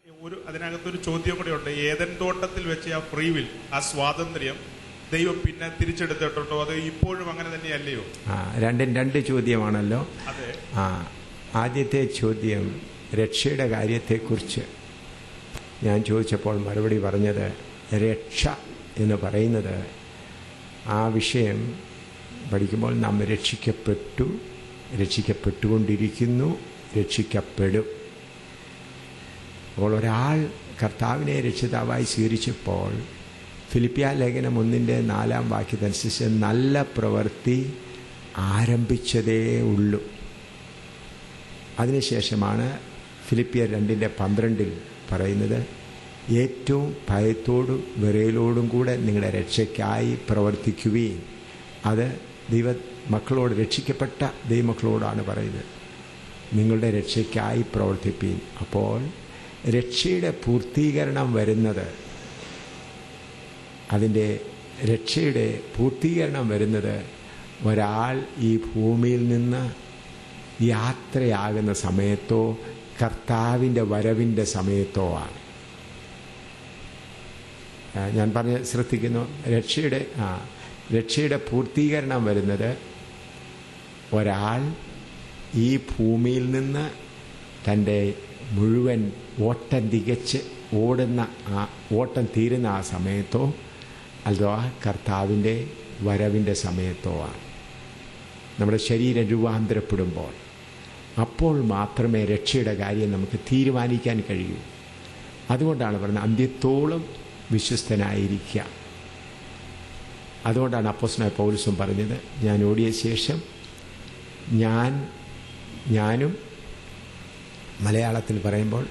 അതിനകത്തൊരു ചോദ്യം കൂടെ ഉണ്ട്. ഏദൻ തോട്ടത്തിൽ വെച്ച് ആ ഫ്രീ വിൽ, ആ സ്വാതന്ത്ര്യം ദൈവം പിന്നെ തിരിച്ചെടുത്തിട്ടുണ്ടോ? അത് ഇപ്പോഴും അങ്ങനെ തന്നെയല്ലയോ? രണ്ടും രണ്ട് ചോദ്യമാണല്ലോ. അതെ. ആദ്യത്തെ ചോദ്യം രക്ഷയുടെ കാര്യത്തെക്കുറിച്ച് ഞാൻ ചോദിച്ചപ്പോൾ മറുപടി പറഞ്ഞത്, രക്ഷ എന്ന് പറയുന്നത് ആ വിഷയം പഠിക്കുമ്പോൾ നാം രക്ഷിക്കപ്പെട്ടു, രക്ഷിക്കപ്പെട്ടുകൊണ്ടിരിക്കുന്നു, രക്ഷിക്കപ്പെടും. അപ്പോൾ ഒരാൾ കർത്താവിനെ രക്ഷിതാവായി സ്വീകരിച്ചപ്പോൾ ഫിലിപ്പിയ ലേഖനം 1:4 നല്ല പ്രവൃത്തി ആരംഭിച്ചതേ ഉള്ളൂ. അതിനുശേഷമാണ് ഫിലിപ്പിയർ 2:12 പറയുന്നത്, ഏറ്റവും ഭയത്തോടും വിറയലോടും കൂടെ നിങ്ങളുടെ രക്ഷയ്ക്കായി പ്രവർത്തിക്കുകയും. അത് മക്കളോട്, രക്ഷിക്കപ്പെട്ട ദൈവമക്കളോടാണ് പറയുന്നത്, നിങ്ങളുടെ രക്ഷയ്ക്കായി പ്രവർത്തിപ്പീൻ. അപ്പോൾ രക്ഷയുടെ പൂർത്തീകരണം വരുന്നത്, അതിൻ്റെ രക്ഷയുടെ പൂർത്തീകരണം വരുന്നത് ഒരാൾ ഈ ഭൂമിയിൽ നിന്ന് യാത്രയാകുന്ന സമയത്തോ കർത്താവിൻ്റെ വരവിൻ്റെ സമയത്തോ ആണ്. ഞാൻ പറഞ്ഞ് ശ്രദ്ധിക്കുന്നു. രക്ഷയുടെ പൂർത്തീകരണം വരുന്നത് ഒരാൾ ഈ ഭൂമിയിൽ നിന്ന് തൻ്റെ മുഴുവൻ ഓട്ടം തികച്ച് ഓട്ടം തീരുന്ന ആ സമയത്തോ അഥവാ കർത്താവിൻ്റെ വരവിൻ്റെ സമയത്തോ ആണ്. നമ്മുടെ ശരീരം രൂപാന്തരപ്പെടുമ്പോൾ അപ്പോൾ മാത്രമേ രക്ഷയുടെ കാര്യം നമുക്ക് തീരുമാനിക്കാൻ കഴിയൂ. അതുകൊണ്ടാണ് പറയുന്നത് അന്ത്യത്തോളം വിശ്വസ്തനായിരിക്കുക. അതുകൊണ്ടാണ് അപ്പോസ്തലനായ പൗലോസും പറഞ്ഞത്, ഞാൻ ഓടിയ ശേഷം ഞാനും മലയാളത്തിൽ പറയുമ്പോൾ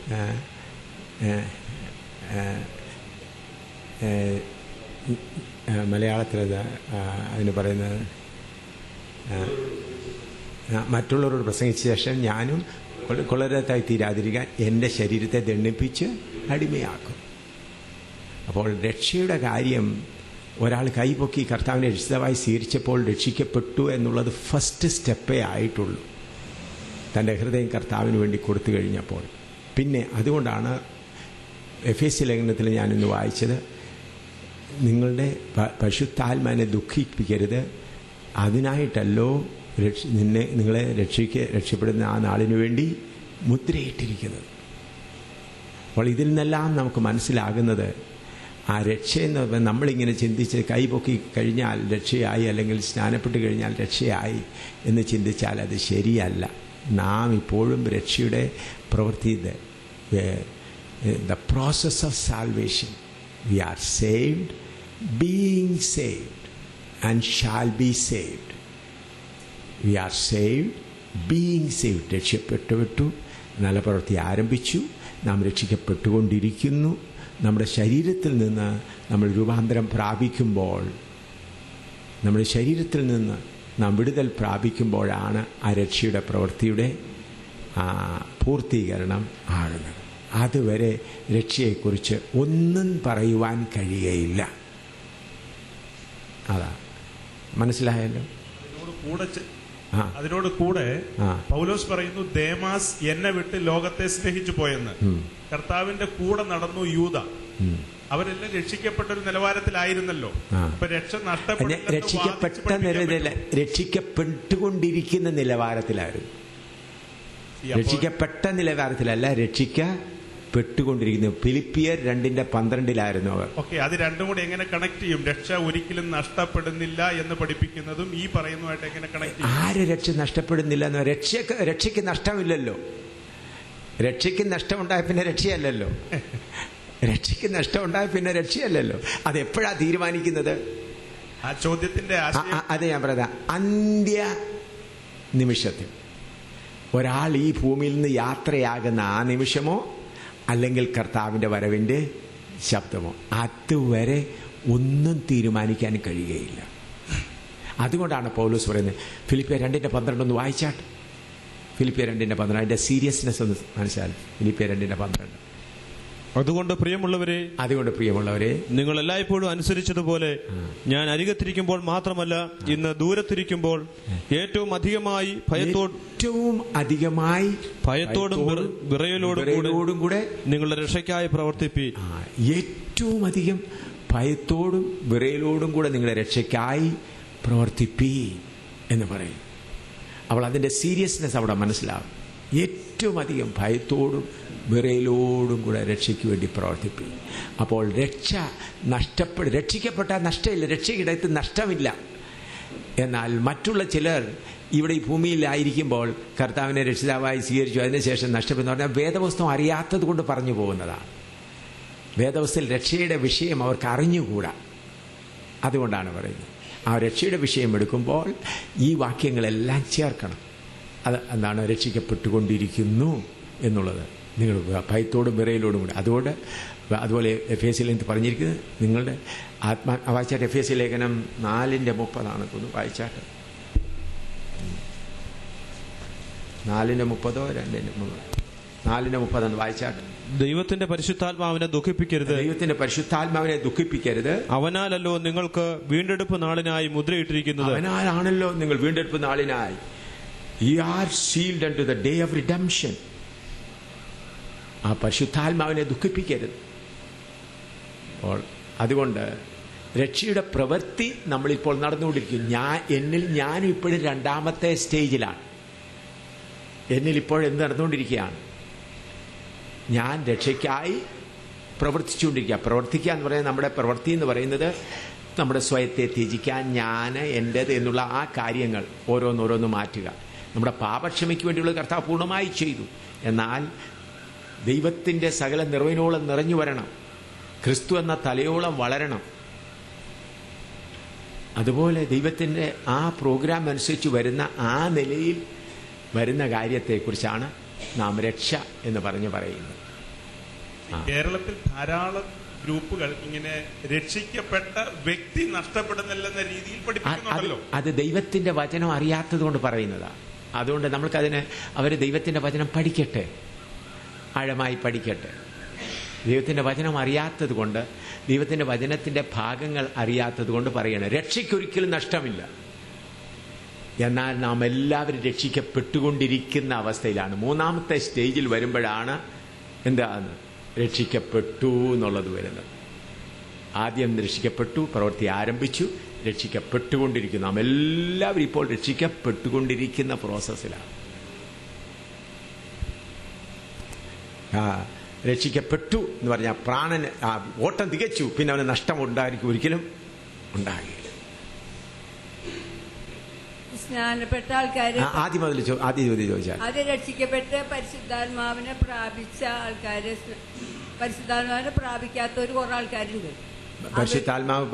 മലയാളത്തിൽ അതിന് പറയുന്നത്, മറ്റുള്ളവരോട് പ്രസംഗിച്ച ശേഷം ഞാനും കൊള്ളരുതായി തീരാതിരിക്കാൻ എൻ്റെ ശരീരത്തെ ദണ്ഡിപ്പിച്ച് അടിമയാക്കും. അപ്പോൾ രക്ഷയുടെ കാര്യം ഒരാൾ കൈപൊക്കി കർത്താവിനെ രക്ഷിതാവായി സ്വീകരിച്ചപ്പോൾ രക്ഷിക്കപ്പെട്ടു എന്നുള്ളത് ഫസ്റ്റ് സ്റ്റെപ്പേ ആയിട്ടുള്ളൂ. തൻ്റെ ഹൃദയം കർത്താവിന് വേണ്ടി കൊടുത്തു കഴിഞ്ഞപ്പോൾ പിന്നെ അതുകൊണ്ടാണ് എഫേസ്യ ലേഖനത്തിൽ ഞാനിന്ന് വായിച്ചത്, പരിശുദ്ധാത്മാവിനെ ദുഃഖിപ്പിക്കരുത്, അതിനായിട്ടല്ലോ നിങ്ങളെ രക്ഷപ്പെടുന്ന ആ നാളിനു വേണ്ടി മുദ്രയിട്ടിരിക്കുന്നത്. അപ്പോൾ ഇതിൽ നിന്നെല്ലാം നമുക്ക് മനസ്സിലാകുന്നത്, ആ രക്ഷയെന്ന് പറഞ്ഞാൽ നമ്മളിങ്ങനെ ചിന്തിച്ച് കൈപൊക്കി കഴിഞ്ഞാൽ രക്ഷയായി, അല്ലെങ്കിൽ സ്നാനപ്പെട്ട് കഴിഞ്ഞാൽ രക്ഷയായി എന്ന് ചിന്തിച്ചാൽ അത് ശരിയല്ല. നാം ഇപ്പോഴും രക്ഷയുടെ പ്രവൃത്തി, the process of salvation, we are saved, being saved and shall be saved. We are saved, being saved. രക്ഷപ്പെട്ടു, നല്ല പ്രവൃത്തി ആരംഭിച്ചു, നാം രക്ഷിക്കപ്പെട്ടുകൊണ്ടിരിക്കുന്നു. നമ്മുടെ ശരീരത്തിൽ നിന്ന് നമ്മൾ രൂപാന്തരം പ്രാപിക്കുമ്പോൾ, നമ്മുടെ ശരീരത്തിൽ നിന്ന് നാം വിടുതൽ പ്രാപിക്കുമ്പോഴാണ് ആ രക്ഷയുടെ പ്രവൃത്തിയുടെ പൂർത്തീകരണം ആകുന്നത്. അതുവരെ രക്ഷയെക്കുറിച്ച് ഒന്നും പറയുവാൻ കഴിയുകയില്ല. അതാ മനസ്സിലായല്ലോ. അതിനോട് കൂടെ പൗലോസ് പറയുന്നു, ദേമാസ് എന്നെ വിട്ട് ലോകത്തെ സ്നേഹിച്ചു പോയെന്ന്. കർത്താവിന്റെ കൂടെ നടന്നു യൂദ. അവരെല്ലാം രക്ഷിക്കപ്പെട്ട ഒരു നിലവാരത്തിലായിരുന്നല്ലോ. അപ്പൊ രക്ഷിക്കപ്പെട്ടുകൊണ്ടിരിക്കുന്ന നിലവാരത്തിലായിരുന്നു. രക്ഷിക്കപ്പെട്ട നിലവാരത്തിലല്ല, രക്ഷിക്കപ്പെട്ടുകൊണ്ടിരിക്കുന്നു. ഫിലിപ്പിയർ 2:12 അവർ. ഓക്കെ, അത് രണ്ടും കൂടി എങ്ങനെ കണക്ട് ചെയ്യും? രക്ഷ ഒരിക്കലും നഷ്ടപ്പെടുന്നില്ല എന്ന് പഠിപ്പിക്കുന്നതും ഈ പറയുന്നതുമായിട്ട് എങ്ങനെ കണക്ട് ചെയ്യും? ആര് രക്ഷ നഷ്ടപ്പെടുന്നില്ല എന്ന്? രക്ഷയ്ക്ക് നഷ്ടമില്ലല്ലോ. രക്ഷയ്ക്ക് നഷ്ടമുണ്ടായ പിന്നെ രക്ഷയല്ലല്ലോ. രക്ഷയ്ക്ക് നഷ്ടമുണ്ടായ പിന്നെ രക്ഷയല്ലല്ലോ. അതെപ്പോഴാ തീരുമാനിക്കുന്നത്? ആ ചോദ്യത്തിന്റെ അത് ഞാൻ പറയാം. അന്ത്യ നിമിഷത്തിൽ ഒരാൾ ഈ ഭൂമിയിൽ നിന്ന് യാത്രയാകുന്ന ആ നിമിഷമോ അല്ലെങ്കിൽ കർത്താവിൻ്റെ വരവിൻ്റെ ശബ്ദമോ, അതുവരെ ഒന്നും തീരുമാനിക്കാൻ കഴിയുകയില്ല. അതുകൊണ്ടാണ് പൗലോസ് പറയുന്നത്, ഫിലിപ്പിയർ 2:12 വായിച്ചാട്ട്. ഫിലിപ്പിയർ 2:12 അതിൻ്റെ സീരിയസ്നെസ് ഒന്ന് മനസ്സിലായി. ഫിലിപ്പിയർ 2:12 അതുകൊണ്ട് പ്രിയമുള്ളവരെ, നിങ്ങൾ എല്ലായ്പ്പോഴും അനുസരിച്ചതുപോലെ ഞാൻ അരികത്തിരിക്കുമ്പോൾ മാത്രമല്ല, ഇന്ന് ദൂരത്തിരിക്കുമ്പോൾ ഏറ്റവും അധികമായി ഭയത്തോടും വിറയലോടും കൂടെ നിങ്ങളുടെ രക്ഷയ്ക്കായി പ്രവർത്തിപ്പി. ഏറ്റവും അധികം ഭയത്തോടും വിറയലോടും കൂടെ നിങ്ങളുടെ രക്ഷയ്ക്കായി പ്രവർത്തിപ്പി എന്ന് പറയും. അപ്പോൾ അതിന്റെ സീരിയസ്നെസ് അവിടെ മനസ്സിലാവും. ഏറ്റവും അധികം ഭയത്തോടും വിറയലോടും കൂടെ രക്ഷയ്ക്ക് വേണ്ടി പ്രവർത്തിപ്പി. അപ്പോൾ രക്ഷിക്കപ്പെട്ടാൽ നഷ്ടമില്ല, രക്ഷയ്ക്കിടത്ത് നഷ്ടമില്ല. എന്നാൽ മറ്റുള്ള ചിലർ ഇവിടെ ഈ ഭൂമിയിലായിരിക്കുമ്പോൾ കർത്താവിനെ രക്ഷിതാവായി സ്വീകരിച്ചു, അതിനുശേഷം നഷ്ടപ്പെടുന്നു പറഞ്ഞാൽ വേദപുസ്തകം അറിയാത്തത് കൊണ്ട് പറഞ്ഞു പോകുന്നതാണ്. വേദപുസ്തകത്തിൽ രക്ഷയുടെ വിഷയം അവർക്ക് അറിഞ്ഞുകൂടാ. അതുകൊണ്ടാണ് പറയുന്നത്. ആ രക്ഷയുടെ വിഷയം എടുക്കുമ്പോൾ ഈ വാക്യങ്ങളെല്ലാം ചേർക്കണം. അത് എന്താണ്? രക്ഷിക്കപ്പെട്ടുകൊണ്ടിരിക്കുന്നു എന്നുള്ളത് നിങ്ങൾ ഭയത്തോടും വിറയലോടും കൂടെ. അതുപോലെ എഫേസ്യയിൽ പറഞ്ഞിരിക്കുന്നത് നിങ്ങളുടെ വായിച്ചാട്ട്. എഫേസ്യ ലേഖനം 4:30 വായിച്ചാട്ട്. 4:30 4:30 വായിച്ചാട്ട്. ദൈവത്തിന്റെ പരിശുദ്ധാത്മാവിനെ ദുഃഖിപ്പിക്കരുത്. അവനാലല്ലോ നിങ്ങൾക്ക് വീണ്ടെടുപ്പ് നാളിനായി മുദ്രയിട്ടിരിക്കുന്നത്. അവനാലാണല്ലോ നിങ്ങൾ വീണ്ടെടുപ്പ് നാളിനായി. You are sealed unto the day of redemption. ആ പരിശുദ്ധാത്മാവിനെ ദുഃഖിപ്പിക്കരുത്. അതുകൊണ്ട് രക്ഷയുടെ പ്രവൃത്തി നമ്മളിപ്പോൾ നടന്നുകൊണ്ടിരിക്കും. ഞാനും ഇപ്പോഴും 2ാമത്തെ സ്റ്റേജിലാണ്. എന്നിൽ ഇപ്പോഴെന്ത് നടന്നുകൊണ്ടിരിക്കുകയാണ്? ഞാൻ രക്ഷയ്ക്കായി പ്രവർത്തിക്കുക എന്ന് പറയുന്നത്, നമ്മുടെ പ്രവൃത്തി എന്ന് പറയുന്നത് നമ്മുടെ സ്വയത്തെ ത്യജിക്കാൻ, ഞാൻ എൻ്റേത് എന്നുള്ള ആ കാര്യങ്ങൾ ഓരോന്നോരോന്ന് മാറ്റുക. നമ്മുടെ പാപക്ഷമയ്ക്ക് വേണ്ടിയുള്ള കർത്താവ് പൂർണ്ണമായി ചെയ്തു. എന്നാൽ ദൈവത്തിൻ്റെ സകല നിറവിനോളം നിറഞ്ഞു വരണം, ക്രിസ്തു എന്ന തലയോളം വളരണം. അതുപോലെ ദൈവത്തിൻ്റെ ആ പ്രോഗ്രാം അനുസരിച്ച് വരുന്ന ആ നിലയിൽ വരുന്ന കാര്യത്തെക്കുറിച്ചാണ് നാം രക്ഷ എന്ന് പറയുന്നത്. കേരളത്തിൽ ധാരാളം ഗ്രൂപ്പുകൾ ഇങ്ങനെ രക്ഷിക്കപ്പെട്ട വ്യക്തി നഷ്ടപ്പെടുന്നില്ലെന്ന രീതിയിൽ പഠിപ്പിക്കുന്നുണ്ടല്ലോ. അത് ദൈവത്തിന്റെ വചനം അറിയാത്തത് കൊണ്ട് പറയുന്നതാണ്. അതുകൊണ്ട് നമ്മൾക്കതിന് അവർ ദൈവത്തിന്റെ വചനം പഠിക്കട്ടെ, ആഴമായി പഠിക്കട്ടെ. ദൈവത്തിന്റെ വചനം അറിയാത്തത് കൊണ്ട്, ദൈവത്തിന്റെ വചനത്തിന്റെ ഭാഗങ്ങൾ അറിയാത്തത് കൊണ്ട് പറയണം. രക്ഷയ്ക്കൊരിക്കലും നഷ്ടമില്ല. എന്നാൽ നാം എല്ലാവരും രക്ഷിക്കപ്പെട്ടുകൊണ്ടിരിക്കുന്ന അവസ്ഥയിലാണ്. 3ാമത്തെ സ്റ്റേജിൽ വരുമ്പോഴാണ് എന്താണ് രക്ഷിക്കപ്പെട്ടു എന്നുള്ളത് വരുന്നത്. ആദ്യം രക്ഷിക്കപ്പെട്ടു, പ്രവൃത്തി ആരംഭിച്ചു, രക്ഷിക്കപ്പെട്ടുകൊണ്ടിരിക്കുന്നു. നാം എല്ലാവരും ഇപ്പോൾ രക്ഷിക്കപ്പെട്ടുകൊണ്ടിരിക്കുന്ന പ്രോസസ്സിലാണ്. രക്ഷിക്കപ്പെട്ടു എന്ന് പറഞ്ഞാൽ പ്രാണന് ഓട്ടം തികച്ചു, പിന്നെ അവന് നഷ്ടം ഉണ്ടായിരിക്കും, ഒരിക്കലും ഉണ്ടാകില്ല. സ്നാനപ്പെട്ട ആൾക്കാര് ആദ്യം ചോദിച്ചാൽ അത് രക്ഷിക്കപ്പെട്ട് പരിശുദ്ധാത്മാവിനെ പ്രാപിച്ച ആൾക്കാര്, പരിശുദ്ധാത്മാവിനെ പ്രാപിക്കാത്തവര് കുറെ ആൾക്കാരുണ്ട്. പരിശുദ്ധാത്മാവ്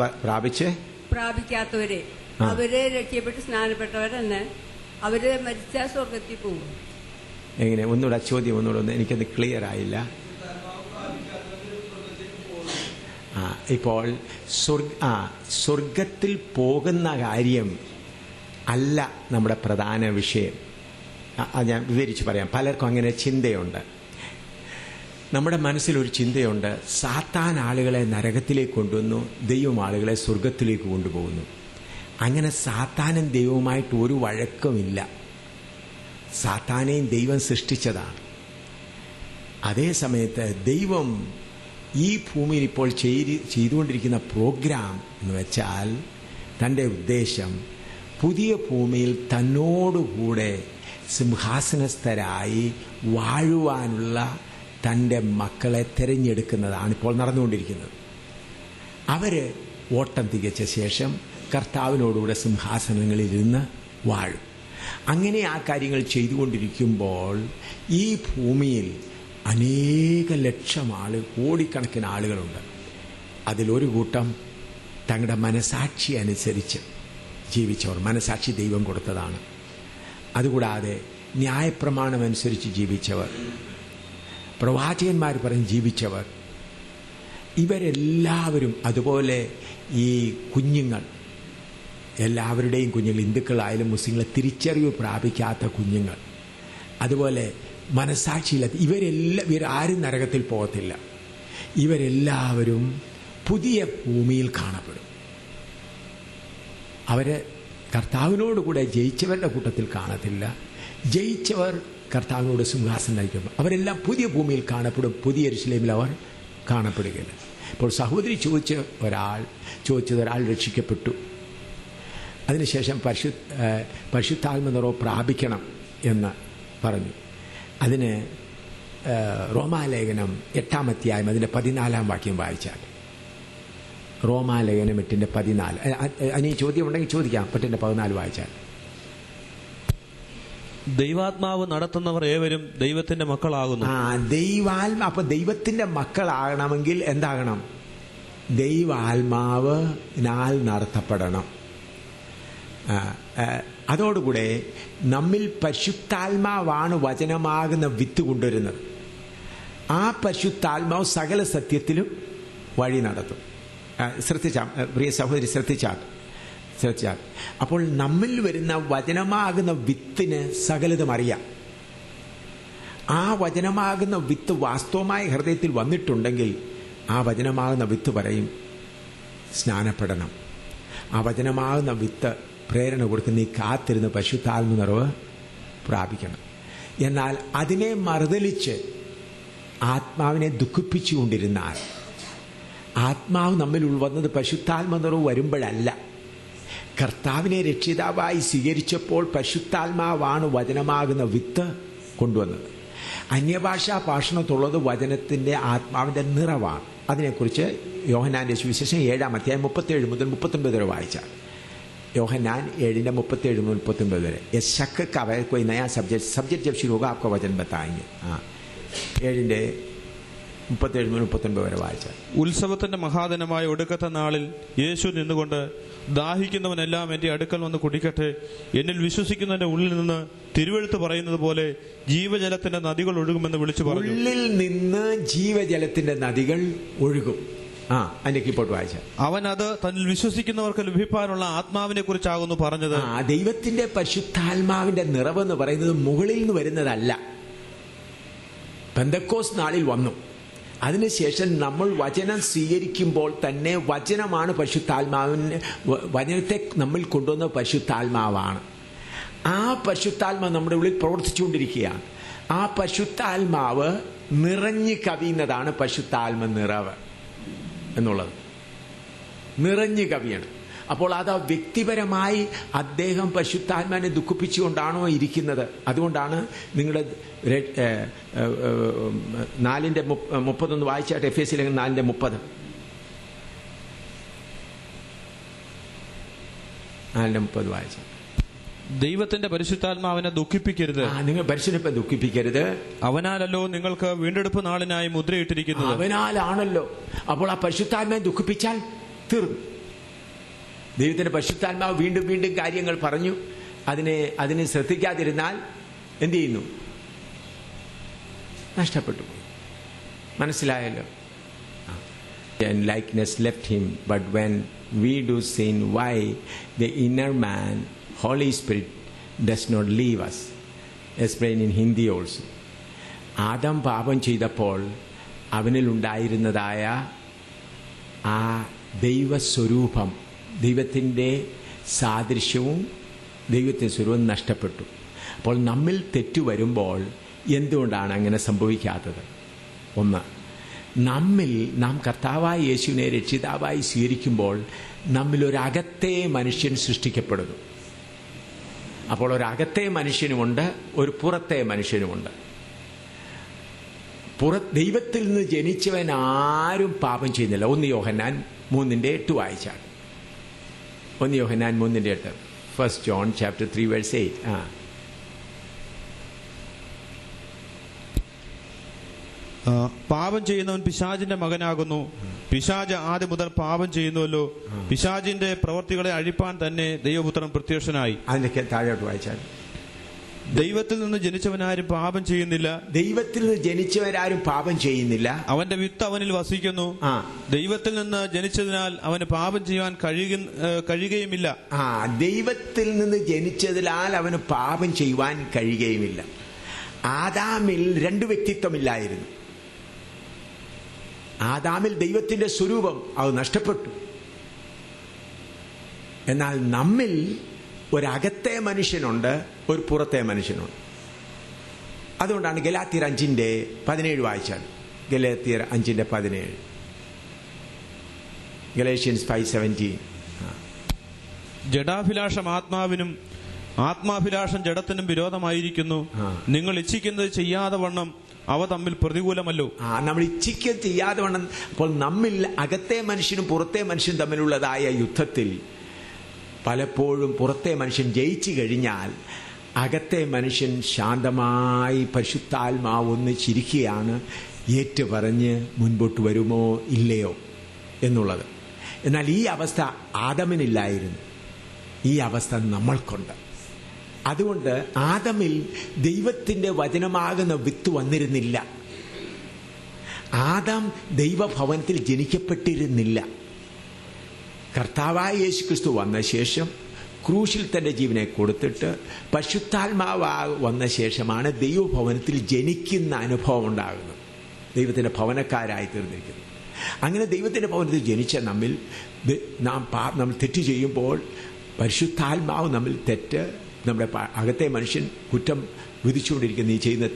പ്രാപിക്കാത്തവര് അവര് രക്ഷിക്കപ്പെട്ട് സ്നാനപ്പെട്ടവരെന്നെ അവര് മരിച്ച സ്വർഗത്തിൽ പോകും. എങ്ങനെ? ഒന്നുകൂടെ ചോദ്യം ഒന്നുകൂടെ, എനിക്കത് ക്ലിയർ ആയില്ല. ഇപ്പോൾ സ്വർഗത്തിൽ പോകുന്ന കാര്യം അല്ല നമ്മുടെ പ്രധാന വിഷയം. ഞാൻ വിവരിച്ച് പറയാം. പലർക്കും അങ്ങനെ ചിന്തയുണ്ട്. നമ്മുടെ മനസ്സിലൊരു ചിന്തയുണ്ട്, സാത്താൻ ആളുകളെ നരകത്തിലേക്ക് കൊണ്ടുവന്നു, ദൈവം ആളുകളെ സ്വർഗത്തിലേക്ക് കൊണ്ടുപോകുന്നു. അങ്ങനെ സാത്താനും ദൈവവുമായിട്ട് ഒരു വഴക്കമില്ല. സാത്താനെയും ദൈവം സൃഷ്ടിച്ചതാണ്. അതേ സമയത്ത് ദൈവം ഈ ഭൂമിയിൽ ഇപ്പോൾ ചെയ്തുകൊണ്ടിരിക്കുന്ന പ്രോഗ്രാം എന്ന് വെച്ചാൽ, തൻ്റെ ഉദ്ദേശം പുതിയ ഭൂമിയിൽ തന്നോടുകൂടെ സിംഹാസനസ്ഥരായി വാഴുവാനുള്ള തൻ്റെ മക്കളെ തിരഞ്ഞെടുക്കുന്നതാണ് ഇപ്പോൾ നടന്നുകൊണ്ടിരിക്കുന്നത്. അവർ ഓട്ടം തികച്ച ശേഷം കർത്താവിനോടുകൂടെ സിംഹാസനങ്ങളിൽ ഇരുന്ന് വാഴും. അങ്ങനെ ആ കാര്യങ്ങൾ ചെയ്തുകൊണ്ടിരിക്കുമ്പോൾ ഈ ഭൂമിയിൽ അനേക ലക്ഷം ആളുകൾ, കോടിക്കണക്കിന് ആളുകളുണ്ട്. അതിലൊരു കൂട്ടം തങ്ങളുടെ മനസാക്ഷി അനുസരിച്ച് ജീവിച്ചവർ. മനസാക്ഷി ദൈവം കൊടുത്തതാണ്. അതുകൂടാതെ ന്യായപ്രമാണം അനുസരിച്ച് ജീവിച്ചവർ, പ്രവാചകന്മാർ പറഞ്ഞ് ജീവിച്ചവർ, ഇവരെല്ലാവരും, അതുപോലെ ഈ കുഞ്ഞുങ്ങൾ, എല്ലാവരുടെയും കുഞ്ഞുങ്ങൾ, ഹിന്ദുക്കളായാലും മുസ്ലിങ്ങളെ തിരിച്ചറിവ് പ്രാപിക്കാത്ത കുഞ്ഞുങ്ങൾ, അതുപോലെ മനസാക്ഷിയില്ലാത്ത ഇവരാരും നരകത്തിൽ പോകത്തില്ല. ഇവരെല്ലാവരും പുതിയ ഭൂമിയിൽ കാണപ്പെടും. അവര് കർത്താവിനോടുകൂടെ ജയിച്ചവരുടെ കൂട്ടത്തിൽ കാണത്തില്ല. ജയിച്ചവർ കർത്താവിനോട് സിംഹാസനം നയിക്കും. അവരെല്ലാം പുതിയ ഭൂമിയിൽ കാണപ്പെടും, പുതിയ യെരൂശലേമിൽ അവർ കാണപ്പെടുകയില്ല. ഇപ്പോൾ സഹോദരി ചോദിച്ചത് ഒരാൾ രക്ഷിക്കപ്പെട്ടു, അതിനുശേഷം പരിശുദ്ധാത്മ നിറവ് പ്രാപിക്കണം എന്ന് പറഞ്ഞു. അതിന് റോമാലേഖനം 8-ാം അധ്യായം അതിൻ്റെ 14-ാം വാക്യം വായിച്ചാൽ, റോമാലേഖനം 8:14. അതിന് ചോദ്യം ഉണ്ടെങ്കിൽ ചോദിക്കാം. 8:14 വായിച്ചാൽ, ദൈവാത്മാവ് നടത്തുന്നവർ ഏവരും ദൈവത്തിന്റെ മക്കളാകുന്നു. അപ്പൊ ദൈവത്തിന്റെ മക്കളാകണമെങ്കിൽ എന്താകണം? ദൈവാത്മാവിനാൽ നടത്തപ്പെടണം. അതോടുകൂടെ നമ്മിൽ പരിശുദ്ധാത്മാവാണ് വചനമാകുന്ന വിത്ത് കൊണ്ടുവരുന്നത്. ആ പരിശുദ്ധാത്മാവ് സകല സത്യത്തിലും വഴി നടത്തും. പ്രിയ സഹോദരി ശ്രദ്ധിച്ചാൽ അപ്പോൾ നമ്മിൽ വരുന്ന വചനമാകുന്ന വിത്തിന് സകലതും അറിയാം. ആ വചനമാകുന്ന വിത്ത് വാസ്തവമായ ഹൃദയത്തിൽ വന്നിട്ടുണ്ടെങ്കിൽ ആ വചനമാകുന്ന വിത്ത് പറയും സ്നാനപ്പെടണം. ആ വചനമാകുന്ന വിത്ത് പ്രേരണ കൊടുത്ത് നീ കാത്തിരുന്ന് പരിശുദ്ധാത്മ നിറവ് പ്രാപിക്കണം. എന്നാൽ അതിനെ മറുതലിച്ച് ആത്മാവിനെ ദുഃഖിപ്പിച്ചുകൊണ്ടിരുന്നാൽ, ആത്മാവ് നമ്മിൽ ഉൾവന്നത് പരിശുദ്ധാത്മ നിറവ് വരുമ്പോഴല്ല, കർത്താവിനെ രക്ഷിതാവായി സ്വീകരിച്ചപ്പോൾ പരിശുദ്ധാത്മാവാണ് വചനമാകുന്ന വിത്ത് കൊണ്ടുവന്നത്. അന്യഭാഷാ ഭാഷണത്തുള്ളത് വചനത്തിന്റെ ആത്മാവിന്റെ നിറവാണ്. അതിനെക്കുറിച്ച് യോഹന്നാന്റെ സുവിശേഷം 7-ാം അധ്യായം 37 മുതൽ 39 വരെ വായിച്ചാൽ, യോഹന്നാൻ 7:37 മുതൽ 39 വരെ. ये शक का है कोई नया सब्जेक्ट जब शुरू होगा आपका वचन बताएंगे. 7:37 മുതൽ 39 വരെ വായിച്ചാൽ, ഉത്സവത്തിന്റെ മഹാദിനമായ ഒടുക്കത്തെ നാളിൽ യേശു നിന്നുകൊണ്ട്, ദാഹിക്കുന്നവനെല്ലാം എന്റെ അടുക്കൽ വന്ന് കുടിക്കട്ടെ, എന്നിൽ വിശ്വസിക്കുന്നതിന്റെ ഉള്ളിൽ നിന്ന് തിരുവെഴുത്ത് പറയുന്നത് പോലെ ജീവജലത്തിന്റെ നദികൾ ഒഴുകുമെന്ന് വിളിച്ചു പറഞ്ഞു. ഉള്ളിൽ നിന്ന് ജീവജലത്തിന്റെ നദികൾ ഒഴുകും. അതിന്റെ കീപ്പോട്ട് വായിച്ച, അവൻ അത് തന്നിൽ വിശ്വസിക്കുന്നവർക്ക് ലഭിക്കാനുള്ള ആത്മാവിനെ കുറിച്ചാകുന്നു പറഞ്ഞത്. ദൈവത്തിന്റെ പരിശുദ്ധാത്മാവിന്റെ നിറവെന്ന് പറയുന്നത് മുകളിൽ നിന്ന് വരുന്നതല്ല. പെന്തക്കോസ്ത് നാളിൽ വന്നു. അതിനുശേഷം നമ്മൾ വചനം സ്വീകരിക്കുമ്പോൾ തന്നെ വചനമാണ് പരിശുദ്ധാത്മാവിന്, വചനത്തെ നമ്മൾ കൊണ്ടുവന്ന പരിശുദ്ധാത്മാവാണ്. ആ പരിശുദ്ധാത്മാവ് നമ്മുടെ ഉള്ളിൽ പ്രവർത്തിച്ചുകൊണ്ടിരിക്കുകയാണ്. ആ പരിശുദ്ധാത്മാവ് നിറഞ്ഞു കവിയുന്നതാണ് പരിശുദ്ധാത്മ നിറവ് എന്നുള്ളത്. നിറഞ്ഞു കവിയാണ്. അപ്പോൾ അത് വ്യക്തിപരമായി അദ്ദേഹം പരിശുദ്ധാത്മാവിനെ ദുഃഖിപ്പിച്ചുകൊണ്ടാണോ ഇരിക്കുന്നത്? അതുകൊണ്ടാണ് നിങ്ങളുടെ 4:30 വായിച്ചാട്ട്, എഫേസ്യ ലേഖനം 4:30. 4:30 വായിച്ച, ദൈവത്തിന്റെ പരിശുദ്ധാത്മാവിനെ ദുഃഖിപ്പിക്കരുത്. നിങ്ങൾ പരിശുദ്ധനെ ദുഃഖിപ്പിക്കരുത്. അവനാലല്ലോ നിങ്ങൾക്ക് വീണ്ടെടുപ്പ് നാളിനായി മുദ്രയിട്ടിരിക്കുന്നത്. അവനാലാണല്ലോ. അപ്പോൾ ആ പരിശുദ്ധാത്മാവിനെ ദുഃഖിപ്പിച്ചാൽ തീർന്നു. ദൈവത്തിന്റെ പരിശുദ്ധാത്മാവ് വീണ്ടും വീണ്ടും കാര്യങ്ങൾ പറഞ്ഞു. അതിനെ ശ്രദ്ധിക്കാതിരുന്നാൽ എന്ത് ചെയ്യുന്നു? നഷ്ടപ്പെട്ടു പോയി. മനസ്സിലായല്ലോ? And likeness left him, but when we do sin, why the inner man, Holy Spirit, does not leave us. Explained in Hindi also. Adam പാപം ചെയ്തപ്പോൾ അവനിൽ ഉണ്ടായിരുന്നതായ ആ ദൈവസ്വരൂപം, ദൈവത്തിൻ്റെ സാദൃശ്യവും ദൈവത്തിൻ്റെ സ്വരൂപവും നഷ്ടപ്പെട്ടു. അപ്പോൾ നമ്മിൽ തെറ്റു വരുമ്പോൾ എന്തുകൊണ്ടാണ് അങ്ങനെ സംഭവിക്കാത്തത്? ഒന്ന്, നാം കർത്താവായ യേശുവിനെ രക്ഷിതാവായി സ്വീകരിക്കുമ്പോൾ നമ്മിലൊരകത്തെ മനുഷ്യൻ സൃഷ്ടിക്കപ്പെടുന്നു. അപ്പോൾ ഒരകത്തെ മനുഷ്യനുമുണ്ട്, ഒരു പുറത്തെ മനുഷ്യനുമുണ്ട്. ദൈവത്തിൽ നിന്ന് ജനിച്ചവൻ ആരും പാപം ചെയ്യുന്നില്ല. 1 യോഹന്നാൻ 3:8 വായിച്ചാൽ, 1 യോഹന്നാൻ 3:8, 1 John chapter 3 verse 8. പാപം ചെയ്യുന്നവൻ പിശാചിന്റെ മകനാകുന്നു. പിശാച് ആദ്യം മുതൽ പാപം ചെയ്യുന്നുവല്ലോ. പിശാചിന്റെ പ്രവർത്തികളെ അഴിപ്പാൻ തന്നെ ദൈവപുത്രൻ പ്രത്യക്ഷനായി. അതിന്റെ താഴോട്ട് വായിച്ചാൽ, ദൈവത്തിൽ നിന്ന് ജനിച്ചവനാരും പാപം ചെയ്യുന്നില്ല. ദൈവത്തിൽ നിന്ന് ജനിച്ചവരാരും പാപം ചെയ്യുന്നില്ല. അവന്റെ വിത്ത് അവനിൽ വസിക്കുന്നു. ദൈവത്തിൽ നിന്ന് ജനിച്ചതിനാൽ അവന് പാപം ചെയ്യാൻ കഴിയുകയുമില്ല. ദൈവത്തിൽ നിന്ന് ജനിച്ചതിനാൽ അവന് പാപം ചെയ്യുവാൻ കഴിയുകയുമില്ല. ആദാമിൽ 2 വ്യക്തിത്വമില്ലായിരുന്നു. ആദാമിൽ ദൈവത്തിന്റെ സ്വരൂപം അത് നഷ്ടപ്പെട്ടു. എന്നാൽ നമ്മിൽ ഒരകത്തെ മനുഷ്യനുണ്ട്, ഒരു പുറത്തെ മനുഷ്യനുണ്ട്. അതുകൊണ്ടാണ് ഗലാത്യർ 5:17 വായിച്ചാൽ. ഗലാത്യർ 5:17, ഗലേഷ്യൻസ് 5:17. ജഡാഭിലാഷം ആത്മാവിനും ആത്മാഭിലാഷം ജഡത്തിനും വിരോധമായിരിക്കുന്നു. നിങ്ങൾ ഇച്ഛിക്കുന്നത് ചെയ്യാതെ വണ്ണം അവ തമ്മിൽ പ്രതികൂലമല്ലോ. നമ്മൾ ഇച്ഛിക്കുക ചെയ്യാതെ വണ്ണം. അപ്പോൾ നമ്മിൽ അകത്തെ മനുഷ്യനും പുറത്തെ മനുഷ്യനും തമ്മിലുള്ളതായ യുദ്ധത്തിൽ പലപ്പോഴും പുറത്തെ മനുഷ്യൻ ജയിച്ചു കഴിഞ്ഞാൽ അകത്തെ മനുഷ്യൻ ശാന്തമായി പരിശുദ്ധാത്മാവ് ഒന്ന് ചിരിക്കുകയാണ്, ഏറ്റുപറഞ്ഞ് മുൻപോട്ട് വരുമോ ഇല്ലയോ എന്നുള്ളത്. എന്നാൽ ഈ അവസ്ഥ ആദമിനില്ലായിരുന്നു, ഈ അവസ്ഥ നമ്മൾക്കുണ്ട്. അതുകൊണ്ട് ആദമിൽ ദൈവത്തിന്റെ വചനമാകുന്ന വിത്ത് വന്നിരുന്നില്ല. ആദാം ദൈവഭവനത്തിൽ ജനിക്കപ്പെട്ടിരുന്നില്ല. കർത്താവായ യേശുക്രിസ്തു വന്ന ശേഷം ക്രൂശിൽ തന്റെ ജീവനെ കൊടുത്തിട്ട് പരിശുദ്ധാത്മാവ് വന്ന ശേഷമാണ് ദൈവഭവനത്തിൽ ജനിക്കുന്ന അനുഭവം ഉണ്ടാകുന്നത്, ദൈവത്തിന്റെ ഭവനക്കാരായി തീർന്നിരിക്കുന്നത്. അങ്ങനെ ദൈവത്തിന്റെ ഭവനത്തിൽ ജനിച്ച നമ്മിൽ നമ്മൾ തെറ്റ് ചെയ്യുമ്പോൾ പരിശുദ്ധാത്മാവ് നമ്മിൽ നമ്മുടെ അകത്തെ മനുഷ്യൻ കുറ്റം വിധിച്ചുകൊണ്ടിരിക്കും. നീ ചെയ്യുന്നത്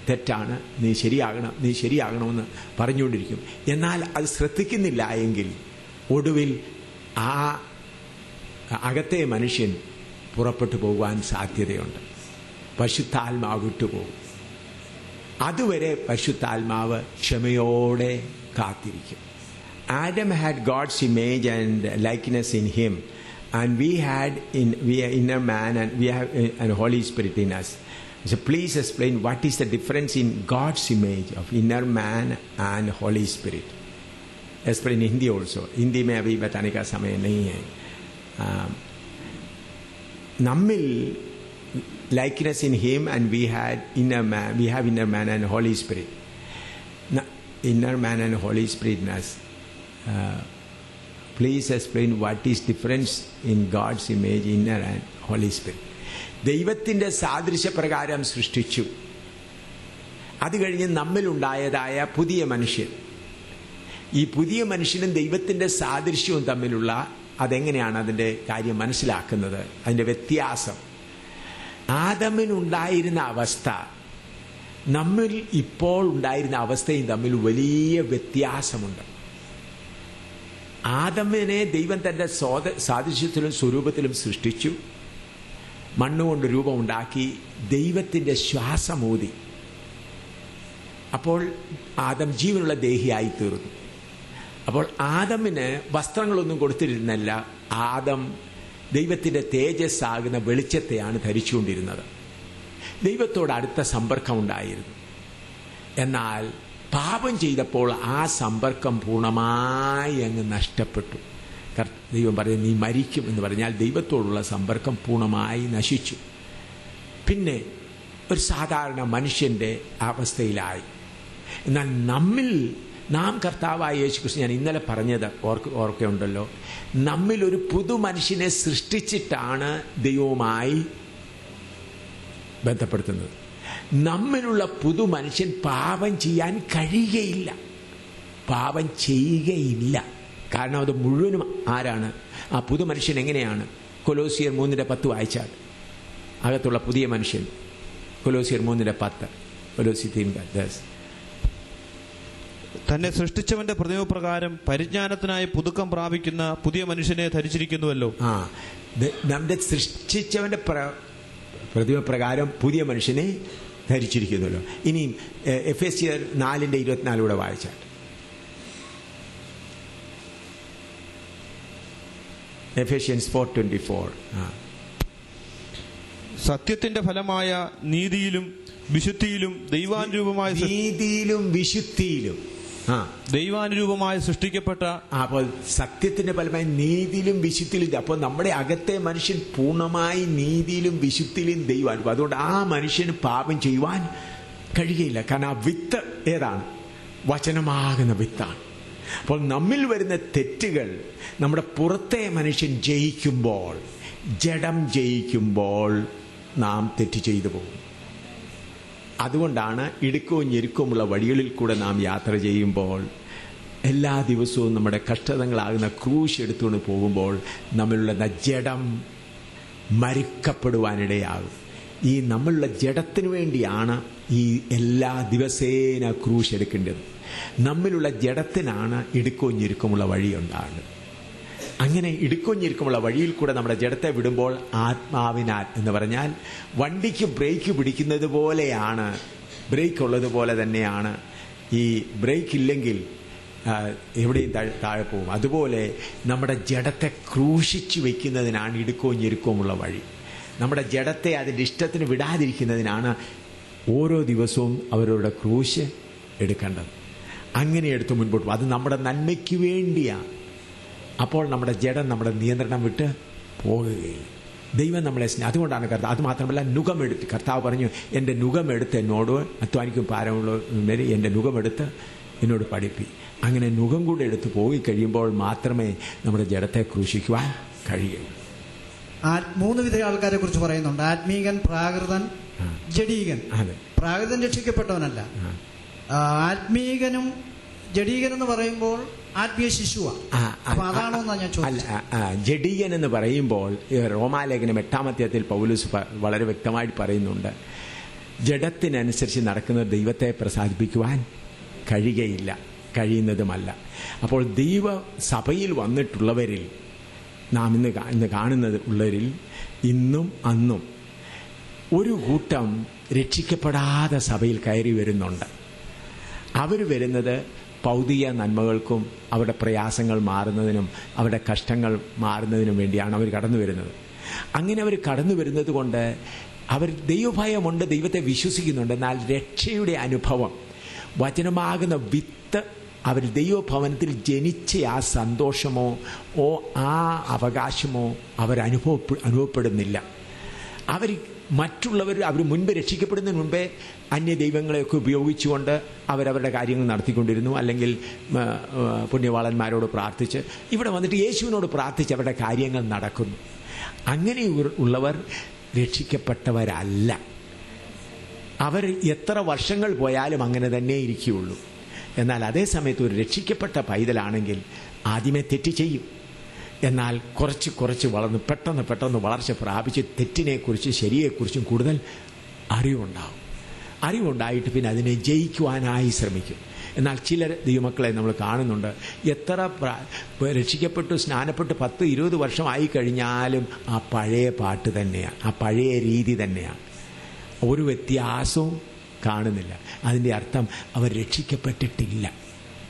തെറ്റാണ്, നീ ശരിയാകണമെന്ന് പറഞ്ഞുകൊണ്ടിരിക്കും. എന്നാൽ അത് ശ്രദ്ധിക്കുന്നില്ല എങ്കിൽ ഒടുവിൽ ആ അകത്തെ മനുഷ്യൻ പുറപ്പെട്ടു പോകുവാൻ സാധ്യതയുണ്ട്, പരിശുദ്ധാത്മാവ് വിട്ടുപോകും. അതുവരെ പരിശുദ്ധാത്മാവ് ക്ഷമയോടെ കാത്തിരിക്കും. Adam had God's image and likeness in him, and we are inner man, and we have a Holy Spirit in us. So please explain what is the difference in God's image of inner man and Holy Spirit. Explain in Hindi also. Hindi में अभी बताने का समय नहीं है. നമ്മിൽ likeness in him, and we have inner man and Holy Spirit. Inner man and Holy Spirit in us. Please explain what is difference in God's image, inner and Holy Spirit. ദൈവത്തിന്റെ സാദൃശ്യപ്രകാരം സൃഷ്ടിച്ചു. അത് കഴിഞ്ഞ് നമ്മിലുണ്ടായതായ പുതിയ മനുഷ്യൻ, ഈ പുതിയ മനുഷ്യനും ദൈവത്തിന്റെ സാദൃശ്യവും തമ്മിലുള്ള അതെങ്ങനെയാണ് അതിന്റെ കാര്യം മനസ്സിലാക്കുന്നത്, അതിന്റെ വ്യത്യാസം. ആദമിനുണ്ടായിരുന്ന അവസ്ഥ നമ്മിൽ ഇപ്പോൾ ഉണ്ടായിരുന്ന അവസ്ഥയും തമ്മിൽ വലിയ വ്യത്യാസമുണ്ട്. ആദമിനെ ദൈവം തന്റെ സാദൃശ്യത്തിലും സ്വരൂപത്തിലും സൃഷ്ടിച്ചു, മണ്ണുകൊണ്ട് രൂപമുണ്ടാക്കി, ദൈവത്തിന്റെ ശ്വാസമൂതി. അപ്പോൾ ആദം ജീവനുള്ള ദേഹിയായി തീർന്നു. അപ്പോൾ ആദമിന് വസ്ത്രങ്ങളൊന്നും കൊടുത്തിരുന്നല്ല, ആദം ദൈവത്തിന്റെ തേജസ്സാകുന്ന വെളിച്ചത്തെയാണ് ധരിച്ചുകൊണ്ടിരുന്നത്. ദൈവത്തോട് അടുത്ത സമ്പർക്കമുണ്ടായിരുന്നു. എന്നാൽ പാപം ചെയ്തപ്പോൾ ആ സമ്പർക്കം പൂർണ്ണമായി അങ്ങ് നഷ്ടപ്പെട്ടു. ദൈവം പറയുന്നത് നീ മരിക്കും എന്ന് പറഞ്ഞാൽ ദൈവത്തോടുള്ള സമ്പർക്കം പൂർണ്ണമായി നശിച്ചു. പിന്നെ ഒരു സാധാരണ മനുഷ്യന്റെ അവസ്ഥയിലായി. എന്നാൽ നാം കർത്താവായ യേശുക്രിസ്തു, ഞാൻ ഇന്നലെ പറഞ്ഞത് ഓർക്കുണ്ടല്ലോ, നമ്മിൽ ഒരു പുതു മനുഷ്യനെ സൃഷ്ടിച്ചിട്ടാണ് ദൈവവുമായി ബന്ധപ്പെടുത്തുന്നത്. നമ്മിലുള്ള പുതു മനുഷ്യൻ പാപം ചെയ്യാൻ കഴിയുകയില്ല, പാപം ചെയ്യുകയില്ല. കാരണം അത് മുഴുവനും ആരാണ്? ആ പുതു മനുഷ്യൻ എങ്ങനെയാണ്? കൊലോസിയർ 3:10 വായിച്ചാൽ അകത്തുള്ള പുതിയ മനുഷ്യൻ, കൊലോസിയർ 3:10, കൊലോസിയർ 3:10. തന്നെ സൃഷ്ടിച്ചവന്റെ പ്രതിമപ്രകാരം പരിജ്ഞാനത്തിനായി പുതുക്കം പ്രാപിക്കുന്ന പുതിയ മനുഷ്യനെ ധരിച്ചിരിക്കുന്നുവല്ലോ. നമ്മുടെ സൃഷ്ടിച്ചവന്റെ പ്രതിമപ്രകാരം പുതിയ മനുഷ്യനെ ധരിച്ചിരിക്കുന്നുവല്ലോ. ഇനിയും എഫേസ്യർ 4:24 വായിച്ചാൽ, എഫേഷ്യൻസ് 4:24. സത്യത്തിന്റെ ഫലമായ നീതിയിലും വിശുദ്ധിയിലും ദൈവാനുരൂപമായി സൃഷ്ടിക്കപ്പെട്ട. അപ്പോൾ സത്യത്തിന്റെ ഫലമായി നീതിയിലും വിശുദ്ധിയിലും. അപ്പോൾ നമ്മുടെ അകത്തെ മനുഷ്യൻ പൂർണ്ണമായി നീതിയിലും വിശുദ്ധിയിലും ദൈവാനുരൂപം. അതുകൊണ്ട് ആ മനുഷ്യന് പാപം ചെയ്യുവാൻ കഴിയില്ല. കാരണം ആ വിത്ത് ഏതാണ്? വചനമാകുന്ന വിത്താണ്. അപ്പോൾ നമ്മിൽ വരുന്ന തെറ്റുകൾ നമ്മുടെ പുറത്തെ മനുഷ്യൻ ജയിക്കുമ്പോൾ, ജഡം ജയിക്കുമ്പോൾ നാം തെറ്റ് ചെയ്തു പോകും. അതുകൊണ്ടാണ് ഇടുക്കവും ഞെരുക്കവുമുള്ള വഴികളിൽ കൂടെ നാം യാത്ര ചെയ്യുമ്പോൾ എല്ലാ ദിവസവും നമ്മുടെ കഷ്ടതകളാകുന്ന ക്രൂശ് എടുത്തുകൊണ്ട് പോകുമ്പോൾ നമ്മളുള്ള ജഡം മരിക്കപ്പെടുവാനിടയാകും. ഈ നമ്മളുള്ള ജഡത്തിന് വേണ്ടിയാണ് ഈ എല്ലാ ദിവസേന ക്രൂശ് എടുക്കേണ്ടത്. നമ്മിലുള്ള ജഡത്തിനാണ് ഇടുക്കവും ഞെരുക്കമുള്ള വഴിയുണ്ടാകുന്നത്. അങ്ങനെ ഇടുക്കവും ഞെരുക്കമുള്ള വഴിയിൽ കൂടെ നമ്മുടെ ജഡത്തെ വിടുമ്പോൾ ആത്മാവിനാൽ എന്ന് പറഞ്ഞാൽ വണ്ടിക്ക് ബ്രേക്ക് പിടിക്കുന്നത് പോലെയാണ്, ബ്രേക്ക് ഉള്ളതുപോലെ തന്നെയാണ്. ഈ ബ്രേക്ക് ഇല്ലെങ്കിൽ എവിടെയും താഴെ പോകും. അതുപോലെ നമ്മുടെ ജഡത്തെ ക്രൂശിച്ചു വയ്ക്കുന്നതിനാണ് ഇടുക്കവും ഞെരുക്കവുമുള്ള വഴി. നമ്മുടെ ജഡത്തെ അതിൻ്റെ ഇഷ്ടത്തിന് വിടാതിരിക്കുന്നതിനാണ് ഓരോ ദിവസവും അവരുടെ ക്രൂശ് എടുക്കേണ്ടത്. അങ്ങനെ എടുത്ത് മുൻപോട്ട് പോകും. അത് നമ്മുടെ നന്മയ്ക്ക് വേണ്ടിയാണ്. അപ്പോൾ നമ്മുടെ ജഡം നമ്മുടെ നിയന്ത്രണം വിട്ട് പോകുകയില്ല. ദൈവം നമ്മളെ അതുകൊണ്ടാണ് കർത്താവ്, അത് മാത്രമല്ല നുകമെടുത്ത്, കർത്താവ് പറഞ്ഞു, എൻ്റെ നുകമെടുത്ത് എന്നോട് അധ്വാനിക്കും ഭാരമുള്ളവരെ എൻ്റെ നുകമെടുത്ത് എന്നോട് പഠിപ്പി. അങ്ങനെ നുകം കൂടെ എടുത്ത് പോയി കഴിയുമ്പോൾ മാത്രമേ നമ്മുടെ ജഡത്തെ ക്രൂശിക്കുവാൻ കഴിയുള്ളൂ. 3 വിധ ആൾക്കാരെ കുറിച്ച് പറയുന്നുണ്ട്. ആത്മീകൻ, പ്രാകൃതൻ, ജഡീകൻ. പ്രാകൃതൻ രക്ഷിക്കപ്പെട്ടവനല്ല. ആത്മീകനും ജഡീകൻ എന്ന് പറയുമ്പോൾ ആത്മീയ ശിശുവാണ്. അപ്പൊ അതാണോ എന്നാ ഞാൻ ചോദിച്ചത്. ജഡീകൻ എന്ന് പറയുമ്പോൾ റോമാലേഖനം 8-ാം അധ്യായത്തിൽ പൗലോസ് വളരെ വ്യക്തമായിട്ട് പറയുന്നുണ്ട്, ജഡത്തിനനുസരിച്ച് നടക്കുന്ന ദൈവത്തെ പ്രസാദിപ്പിക്കുവാൻ കഴിയുന്നതുമല്ല. അപ്പോൾ ദൈവ സഭയിൽ വന്നിട്ടുള്ളവരിൽ നാം ഇന്ന് കാണുന്നത് ഉള്ളവരിൽ ഇന്നും അന്നും ഒരു കൂട്ടം രക്ഷിക്കപ്പെടാതെ സഭയിൽ കയറി വരുന്നുണ്ട്. അവർ വരുന്നത് ഭൗതിക നന്മകൾക്കും അവരുടെ പ്രയാസങ്ങൾ മാറുന്നതിനും അവരുടെ കഷ്ടങ്ങൾ മാറുന്നതിനും വേണ്ടിയാണ് അവർ കടന്നു വരുന്നത്. അങ്ങനെ അവർ കടന്നു വരുന്നത് കൊണ്ട് അവർ ദൈവഭയമുണ്ട്, ദൈവത്തെ വിശ്വസിക്കുന്നുണ്ട്. എന്നാൽ രക്ഷയുടെ അനുഭവം, വചനമാകുന്ന വിത്ത് അവർ ദൈവഭവനത്തിൽ ജനിച്ച ആ സന്തോഷമോ ആ അവകാശമോ അനുഭവപ്പെടുന്നില്ല. അവർ മുൻപ് രക്ഷിക്കപ്പെടുന്നതിന് മുമ്പേ അന്യ ദൈവങ്ങളെയൊക്കെ ഉപയോഗിച്ചുകൊണ്ട് അവരവരുടെ കാര്യങ്ങൾ നടത്തിക്കൊണ്ടിരുന്നു. അല്ലെങ്കിൽ പുണ്യവാളന്മാരോട് പ്രാർത്ഥിച്ച് ഇവിടെ വന്നിട്ട് യേശുവിനോട് പ്രാർത്ഥിച്ച് അവരുടെ കാര്യങ്ങൾ നടക്കുന്നു. അങ്ങനെ ഉള്ളവർ രക്ഷിക്കപ്പെട്ടവരല്ല. അവർ എത്ര വർഷങ്ങൾ പോയാലും അങ്ങനെ തന്നെ ഇരിക്കുകയുള്ളൂ. എന്നാൽ അതേ സമയത്ത് ഒരു രക്ഷിക്കപ്പെട്ട പൈതലാണെങ്കിൽ ആദ്യമേ തെറ്റ് ചെയ്യും. എന്നാൽ കുറച്ച് വളർന്ന് പെട്ടെന്ന് വളർച്ച പ്രാപിച്ച് തെറ്റിനെക്കുറിച്ച് ശരിയെക്കുറിച്ചും കൂടുതൽ അറിവുണ്ടായിട്ട് പിന്നെ അതിനെ ജയിക്കുവാനായി ശ്രമിക്കും. എന്നാൽ ചില ദൈവമക്കളെ നമ്മൾ കാണുന്നുണ്ട്, എത്ര രക്ഷിക്കപ്പെട്ടു സ്നാനപ്പെട്ട് 10-20 വർഷമായി കഴിഞ്ഞാലും ആ പഴയ പാട്ട് തന്നെയാണ്, ആ പഴയ രീതി തന്നെയാണ്. ഒരു വ്യത്യാസവും കാണുന്നില്ല. അതിൻ്റെ അർത്ഥം അവർ രക്ഷിക്കപ്പെട്ടിട്ടില്ല.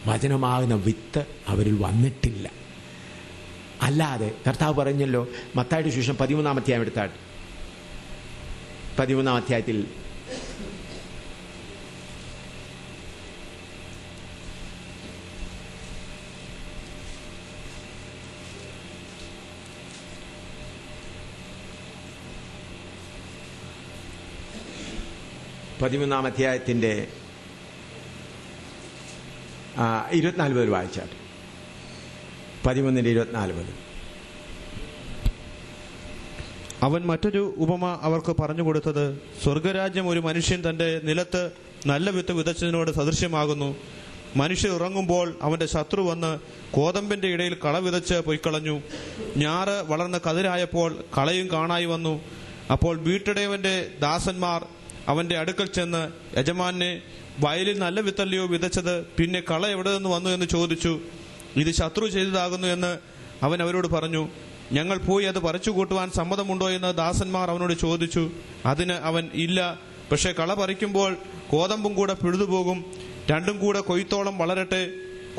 വചനമാകുന്ന വിത്ത് അവരിൽ വന്നിട്ടില്ല. അല്ലാതെ കർത്താവ് പറഞ്ഞല്ലോ, മത്തായിയുടെ സുവിശേഷം 13-ാം അധ്യായം എടുത്താൽ 13-ാം അധ്യായത്തിൽ പതിമൂന്നാം അധ്യായത്തിൻ്റെ 24 വായിച്ചാൽ 13:24. അവൻ മറ്റൊരു ഉപമ അവർക്ക് പറഞ്ഞു കൊടുത്തത്, സ്വർഗരാജ്യം ഒരു മനുഷ്യൻ തന്റെ നിലത്ത് നല്ല വിത്ത് വിതച്ചതിനോട് സദൃശ്യമാകുന്നു. മനുഷ്യർ ഉറങ്ങുമ്പോൾ അവന്റെ ശത്രു വന്ന് കോതമ്പിന്റെ ഇടയിൽ കള വിതച്ച് പൊയ്ക്കളഞ്ഞു. ഞാറ് വളർന്ന് കതിരായപ്പോൾ കളയും കാണായി വന്നു. അപ്പോൾ വീട്ടുടയവന്റെ ദാസന്മാർ അവന്റെ അടുക്കൽ ചെന്ന്, യജമാനെ, വയലിൽ നല്ല വിത്തല്ലയോ വിതച്ചത്, പിന്നെ കള എവിടെ നിന്ന് വന്നു എന്ന് ചോദിച്ചു. ഇത് ശത്രു ചെയ്തതാകുന്നു എന്ന് അവൻ അവരോട് പറഞ്ഞു. ഞങ്ങൾ പോയി അത് പറിച്ചു കൂട്ടുവാൻ സമ്മതമുണ്ടോ എന്ന് ദാസന്മാർ അവനോട് ചോദിച്ചു. അതിന് അവൻ, ഇല്ല, പക്ഷെ കള പറിക്കുമ്പോൾ കോതമ്പും കൂടെ പിഴുതുപോകും. രണ്ടും കൂടെ കൊയ്ത്തോളം വളരട്ടെ.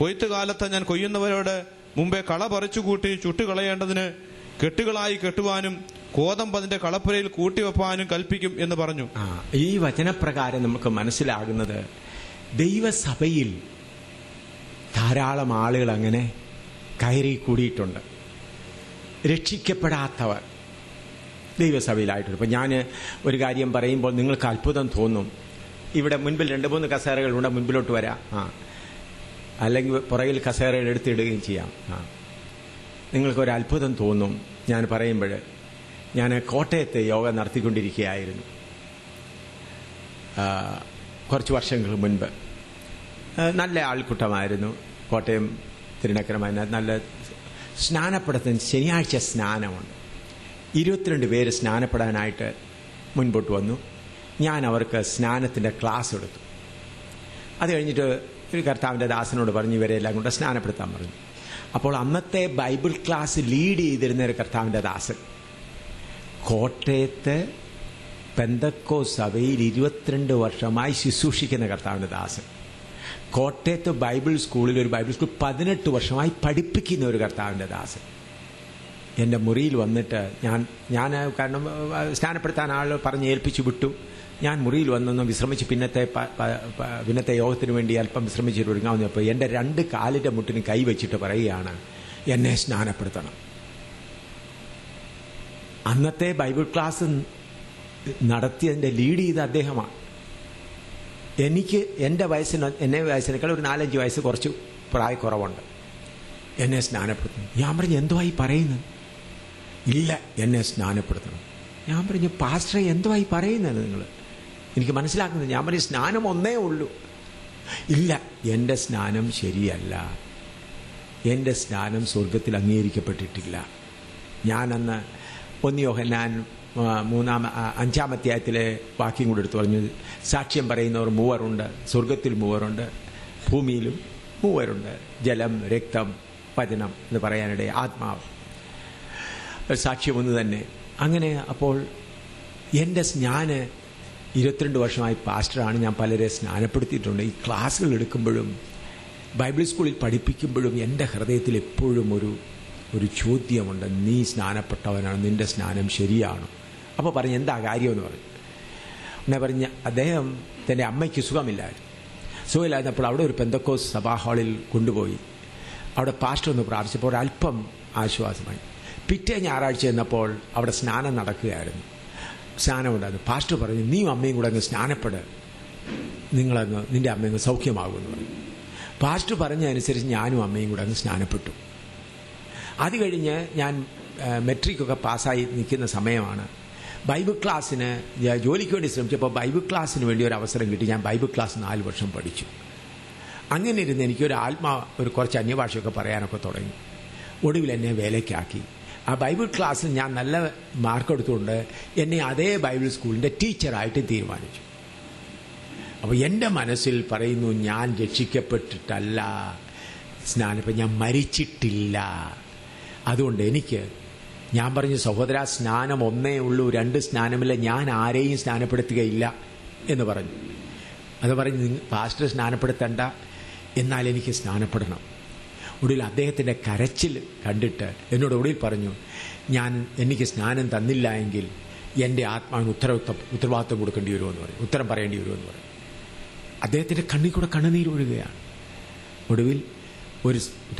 കൊയ്ത്തുകാലത്ത് ഞാൻ കൊയ്യുന്നവരോട് മുമ്പേ കള പറിച്ചുകൂട്ടി ചുട്ടുകളയേണ്ടതിന് കെട്ടുകളായി കെട്ടുവാനും കോതമ്പ് അതിന്റെ കളപ്പുരയിൽ കൂട്ടിവെപ്പാനും കൽപ്പിക്കും എന്ന് പറഞ്ഞു. ഈ വചനപ്രകാരം നമുക്ക് മനസ്സിലാകുന്നത്, ദൈവസഭയിൽ ധാരാളം ആളുകൾ അങ്ങനെ കയറി കൂടിയിട്ടുണ്ട്. രക്ഷിക്കപ്പെടാത്തവർ ദൈവസഭയിലായിട്ടുണ്ട്. ഇപ്പം ഞാൻ ഒരു കാര്യം പറയുമ്പോൾ നിങ്ങൾക്ക് അത്ഭുതം തോന്നും. ഇവിടെ മുൻപിൽ 2-3 കസേരകളുണ്ട്, മുൻപിലോട്ട് വരാം. അല്ലെങ്കിൽ പുറകിൽ കസേരകൾ എടുത്തിടുകയും ചെയ്യാം. നിങ്ങൾക്കൊരു അത്ഭുതം തോന്നും ഞാൻ പറയുമ്പോൾ. ഞാൻ കോട്ടയത്ത് യോഗ നടത്തിക്കൊണ്ടിരിക്കുകയായിരുന്നു കുറച്ച് വർഷങ്ങൾക്ക് മുൻപ്. നല്ല ആൾക്കൂട്ടമായിരുന്നു. കോട്ടയം തിരുനക്കരമായ നല്ല സ്നാനപ്പെടത്തിന് ശനിയാഴ്ച സ്നാനമുണ്ട്. 22 പേര് സ്നാനപ്പെടാനായിട്ട് മുൻപോട്ട് വന്നു. ഞാൻ അവർക്ക് സ്നാനത്തിൻ്റെ ക്ലാസ് എടുത്തു. അത് കഴിഞ്ഞിട്ട് ഒരു കർത്താവിൻ്റെ ദാസനോട് പറഞ്ഞു ഇവരെല്ലാം കൊണ്ട് സ്നാനപ്പെടുത്താൻ പറഞ്ഞു. അപ്പോൾ അന്നത്തെ ബൈബിൾ ക്ലാസ് ലീഡ് ചെയ്തിരുന്ന ഒരു കർത്താവിൻ്റെ ദാസൻ കോട്ടയത്ത് പെന്തക്കോസ്ത് സഭയിൽ 22 വർഷമായി ശുശ്രൂഷിക്കുന്ന കർത്താവിൻ്റെ ദാസൻ, കോട്ടയത്ത് ബൈബിൾ സ്കൂളിൽ ഒരു ബൈബിൾ സ്കൂൾ 18 വർഷമായി പഠിപ്പിക്കുന്ന ഒരു കർത്താവിൻ്റെ ദാസൻ എൻ്റെ മുറിയിൽ വന്നിട്ട് ഞാൻ കാരണം സ്നാനപ്പെടുത്താൻ ആൾ പറഞ്ഞ് ഏൽപ്പിച്ചു വിട്ടു. ഞാൻ മുറിയിൽ വന്നൊന്ന് വിശ്രമിച്ച് പിന്നത്തെ യോഗത്തിന് വേണ്ടി അല്പം വിശ്രമിച്ചിട്ട് ഒരുങ്ങാവുന്നപ്പോൾ എൻ്റെ 2 കാലിൻ്റെ മുട്ടിന് കൈവച്ചിട്ട് പറയുകയാണ് എന്നെ സ്നാനപ്പെടുത്തണം. അന്നത്തെ ബൈബിൾ ക്ലാസ് നടത്തിയതിൻ്റെ ലീഡ് ചെയ്ത അദ്ദേഹമാണ്. എനിക്ക് എന്നെ വയസ്സിനേക്കാൾ ഒരു 4-5 വയസ്സ് കുറച്ച് പ്രായക്കുറവുണ്ട്. എന്നെ സ്നാനപ്പെടുത്തണം. ഞാൻ പറഞ്ഞു എന്തുവായി പറയുന്നത്? ഇല്ല, എന്നെ സ്നാനപ്പെടുത്തണം. ഞാൻ പറഞ്ഞു പാസ്റ്ററെ എന്തുവായി പറയുന്നത് നിങ്ങൾ? എനിക്ക് മനസ്സിലാക്കുന്നത്. ഞാൻ പറഞ്ഞു സ്നാനം ഒന്നേ ഉള്ളൂ. ഇല്ല, എൻ്റെ സ്നാനം ശരിയല്ല, എൻ്റെ സ്നാനം സ്വർഗത്തിൽ അംഗീകരിക്കപ്പെട്ടിട്ടില്ല. ഞാനന്ന് 1 യോഹന്നാൻ 5-ാം അധ്യായത്തിലെ വാക്യം കൂടെ എടുത്തു പറഞ്ഞു. സാക്ഷ്യം പറയുന്നവർ 3 ഉണ്ട്, സ്വർഗത്തിൽ 3 ഉണ്ട്, ഭൂമിയിലും 3 ഉണ്ട്, ജലം, രക്തം, വചനം എന്ന് പറയാനിടെ ആത്മാവ്. സാക്ഷ്യം ഒന്ന് തന്നെ. അങ്ങനെ അപ്പോൾ ഞാൻ 22 വർഷമായി പാസ്റ്ററാണ്. ഞാൻ പലരെ സ്നാനപ്പെടുത്തിയിട്ടുണ്ട്. ഈ ക്ലാസ്സുകൾ എടുക്കുമ്പോഴും ബൈബിൾ സ്കൂളിൽ പഠിപ്പിക്കുമ്പോഴും എൻ്റെ ഹൃദയത്തിൽ എപ്പോഴും ഒരു ചോദ്യമുണ്ട്. നീ സ്നാനപ്പെട്ടവനാണ്, നിൻ്റെ സ്നാനം ശരിയാണോ? അപ്പോൾ പറഞ്ഞു എന്താ കാര്യമെന്ന് പറഞ്ഞു. എന്നെ പറഞ്ഞ് അദ്ദേഹം തൻ്റെ അമ്മയ്ക്ക് സുഖമില്ലായിരുന്നപ്പോൾ അവിടെ ഒരു പെന്തക്കോസ് സഭാ ഹാളിൽ കൊണ്ടുപോയി അവിടെ പാസ്റ്റർ ഒന്ന് പ്രാർത്ഥിച്ചപ്പോൾ അല്പം ആശ്വാസമായി. പിറ്റേ ഞായറാഴ്ച എന്നപ്പോൾ അവിടെ സ്നാനം നടക്കുകയായിരുന്നു. സ്നാനമുണ്ടായിരുന്നു. പാസ്റ്റർ പറഞ്ഞു നീ അമ്മയും കൂടെ അങ്ങ് സ്നാനപ്പെട്, നിൻ്റെ അമ്മയങ്ങ് സൗഖ്യമാകുമെന്ന് പറഞ്ഞു. പാസ്റ്റർ പറഞ്ഞതനുസരിച്ച് ഞാനും അമ്മയും കൂടെ അങ്ങ് സ്നാനപ്പെട്ടു. അത് കഴിഞ്ഞ് ഞാൻ മെട്രിക്കൊക്കെ പാസ്സായി നിൽക്കുന്ന സമയമാണ്. ബൈബിൾ ക്ലാസ്സിന് ജോലിക്ക് വേണ്ടി ശ്രമിച്ചപ്പോൾ ബൈബിൾ ക്ലാസ്സിന് വേണ്ടി ഒരു അവസരം കിട്ടി. ഞാൻ ബൈബിൾ ക്ലാസ് 4 വർഷം പഠിച്ചു. അങ്ങനെ ഇരുന്ന് എനിക്കൊരു കുറച്ച് അന്യഭാഷയൊക്കെ പറയാനൊക്കെ തുടങ്ങി. ഒടുവിൽ എന്നെ വേലയ്ക്കാക്കി. ആ ബൈബിൾ ക്ലാസ്സിൽ ഞാൻ നല്ല മാർക്ക് എടുത്തുകൊണ്ട് എന്നെ അതേ ബൈബിൾ സ്കൂളിൻ്റെ ടീച്ചറായിട്ട് തീരുമാനിച്ചു. അപ്പോൾ എൻ്റെ മനസ്സിൽ പറയുന്നു ഞാൻ രക്ഷിക്കപ്പെട്ടിട്ടല്ല സ്നാനം, ഞാൻ മരിച്ചിട്ടില്ല. അതുകൊണ്ട് ഞാൻ പറഞ്ഞു സഹോദര സ്നാനം ഒന്നേ ഉള്ളൂ, 2 സ്നാനമില്ല, ഞാൻ ആരെയും സ്നാനപ്പെടുത്തുകയില്ല എന്ന് പറഞ്ഞു. അത് പറഞ്ഞ് പാസ്റ്റർ സ്നാനപ്പെടുത്തണ്ട, എന്നാൽ എനിക്ക് സ്നാനപ്പെടണം. ഒടുവിൽ അദ്ദേഹത്തിൻ്റെ കരച്ചിൽ കണ്ടിട്ട് എന്നോട് ഒടുവിൽ പറഞ്ഞു എനിക്ക് സ്നാനം തന്നില്ല എങ്കിൽ എൻ്റെ ആത്മാവിന് ഉത്തരവാദിത്വം കൊടുക്കേണ്ടി വരുമെന്ന് പറയും, ഉത്തരം പറയേണ്ടി വരുമെന്ന് പറയും. അദ്ദേഹത്തിൻ്റെ കണ്ണിൽ കൂടെ കണ്ണുനീര് ഒഴുകുകയാണ്. ഒടുവിൽ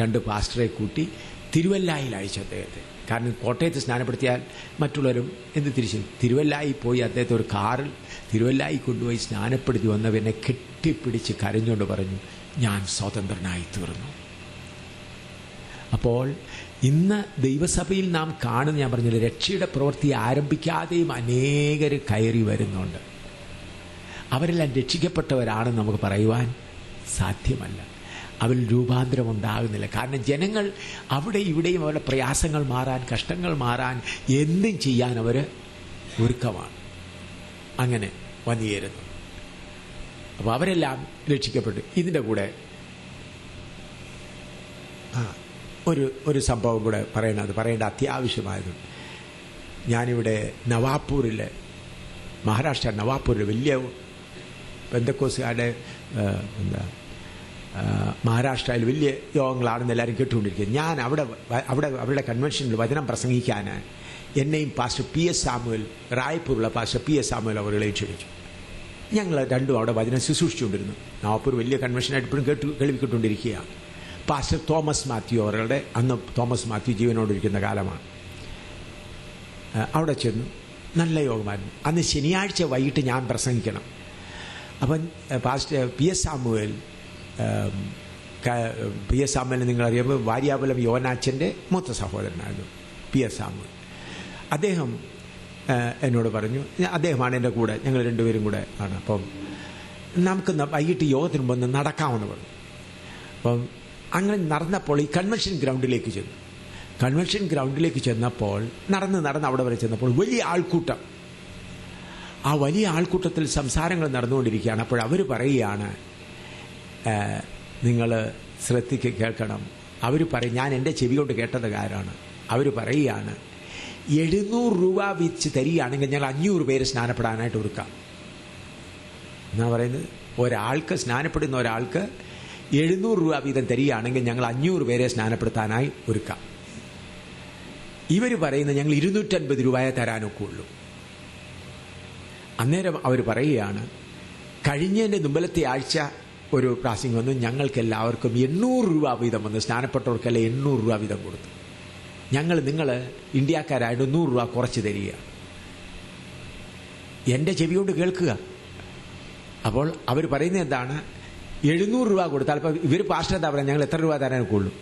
2 പാസ്റ്ററെ കൂട്ടി തിരുവല്ലായിൽ അയച്ചു അദ്ദേഹത്തെ. കാരണം കോട്ടയത്ത് സ്നാനപ്പെടുത്തിയാൽ മറ്റുള്ളവരും തിരുവല്ലായി പോയി അദ്ദേഹത്തെ ഒരു കാറിൽ തിരുവല്ലായി കൊണ്ടുപോയി സ്നാനപ്പെടുത്തി വന്നവനെ കെട്ടിപ്പിടിച്ച് കരഞ്ഞുകൊണ്ട് പറഞ്ഞു ഞാൻ സ്വതന്ത്രനായി തീർന്നു. അപ്പോൾ ഇന്ന് ദൈവസഭയിൽ നാം കാണുന്ന, ഞാൻ പറഞ്ഞില്ല, രക്ഷയുടെ പ്രവൃത്തി ആരംഭിക്കാതെയും അനേകർ കയറി വരുന്നുണ്ട്. അവരെല്ലാം രക്ഷിക്കപ്പെട്ടവരാണെന്ന് നമുക്ക് പറയുവാൻ സാധ്യമല്ല. അവരിൽ രൂപാന്തരം ഉണ്ടാകുന്നില്ല. കാരണം ജനങ്ങൾ അവിടെ ഇവിടെയും അവരുടെ പ്രയാസങ്ങൾ മാറാൻ, കഷ്ടങ്ങൾ മാറാൻ, എന്തും ചെയ്യാൻ അവർ ഒരുക്കമാണ്. അങ്ങനെ വന്നുചേരുന്നു. അപ്പോൾ അവരെല്ലാം രക്ഷിക്കപ്പെട്ടു. ഇതിൻ്റെ കൂടെ ഒരു സംഭവം കൂടെ പറയേണ്ട അത്യാവശ്യമായതുണ്ട്. ഞാനിവിടെ മഹാരാഷ്ട്ര നവാപൂരിൽ വലിയ പെന്തക്കോസുകാരുടെ മഹാരാഷ്ട്രയിൽ വലിയ യോഗങ്ങളാണെന്ന് എല്ലാവരും കേട്ടുകൊണ്ടിരിക്കുന്നത്. ഞാൻ അവരുടെ കൺവെൻഷനിൽ വചനം പ്രസംഗിക്കാൻ എന്നെയും പാസ്റ്റർ PS സാമുവൽ, റായ്പൂരുള്ള പാസ്റ്റർ PS സാമുവൽ അവരുകളെയും ക്ഷണിച്ചു. ഞങ്ങൾ രണ്ടും അവിടെ വചനം ശുശ്രൂഷിച്ചുകൊണ്ടിരുന്നു. നവാപൂർ വലിയ കൺവെൻഷനായിട്ട് ഇപ്പോഴും കേൾവിക്കൊണ്ടിരിക്കുകയാണ്. പാസ്റ്റർ തോമസ് മാത്യു അവരുടെ, അന്ന് തോമസ് മാത്യു ജീവനോടിരിക്കുന്ന കാലമാണ്. അവിടെ ചെന്നു. നല്ല യോഗമായിരുന്നു. അന്ന് ശനിയാഴ്ച വൈകിട്ട് ഞാൻ പ്രസംഗിക്കണം. അപ്പം പാസ്റ്റർ PS സാമുവൽ നിങ്ങളറിയുമ്പോൾ വാര്യാപുലം യോനാച്ചൻ്റെ മൂത്ത സഹോദരനായിരുന്നു PS സാമുവൽ. അദ്ദേഹം എന്നോട് പറഞ്ഞു, അദ്ദേഹമാണ് എൻ്റെ കൂടെ, ഞങ്ങൾ രണ്ടുപേരും കൂടെ ആണ്. അപ്പം നമുക്ക് വൈകിട്ട് യോഗത്തിന് മുമ്പ് നടക്കാമെന്ന് പറഞ്ഞു. അപ്പം അങ്ങനെ നടന്നപ്പോൾ ഈ കൺവെൻഷൻ ഗ്രൗണ്ടിലേക്ക് ചെന്നു. കൺവെൻഷൻ ഗ്രൗണ്ടിലേക്ക് ചെന്നപ്പോൾ നടന്ന് അവിടെ വരെ ചെന്നപ്പോൾ വലിയ ആൾക്കൂട്ടം. ആ വലിയ ആൾക്കൂട്ടത്തിൽ സംസാരങ്ങൾ നടന്നുകൊണ്ടിരിക്കുകയാണ്. അപ്പോൾ അവർ പറയുകയാണ്, നിങ്ങൾ കേൾക്കണം. അവർ പറയും, ഞാൻ എൻ്റെ ചെവി കൊണ്ട് കേട്ടത് കാര്യമാണ്. അവർ പറയുകയാണ്, 700 രൂപ വെച്ച് തരികയാണെങ്കിൽ ഞങ്ങൾ 500 പേര് സ്നാനപ്പെടാനായിട്ട് ഒരുക്കാം. എന്നാ പറയുന്നത്, ഒരാൾക്ക് സ്നാനപ്പെടുന്ന ഒരാൾക്ക് 700 രൂപ വീതം തരികയാണെങ്കിൽ ഞങ്ങൾ 500 പേരെ സ്നാനപ്പെടുത്താനായി ഒരുക്കാം. ഇവർ പറയുന്നത് ഞങ്ങൾ 250 രൂപയെ തരാനൊക്കെ ഉള്ളൂ. അന്നേരം അവർ പറയുകയാണ്, കഴിഞ്ഞതിൻ്റെ മുമ്പിലത്തെ ആഴ്ച ഒരു പ്രാവശ്യം വന്നു, ഞങ്ങൾക്ക് എല്ലാവർക്കും 800 രൂപ വീതം വന്നു, സ്നാനപ്പെട്ടവർക്കെല്ലാം 800 രൂപ വീതം കൊടുത്തു. നിങ്ങൾ ഇന്ത്യക്കാരായിട്ട് 100 രൂപ കുറച്ച് തരിക. എൻ്റെ ചെവി കൊണ്ട് കേൾക്കുക. അപ്പോൾ അവർ പറയുന്നത് എന്താണ്, 700 രൂപ കൊടുത്താൽ, ഇപ്പോൾ ഇവർ പാസ്റ്റർ എന്താ പറയുക, ഞങ്ങൾ എത്ര രൂപ തരാനൊക്കെ ഉള്ളൂ?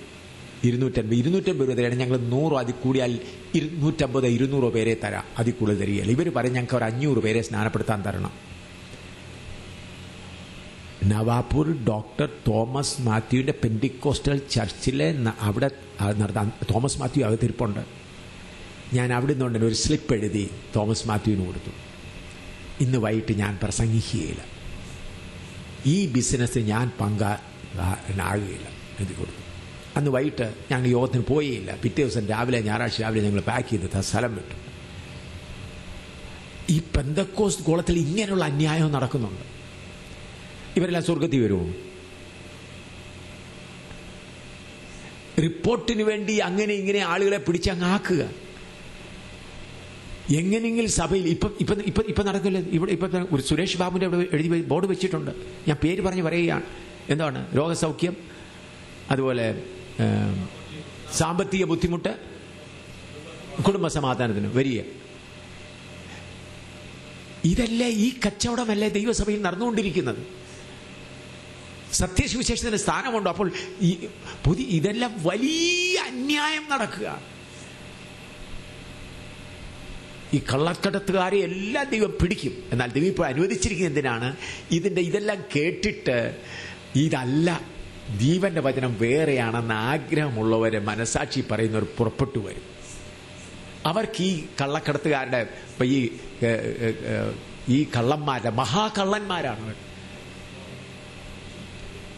250 രൂപ തരാണ്. ഞങ്ങൾ 100 അതിൽ കൂടിയാൽ 150 200 പേരെ തരാം, അതിൽ കൂടുതൽ തരികയില്ല. ഇവർ പറയും ഞങ്ങൾക്ക് ഒരു 500 പേരെ സ്നാനപ്പെടുത്താൻ തരണം. നവാപൂർ ഡോക്ടർ തോമസ് മാത്യുവിൻ്റെ പെന്റിക്കോസ്റ്റൽ ചർച്ചിലെ അവിടെ നടത്താൻ തോമസ് മാത്യു അകത്തിരിപ്പുണ്ട്. ഞാൻ അവിടെ നിന്നുകൊണ്ട് ഒരു സ്ലിപ്പ് എഴുതി തോമസ് മാത്യുവിന് കൊടുത്തു. ഇന്ന് വൈകിട്ട് ഞാൻ പ്രസംഗിക്കുകയില്ല, ഈ ബിസിനസ് ഞാൻ പങ്കാളിയാകുകയില്ല എഴുതി കൊടുത്തു. അന്ന് വൈകിട്ട് ഞങ്ങൾ യോഗത്തിന് പോയില്ല. പിറ്റേ ദിവസം ഞായറാഴ്ച രാവിലെ ഞങ്ങൾ പാക്ക് ചെയ്ത് സ്ഥലം വിട്ടു. ഈ പെന്തക്കോസ്റ്റ് ഗോളത്തിൽ ഇങ്ങനെയുള്ള അന്യായം നടക്കുന്നുണ്ട്. ഇവരെല്ലാം സ്വർഗത്തിൽ വരുമോ? റിപ്പോർട്ടിന് വേണ്ടി അങ്ങനെ ഇങ്ങനെ ആളുകളെ പിടിച്ചങ്ങാക്കുക. എങ്ങനെയെങ്കിലും സഭയിൽ ഇപ്പം നടക്കില്ല. ഇവിടെ ഒരു സുരേഷ് ബാബുവിൻ്റെ അവിടെ എഴുതി ബോർഡ് വെച്ചിട്ടുണ്ട്. ഞാൻ പേര് പറഞ്ഞ് പറയുകയാണ്. എന്താണ്? രോഗസൗഖ്യം, അതുപോലെ സാമ്പത്തിക ബുദ്ധിമുട്ട്, കുടുംബസമാധാനത്തിന് വരിക. ഇതല്ലേ, ഈ കച്ചവടമല്ലേ ദൈവസഭയിൽ നടന്നുകൊണ്ടിരിക്കുന്നത്? സത്യസുവിശേഷത്തിന് സ്ഥാനമുണ്ടോ? അപ്പോൾ ഇതെല്ലാം വലിയ അന്യായം നടക്കുക. ഈ കള്ളക്കടത്തുകാരെ എല്ലാം ദൈവം പിടിക്കും. എന്നാൽ ദൈവം ഇപ്പോൾ അനുവദിച്ചിരിക്കുന്നത് എന്തിനാണ്? ഇതെല്ലാം കേട്ടിട്ട് ഇതല്ല, ജീവന്റെ വചനം വേറെയാണെന്ന് ആഗ്രഹമുള്ളവരെ മനസാക്ഷി പറയുന്നവർ പുറപ്പെട്ടു വരും. അവർക്ക് ഈ കള്ളക്കടത്തുകാരുടെ ഈ കള്ളന്മാരുടെ മഹാകള്ളന്മാരാണ്.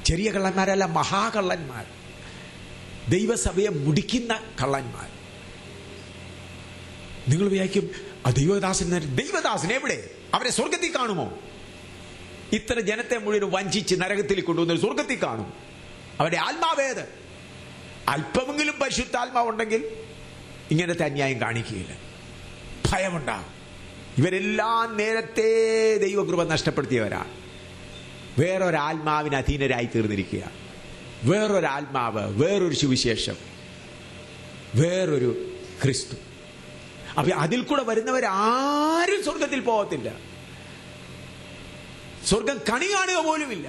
ചെറിയ കള്ളന്മാരല്ല, മഹാകള്ളന്മാർ, ദൈവസഭയെ മുടിക്കുന്ന കള്ളന്മാർ. നിങ്ങൾ വിചാരിക്കും ദൈവദാസൻ എവിടെ? അവരെ സ്വർഗത്തിൽ കാണുമോ? ഇത്ര ജനത്തെ മുഴുവൻ വഞ്ചിച്ച് നരകത്തിൽ കൊണ്ടുവന്ന് സ്വർഗത്തിൽ കാണും. അവരുടെ ആത്മാവേത്? അല്പമെങ്കിലും പരിശുദ്ധാത്മാവുണ്ടെങ്കിൽ ഇങ്ങനത്തെ അന്യായം കാണിക്കുകയില്ല. ഭയമുണ്ടാകും. ഇവരെല്ലാം നേരത്തെ ദൈവകൃപ നഷ്ടപ്പെടുത്തിയവരാണ്. വേറൊരാത്മാവിന് അധീനരായി തീർന്നിരിക്കുക. വേറൊരാത്മാവ്, വേറൊരു സുവിശേഷം, വേറൊരു ക്രിസ്തു. അപ്പൊ അതിൽ കൂടെ വരുന്നവരാരും സ്വർഗത്തിൽ പോകത്തില്ല. സ്വർഗം കണി കാണുക പോലുമില്ല.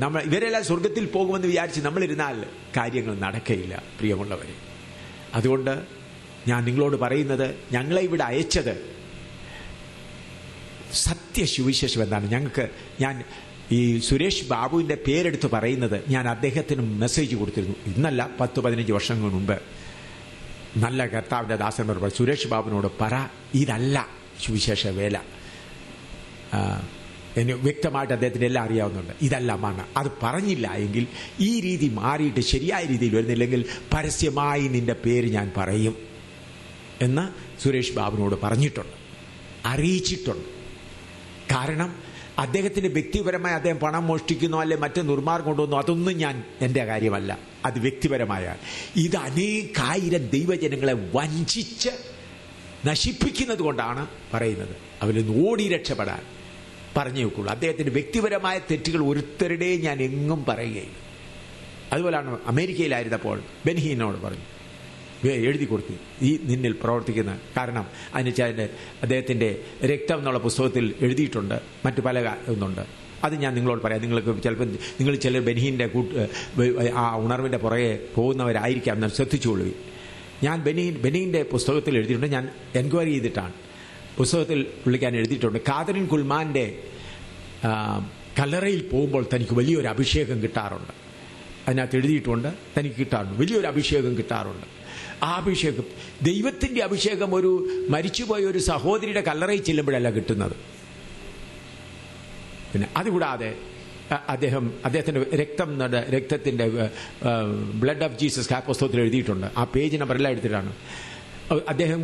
നമ്മൾ ഇവരെല്ലാം സ്വർഗത്തിൽ പോകുമെന്ന് വിചാരിച്ച് നമ്മളിരുന്നാൽ കാര്യങ്ങൾ നടക്കയില്ല, പ്രിയമുള്ളവരെ. അതുകൊണ്ട് ഞാൻ നിങ്ങളോട് പറയുന്നത്, ഞങ്ങളെ ഇവിടെ അയച്ചത് സത്യസുവിശേഷം എന്താണ്. ഞാൻ ഈ സുരേഷ് ബാബുവിൻ്റെ പേരെടുത്ത് പറയുന്നത്, ഞാൻ അദ്ദേഹത്തിന് മെസ്സേജ് കൊടുത്തിരുന്നു. ഇന്നല്ല, 10-15 വർഷങ്ങൾ മുമ്പ്. നല്ല കർത്താവിൻ്റെ ദാസന്മാർ സുരേഷ് ബാബുവിനോട് പറ, ഇതല്ല സുവിശേഷ വേല. എന്നെ വ്യക്തമായിട്ട് അദ്ദേഹത്തിന് എല്ലാം അറിയാവുന്നുണ്ട്. ഇതല്ല മണ്ണ. അത് പറഞ്ഞില്ല എങ്കിൽ, ഈ രീതി മാറിയിട്ട് ശരിയായ രീതിയിൽ വരുന്നില്ലെങ്കിൽ പരസ്യമായി നിന്റെ പേര് ഞാൻ പറയും എന്ന് സുരേഷ് ബാബുവിനോട് പറഞ്ഞിട്ടുണ്ട്, അറിയിച്ചിട്ടുണ്ട്. കാരണം അദ്ദേഹത്തിന്റെ വ്യക്തിപരമായി അദ്ദേഹം പണം മോഷ്ടിക്കുന്നോ അല്ലെ മറ്റു നിർമാർഗം കൊണ്ടുവന്നോ, അതൊന്നും എൻ്റെ കാര്യമല്ല. അത് വ്യക്തിപരമായ. ഇത് അനേകായിരം ദൈവജനങ്ങളെ വഞ്ചിച്ച് നശിപ്പിക്കുന്നത് കൊണ്ടാണ് പറയുന്നത്. അവരിൽ നിന്ന് ഓടി രക്ഷപ്പെടാൻ പറഞ്ഞു വെക്കുള്ളൂ. അദ്ദേഹത്തിന്റെ വ്യക്തിപരമായ തെറ്റുകൾ ഒരുത്തരുടെയും ഞാൻ എങ്ങും പറയുകയില്ല. അതുപോലെയാണ് അമേരിക്കയിലായിരുന്നപ്പോൾ ബെൻഹീനോട് പറഞ്ഞു, എഴുതി കൊടുത്തു, ഈ നിന്നിൽ പ്രവർത്തിക്കുന്ന കാരണം അതിന് അദ്ദേഹത്തിന്റെ രക്തം എന്നുള്ള പുസ്തകത്തിൽ എഴുതിയിട്ടുണ്ട്. മറ്റു പല ഒന്നുണ്ട്. അത് ഞാൻ നിങ്ങളോട് പറയാം. നിങ്ങൾക്ക് ചിലപ്പോൾ നിങ്ങൾ ചിലർ ബെൻഹീൻ്റെ ആ ഉണർവിൻ്റെ പുറകെ പോകുന്നവരായിരിക്കാം. എന്നാൽ ശ്രദ്ധിച്ചുകൊള്ളു. ഞാൻ ബെനീൻ്റെ പുസ്തകത്തിൽ എഴുതിയിട്ടുണ്ട്. ഞാൻ എൻക്വയറി ചെയ്തിട്ടാണ് പുസ്തകത്തിൽ പുള്ളിക്കാൻ എഴുതിയിട്ടുണ്ട്. കാതറിൻ കുൽമാൻ്റെ കല്ലറയിൽ പോകുമ്പോൾ തനിക്ക് വലിയൊരു അഭിഷേകം കിട്ടാറുണ്ട്. അതിനകത്ത് എഴുതിയിട്ടുണ്ട്, തനിക്ക് കിട്ടാറുണ്ട്, വലിയൊരു അഭിഷേകം കിട്ടാറുണ്ട്. ആ അഭിഷേകം, ദൈവത്തിൻ്റെ അഭിഷേകം ഒരു മരിച്ചുപോയ ഒരു സഹോദരിയുടെ കല്ലറയിൽ ചെല്ലുമ്പോഴല്ല കിട്ടുന്നത്. പിന്നെ അതുകൂടാതെ അദ്ദേഹത്തിൻ്റെ രക്തത്തിൻ്റെ ബ്ലഡ് ഓഫ് ജീസസ് പുസ്തകത്തിൽ എഴുതിയിട്ടുണ്ട്. ആ പേജ് നമ്പറെല്ലാം എടുത്തിട്ടാണ്. അദ്ദേഹം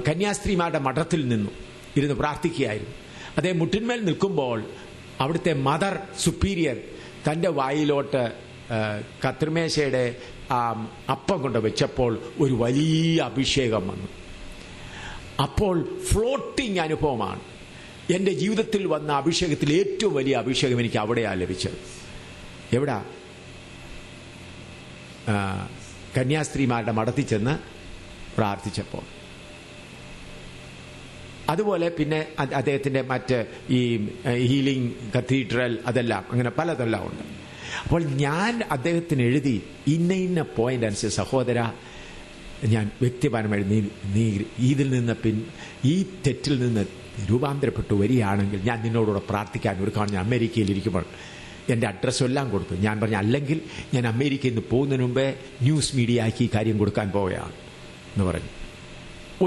കന്യാസ്ത്രീമാരുടെ മഠത്തിൽ നിന്നു ഇരുന്ന് പ്രാർത്ഥിക്കുകയായിരുന്നു. അദ്ദേഹം മുട്ടിന്മേൽ നിൽക്കുമ്പോൾ അവിടുത്തെ മദർ സുപ്പീരിയർ തൻ്റെ വായിലോട്ട് കത്രിമേശയുടെ അപ്പം കൊണ്ട് വെച്ചപ്പോൾ ഒരു വലിയ അഭിഷേകം വന്നു. അപ്പോൾ ഫ്ലോട്ടിംഗ് അനുഭവമാണ്. എൻ്റെ ജീവിതത്തിൽ വന്ന അഭിഷേകത്തിൽ ഏറ്റവും വലിയ അഭിഷേകം എനിക്ക് അവിടെയാണ് ലഭിച്ചത്. എവിടാ? കന്യാസ്ത്രീമാരുടെ മഠത്തിൽ ചെന്ന് പ്രാർത്ഥിച്ചപ്പോൾ. അതുപോലെ പിന്നെ അദ്ദേഹത്തിൻ്റെ മറ്റ് ഈ ഹീലിംഗ് കത്തീഡ്രൽ അതെല്ലാം അങ്ങനെ പലതെല്ലാം ഉണ്ട്. അപ്പോൾ ഞാൻ അദ്ദേഹത്തിന് എഴുതി ഇന്ന പോയിന്റ് അനുസരിച്ച്, സഹോദര, ഞാൻ വ്യക്തിപരമായി നീ ഇതിൽ നിന്ന് ഈ തെറ്റിൽ നിന്ന് രൂപാന്തരപ്പെട്ടു വരികയാണെങ്കിൽ ഞാൻ നിന്നോടുകൂടെ പ്രാർത്ഥിക്കാൻ ഒരുക്കാണ്. ഞാൻ അമേരിക്കയിലിരിക്കുമ്പോൾ എൻ്റെ അഡ്രസ്സും എല്ലാം കൊടുത്തു. ഞാൻ പറഞ്ഞു, അല്ലെങ്കിൽ ഞാൻ അമേരിക്കയിൽ നിന്ന് പോകുന്നതിന് മുമ്പേ ന്യൂസ് മീഡിയയ്ക്ക് ഈ കാര്യം കൊടുക്കാൻ പോവുകയാണ് എന്ന് പറഞ്ഞു.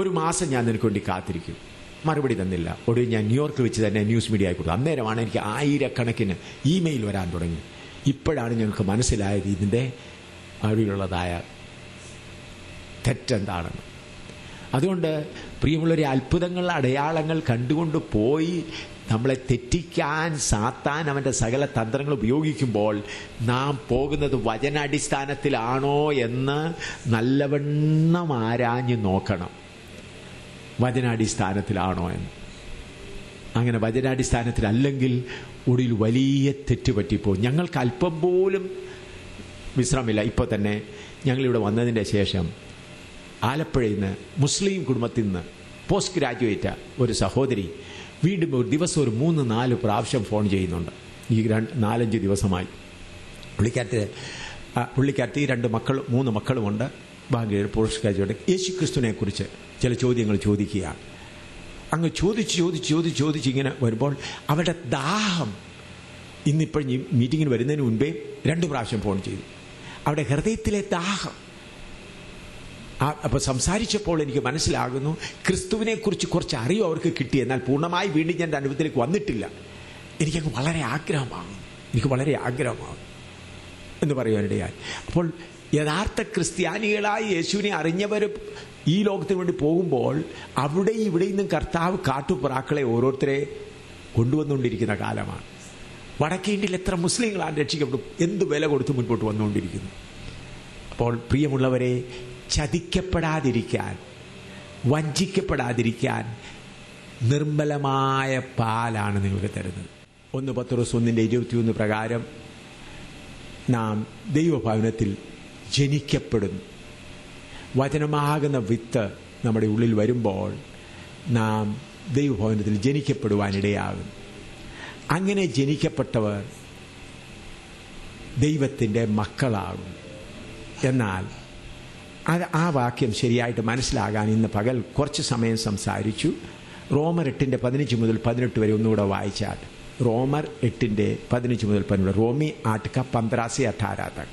1 മാസം ഞാൻ നിനക്ക് വേണ്ടി കാത്തിരിക്കും. മറുപടി തന്നില്ല. ഒടുവിൽ ഞാൻ ന്യൂയോർക്കിൽ വെച്ച് തന്നെ ന്യൂസ് മീഡിയയിൽ കൊടുത്തു. അന്നേരമാണ് എനിക്ക് 1000കണക്കിന് ഇമെയിൽ വരാൻ തുടങ്ങി. ഇപ്പോഴാണ് ഞങ്ങൾക്ക് മനസ്സിലായത് ഇതിൻ്റെ അവിടെയുള്ളതായ തെറ്റെന്താണെന്ന്. അതുകൊണ്ട് പ്രിയമുള്ളവരെ, അത്ഭുതങ്ങൾ, അടയാളങ്ങൾ കണ്ടുകൊണ്ട് പോയി നമ്മളെ തെറ്റിക്കാൻ സാത്താൻ അവൻ്റെ സകല തന്ത്രങ്ങൾ ഉപയോഗിക്കുമ്പോൾ നാം പോകുന്നത് വചനാടിസ്ഥാനത്തിലാണോ എന്ന് നല്ലവണ്ണം ആരാഞ്ഞ് നോക്കണം. വചനാടിസ്ഥാനത്തിലാണോ എന്ന്. അങ്ങനെ വചനാടിസ്ഥാനത്തിലല്ലെങ്കിൽ ഒടുവിൽ വലിയ തെറ്റുപറ്റിപ്പോകും. ഞങ്ങൾക്ക് അല്പം പോലും വിശ്രമമില്ല. ഇപ്പോൾ തന്നെ ഞങ്ങളിവിടെ വന്നതിൻ്റെ ശേഷം ആലപ്പുഴയിൽ നിന്ന് മുസ്ലിം കുടുംബത്തിൽ നിന്ന് പോസ്റ്റ് ഗ്രാജുവേറ്റ് ഒരു സഹോദരി വീണ്ടും ഒരു ദിവസം ഒരു 3-4 പ്രാവശ്യം ഫോൺ ചെയ്യുന്നുണ്ട്. ഈ 4-5 ദിവസമായി. പുള്ളിക്കാരത്തി 3 മക്കളുമുണ്ട്. Bangalore post graduate. യേശുക്രിസ്തുവിനെ കുറിച്ച് ചില ചോദ്യങ്ങൾ ചോദിക്കുകയാണ്. അങ്ങ് ചോദിച്ച് ഇങ്ങനെ വരുമ്പോൾ അവരുടെ ദാഹം, ഇന്നിപ്പോൾ ഈ മീറ്റിങ്ങിന് വരുന്നതിന് മുൻപേ 2 പ്രാവശ്യം ഫോൺ ചെയ്തു. അവിടെ ഹൃദയത്തിലെ ദാഹം. അപ്പോൾ സംസാരിച്ചപ്പോൾ എനിക്ക് മനസ്സിലാകുന്നു, ക്രിസ്തുവിനെ കുറിച്ച് കുറച്ച് അറിവ് അവർക്ക് കിട്ടി. എന്നാൽ പൂർണ്ണമായി വീണ്ടും ഞാൻ അനുഭവത്തിലേക്ക് വന്നിട്ടില്ല. എനിക്ക് വളരെ ആഗ്രഹമാകും എന്ന് പറയുവാനിടയായി. അപ്പോൾ യഥാർത്ഥ ക്രിസ്ത്യാനികളായി യേശുവിനെ അറിഞ്ഞവർ ഈ ലോകത്തിന് വേണ്ടി പോകുമ്പോൾ അവിടെ ഇവിടെ നിന്നും കർത്താവ് കാട്ടുപുറാക്കളെ ഓരോരുത്തരെ കൊണ്ടുവന്നുകൊണ്ടിരിക്കുന്ന കാലമാണ്. വടക്കേ ഇന്ത്യയിൽ എത്ര മുസ്ലിങ്ങളാണ് രക്ഷിക്കപ്പെടും, എന്ത് വില കൊടുത്ത് മുൻപോട്ട് വന്നുകൊണ്ടിരിക്കുന്നു. അപ്പോൾ പ്രിയമുള്ളവരെ, ചതിക്കപ്പെടാതിരിക്കാൻ, വഞ്ചിക്കപ്പെടാതിരിക്കാൻ നിർമ്മലമായ പാലാണ് നിങ്ങൾക്ക് തരുന്നത്. 1 പത്രോസ് 1:21 പ്രകാരം നാം ദൈവഭവനത്തിൽ ജനിക്കപ്പെടുന്നു. വചനമാകുന്ന വിത്ത് നമ്മുടെ ഉള്ളിൽ വരുമ്പോൾ നാം ദൈവഭവനത്തിൽ ജനിക്കപ്പെടുവാനിടയാകും. അങ്ങനെ ജനിക്കപ്പെട്ടവർ ദൈവത്തിൻ്റെ മക്കളാകും. എന്നാൽ ആ വാക്യം ശരിയായിട്ട് മനസ്സിലാകാൻ ഇന്ന് പകൽ കുറച്ച് സമയം സംസാരിച്ചു. റോമർ 8:15 മുതൽ 18 വരെ ഒന്നുകൂടെ വായിച്ചാൽ. റോമർ 8:15 മുതൽ 18. റോമി 8 का 15 से 18 तक.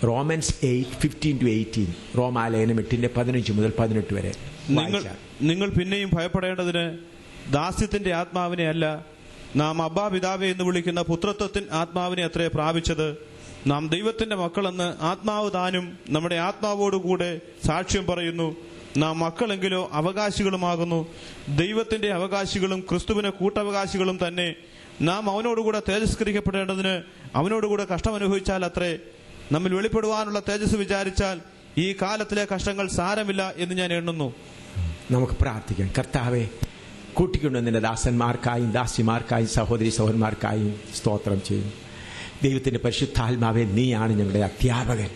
റോമൻസ് 8:15-18. റോമാലേഖനം 8:15 മുതൽ 18 വരെ. നിങ്ങൾ പിന്നെയും ഭയപ്പെടേണ്ടതിന് ദാസ്യത്തിന്റെ ആത്മാവിനെ അല്ല, നാം അബ്ബാ പിതാവേ എന്ന് വിളിക്കുന്ന പുത്രത്വത്തിൻ ആത്മാവിനെ അത്രേ പ്രാപിച്ചത്. നാം ദൈവത്തിന്റെ മക്കളെന്ന് ആത്മാവ് താനും നമ്മുടെ ആത്മാവോടുകൂടെ സാക്ഷ്യം പറയുന്നു. നാം മക്കളെങ്കിലോ അവകാശികളുമാകുന്നു, ദൈവത്തിന്റെ അവകാശികളും ക്രിസ്തുവിന്റെ കൂട്ടവകാശികളും തന്നെ. നാം അവനോടുകൂടെ തേജസ്കരിക്കപ്പെടേണ്ടതിന് അവനോടുകൂടെ കഷ്ടം അനുഭവിച്ചാൽ അത്രേ. നമ്മിൽ വെളിപ്പെടുവാനുള്ള തേജസ് വിചാരിച്ചാൽ ഈ കാലത്തിലെ കഷ്ടങ്ങൾ സാരമില്ല എന്ന് ഞാൻ എണ്ണുന്നു. നമുക്ക് പ്രാർത്ഥിക്കാം. കർത്താവേ, കൂട്ടിക്കൊണ്ട് നിന്റെ ദാസന്മാർക്കായും ദാസിമാർക്കായും സഹോദരി സഹോദരന്മാർക്കായും സ്തോത്രം ചെയ്യുന്നു. ദൈവത്തിന്റെ പരിശുദ്ധാത്മാവേ, നീയാണ് ഞങ്ങളുടെ അധ്യാപകൻ.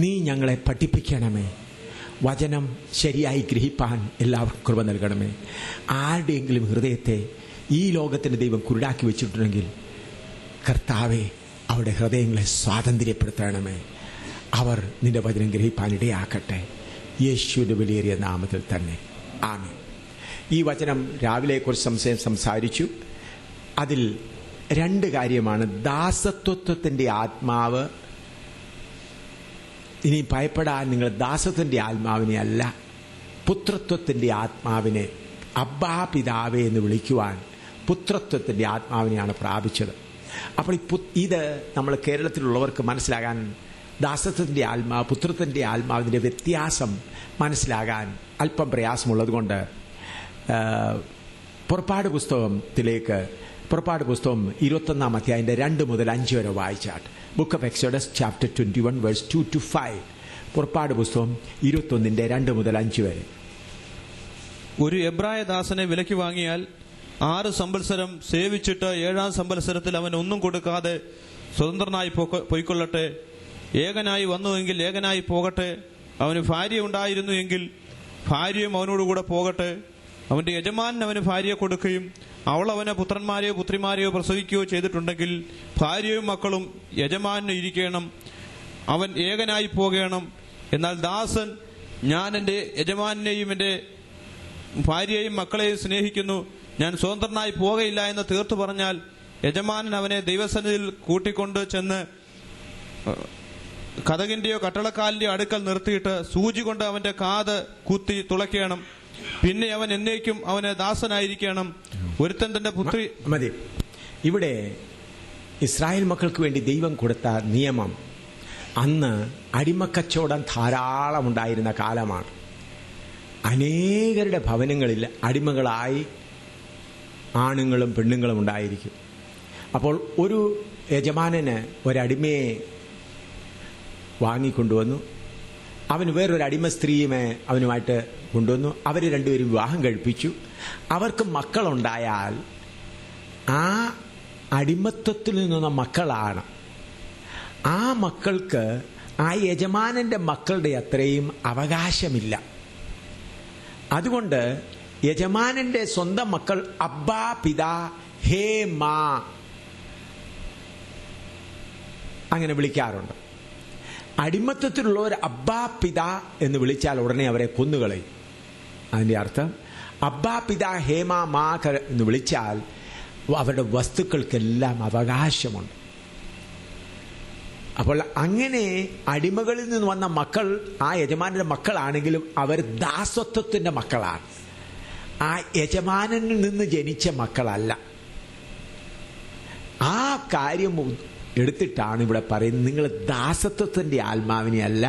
നീ ഞങ്ങളെ പഠിപ്പിക്കണമേ. വചനം ശരിയായി ഗ്രഹിപ്പാൻ എല്ലാവർക്കും കൃപ നൽകണമേ. ആരുടെയെങ്കിലും ഹൃദയത്തെ ഈ ലോകത്തിന്റെ ദൈവം കുരുടാക്കി വെച്ചിട്ടുണ്ടെങ്കിൽ കർത്താവെ, അവരുടെ ഹൃദയങ്ങളെ സ്വാതന്ത്ര്യപ്പെടുത്തണമേ. അവർ നിന്റെ വചനം ഗ്രഹിപ്പാൻ ഇടയാക്കട്ടെ. യേശുവിന്റെ വിലയേറിയ നാമത്തിൽ തന്നെ ആമേൻ. ഈ വചനം രാവിലെ കുറച്ച് സംസാരിച്ചു. അതിൽ 2 കാര്യമാണ്. ദാസത്വത്തിന്റെ ആത്മാവ്. ഇനി ഭയപ്പെടാൻ നിങ്ങൾ ദാസത്വത്തിന്റെ ആത്മാവിനെ അല്ല, പുത്രത്വത്തിന്റെ ആത്മാവിനെ, അബ്ബാ പിതാവേ എന്ന് വിളിക്കുവാൻ പുത്രത്വത്തിന്റെ ആത്മാവിനെയാണ് പ്രാപിച്ചത്. അപ്പോൾ ഇത് നമ്മൾ കേരളത്തിലുള്ളവർക്ക് മനസ്സിലാകാൻ, ദാസത്വത്തിന്റെ ആത്മാവ് പുത്രത്തിന്റെ ആത്മാവിന്റെ വ്യത്യാസം മനസ്സിലാകാൻ അല്പം പ്രയാസമുള്ളത് കൊണ്ട് പുറപ്പാട് പുസ്തകം 21 അധ്യായത്തിന്റെ 2 മുതൽ 5 വരെ വായിച്ചാട്ട്. Book of Exodus chapter 21 verse 2 to 5. പുറപ്പാട് പുസ്തകം 21 2 മുതൽ 5 വരെ. ഒരു എബ്രായ ദാസനെ വിലയ്ക്ക് വാങ്ങിയാൽ 6 സംവത്സരം സേവിച്ചിട്ട് 7-ാം സംവത്സരത്തിൽ അവൻ ഒന്നും കൊടുക്കാതെ സ്വതന്ത്രനായി പൊയ്ക്കൊള്ളട്ടെ. ഏകനായി വന്നുവെങ്കിൽ ഏകനായി പോകട്ടെ. അവന് ഭാര്യ ഉണ്ടായിരുന്നു എങ്കിൽ ഭാര്യയും അവനോടുകൂടെ പോകട്ടെ. അവന്റെ യജമാനൻ അവന് ഭാര്യയെ കൊടുക്കുകയും അവൾ അവന് പുത്രന്മാരെയോ പുത്രിമാരെയോ പ്രസവിക്കുകയോ ചെയ്തിട്ടുണ്ടെങ്കിൽ ഭാര്യയും മക്കളും യജമാനന് ഇരിക്കണം. അവൻ ഏകനായി പോകണം. എന്നാൽ ദാസൻ, ഞാൻ എൻ്റെ യജമാനെയും എൻ്റെ ഭാര്യയെയും മക്കളെയും സ്നേഹിക്കുന്നു, ഞാൻ സ്വതന്ത്രനായി പോകയില്ല എന്ന് തീർത്തു പറഞ്ഞാൽ യജമാനൻ അവനെ ദൈവസന്നിധിയിൽ കൂട്ടിക്കൊണ്ട് ചെന്ന് കതകിന്റെയോ കട്ടളക്കാലിന്റെയോ അടുക്കൽ നിർത്തിയിട്ട് സൂചി കൊണ്ട് അവന്റെ കാത് കുത്തി തുളയ്ക്കണം. പിന്നെ അവൻ എന്നേക്കും അവന് ദാസനായിരിക്കണം. ഒരുത്തൻ തന്റെ പുത്രി. മതി. ഇവിടെ ഇസ്രായേൽ മക്കൾക്ക് വേണ്ടി ദൈവം കൊടുത്ത നിയമം, അന്ന് അടിമക്കച്ചവടം ധാരാളം ഉണ്ടായിരുന്ന കാലമാണ്. അനേകരുടെ ഭവനങ്ങളിൽ അടിമകളായി ആണുങ്ങളും പെണ്ണുങ്ങളും ഉണ്ടായിരിക്കും. അപ്പോൾ ഒരു യജമാനന് ഒരടിമയെ വാങ്ങിക്കൊണ്ടുവന്നു. അവന് വേറൊരു അടിമ സ്ത്രീയെ അവനുമായിട്ട് കൊണ്ടുവന്നു. അവർ രണ്ടുപേരും വിവാഹം കഴിപ്പിച്ചു. അവർക്ക് മക്കളുണ്ടായാൽ ആ അടിമത്വത്തിൽ നിന്ന മക്കളാണ്. ആ മക്കൾക്ക് ആ യജമാനന്റെ മക്കളുടെ അത്രയും അവകാശമില്ല. അതുകൊണ്ട് യജമാനന്റെ സ്വന്തം മക്കൾ അബ്ബാ പിതാ ഹേ മാ അങ്ങനെ വിളിക്കാറുണ്ട്. അടിമത്വത്തിലുള്ളവർ അബ്ബാ പിതാ എന്ന് വിളിച്ചാൽ ഉടനെ അവരെ കൊന്നുകളയും. അതിന്റെ അർത്ഥം അബ്ബാ പിതാ ഹേമ മാ എന്ന് വിളിച്ചാൽ അവരുടെ വസ്തുക്കൾക്കെല്ലാം അവകാശമുണ്ട്. അപ്പോൾ അങ്ങനെ അടിമകളിൽ നിന്ന് വന്ന മക്കൾ ആ യജമാനന്റെ മക്കളാണെങ്കിലും അവർ ദാസത്വത്തിന്റെ മക്കളാണ്. ആ യജമാനനിൽ നിന്ന് ജനിച്ച മക്കളല്ല. ആ കാര്യം എടുത്തിട്ടാണ് ഇവിടെ പറയുന്നത്, നിങ്ങൾ ദാസത്വത്തിന്റെ ആത്മാവിനെ അല്ല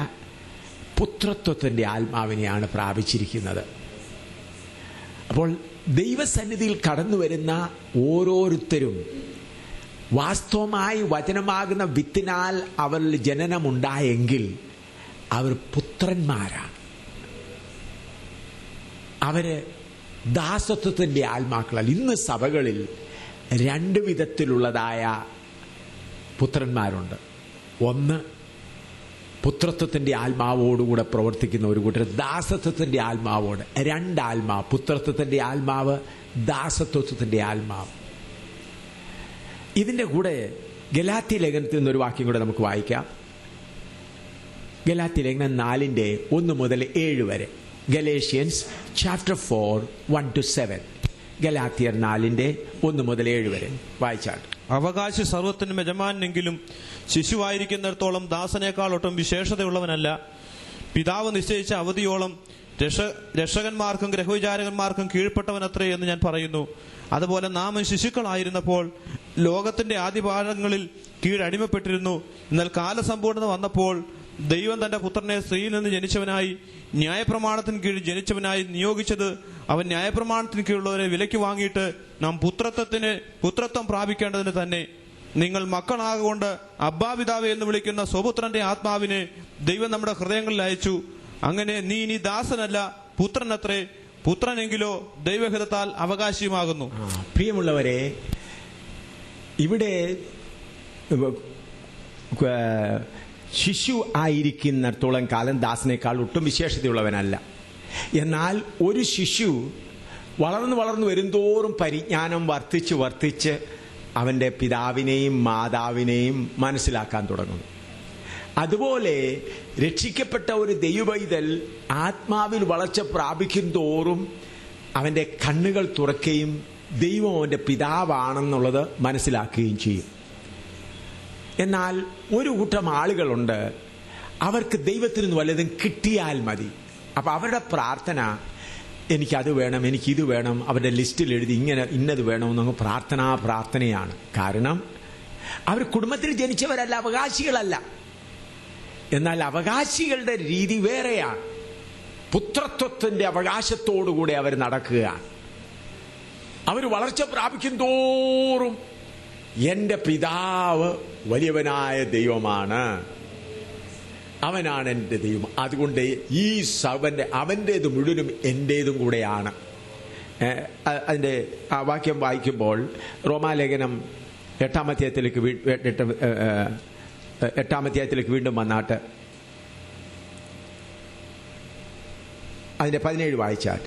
പുത്രത്വത്തിന്റെ ആത്മാവിനെയാണ് പ്രാപിച്ചിരിക്കുന്നത്. അപ്പോൾ ദൈവസന്നിധിയിൽ കടന്നു വരുന്ന ഓരോരുത്തരും വാസ്തവമായി വചനമാകുന്ന വിത്തിനാൽ അവരിൽ ജനനമുണ്ടായെങ്കിൽ അവർ പുത്രന്മാരാണ്. അവര് ദാസത്വത്തിന്റെ ആത്മാക്കളാൽ. ഇന്ന് സഭകളിൽ 2 വിധത്തിലുള്ളതായ പുത്രന്മാരുണ്ട്. ഒന്ന്, പുത്രത്വത്തിന്റെ ആത്മാവോടുകൂടെ പ്രവർത്തിക്കുന്ന ഒരു കൂട്ടർ, ദാസത്വത്തിന്റെ ആത്മാവോട്. 2 ആത്മാവ്, പുത്രത്വത്തിന്റെ ആത്മാവ്, ദാസത്വത്തിന്റെ ആത്മാവ്. ഇതിന്റെ കൂടെ ഗലാത്യ ലേഖനത്തിൽ നിന്നൊരു വാക്യം കൂടെ നമുക്ക് വായിക്കാം. ഗലാത്യ ലേഖനം 4:1 മുതൽ 7 വരെ. Galatians chapter 4 1 to 7. ഗലാത്യർ 4:1 മുതൽ 7 വരെ വായിച്ചാട്ട്. അവകാശി സർവത്തിനും യജമാനെങ്കിലും ശിശുവായിരിക്കുന്നിടത്തോളം ദാസനേക്കാൾ ഒട്ടും വിശേഷതയുള്ളവനല്ല. പിതാവ് നിശ്ചയിച്ച അവധിയോളം രക്ഷകന്മാർക്കും ഗ്രഹവിചാരകന്മാർക്കും കീഴ്പ്പെട്ടവനത്രേ എന്ന് ഞാൻ പറയുന്നു. അതുപോലെ നാം ശിശുക്കളായിരുന്നപ്പോൾ ലോകത്തിന്റെ ആദിപാഠങ്ങളിൽ കീഴടിമപ്പെട്ടിരുന്നു. എന്നാൽ കാലസമ്പൂർണത വന്നപ്പോൾ ദൈവം തന്റെ പുത്രനെ സ്ത്രീയിൽ നിന്ന് ജനിച്ചവനായി ന്യായപ്രമാണത്തിന് കീഴിൽ ജനിച്ചവനായി നിയോഗിച്ചത് അവൻ ന്യായപ്രമാണത്തിന് കീഴുള്ളവരെ വിലയ്ക്ക് വാങ്ങിയിട്ട് നാം പുത്രത്വം പ്രാപിക്കേണ്ടതിന് തന്നെ. നിങ്ങൾ മക്കളാകൊണ്ട് അബ്ബാപിതാവേ എന്ന് വിളിക്കുന്ന സ്വപുത്രന്റെ ആത്മാവിനെ ദൈവം നമ്മുടെ ഹൃദയങ്ങളിൽ അയച്ചു. അങ്ങനെ നീ ഇനി ദാസനല്ല പുത്രനത്രേ. പുത്രനെങ്കിലോ ദൈവഹിതത്താൽ അവകാശിയുമാകുന്നു. പ്രിയമുള്ളവരെ, ഇവിടെ ശിശു ആയിരിക്കുന്നിടത്തോളം കാലം ദാസനേക്കാൾ ഒട്ടും വിശേഷതയുള്ളവനല്ല. എന്നാൽ ഒരു ശിശു വളർന്നു വരുന്തോറും പരിജ്ഞാനം വർദ്ധിച്ച് അവന്റെ പിതാവിനെയും മാതാവിനെയും മനസ്സിലാക്കാൻ തുടങ്ങുന്നു. അതുപോലെ രക്ഷിക്കപ്പെട്ട ഒരു ദൈവപൈതൽ ആത്മാവിൽ വളർച്ച പ്രാപിക്കും തോറും അവൻ്റെ കണ്ണുകൾ തുറക്കുകയും ദൈവം അവൻ്റെ പിതാവാണെന്നുള്ളത് മനസ്സിലാക്കുകയും ചെയ്യും. എന്നാൽ ഒരു കൂട്ടം ആളുകളുണ്ട്, അവർക്ക് ദൈവത്തിൽ നിന്ന് വല്ലതും കിട്ടിയാൽ മതി. അപ്പം അവരുടെ പ്രാർത്ഥന എനിക്കത് വേണം, എനിക്കിത് വേണം, അവരുടെ ലിസ്റ്റിൽ എഴുതി ഇന്നത് വേണമെന്നങ്ങ് പ്രാർത്ഥനയാണ്. കാരണം അവർ കുടുംബത്തിൽ ജനിച്ചവരല്ല, അവകാശികളല്ല. എന്നാൽ അവകാശികളുടെ രീതി വേറെയാണ്. പുത്രത്വത്തിന്റെ അവകാശത്തോടുകൂടെ അവർ നടക്കുകയാണ്. അവർ വളർച്ച പ്രാപിക്കും തോറും എന്റെ പിതാവ് വലിയവനായ ദൈവമാണ്, അവനാണ് എൻ്റെ ദൈവം, അതുകൊണ്ട് ഈ അവൻ്റേത് മുഴുവനും എൻ്റേതും കൂടെയാണ്. അതിൻ്റെ ആ വാക്യം വായിക്കുമ്പോൾ റോമാലേഖനം 8-ാം അധ്യായത്തിലേക്ക് വീണ്ടും വന്നാട്ട് അതിന്റെ 17 വായിച്ചാൽ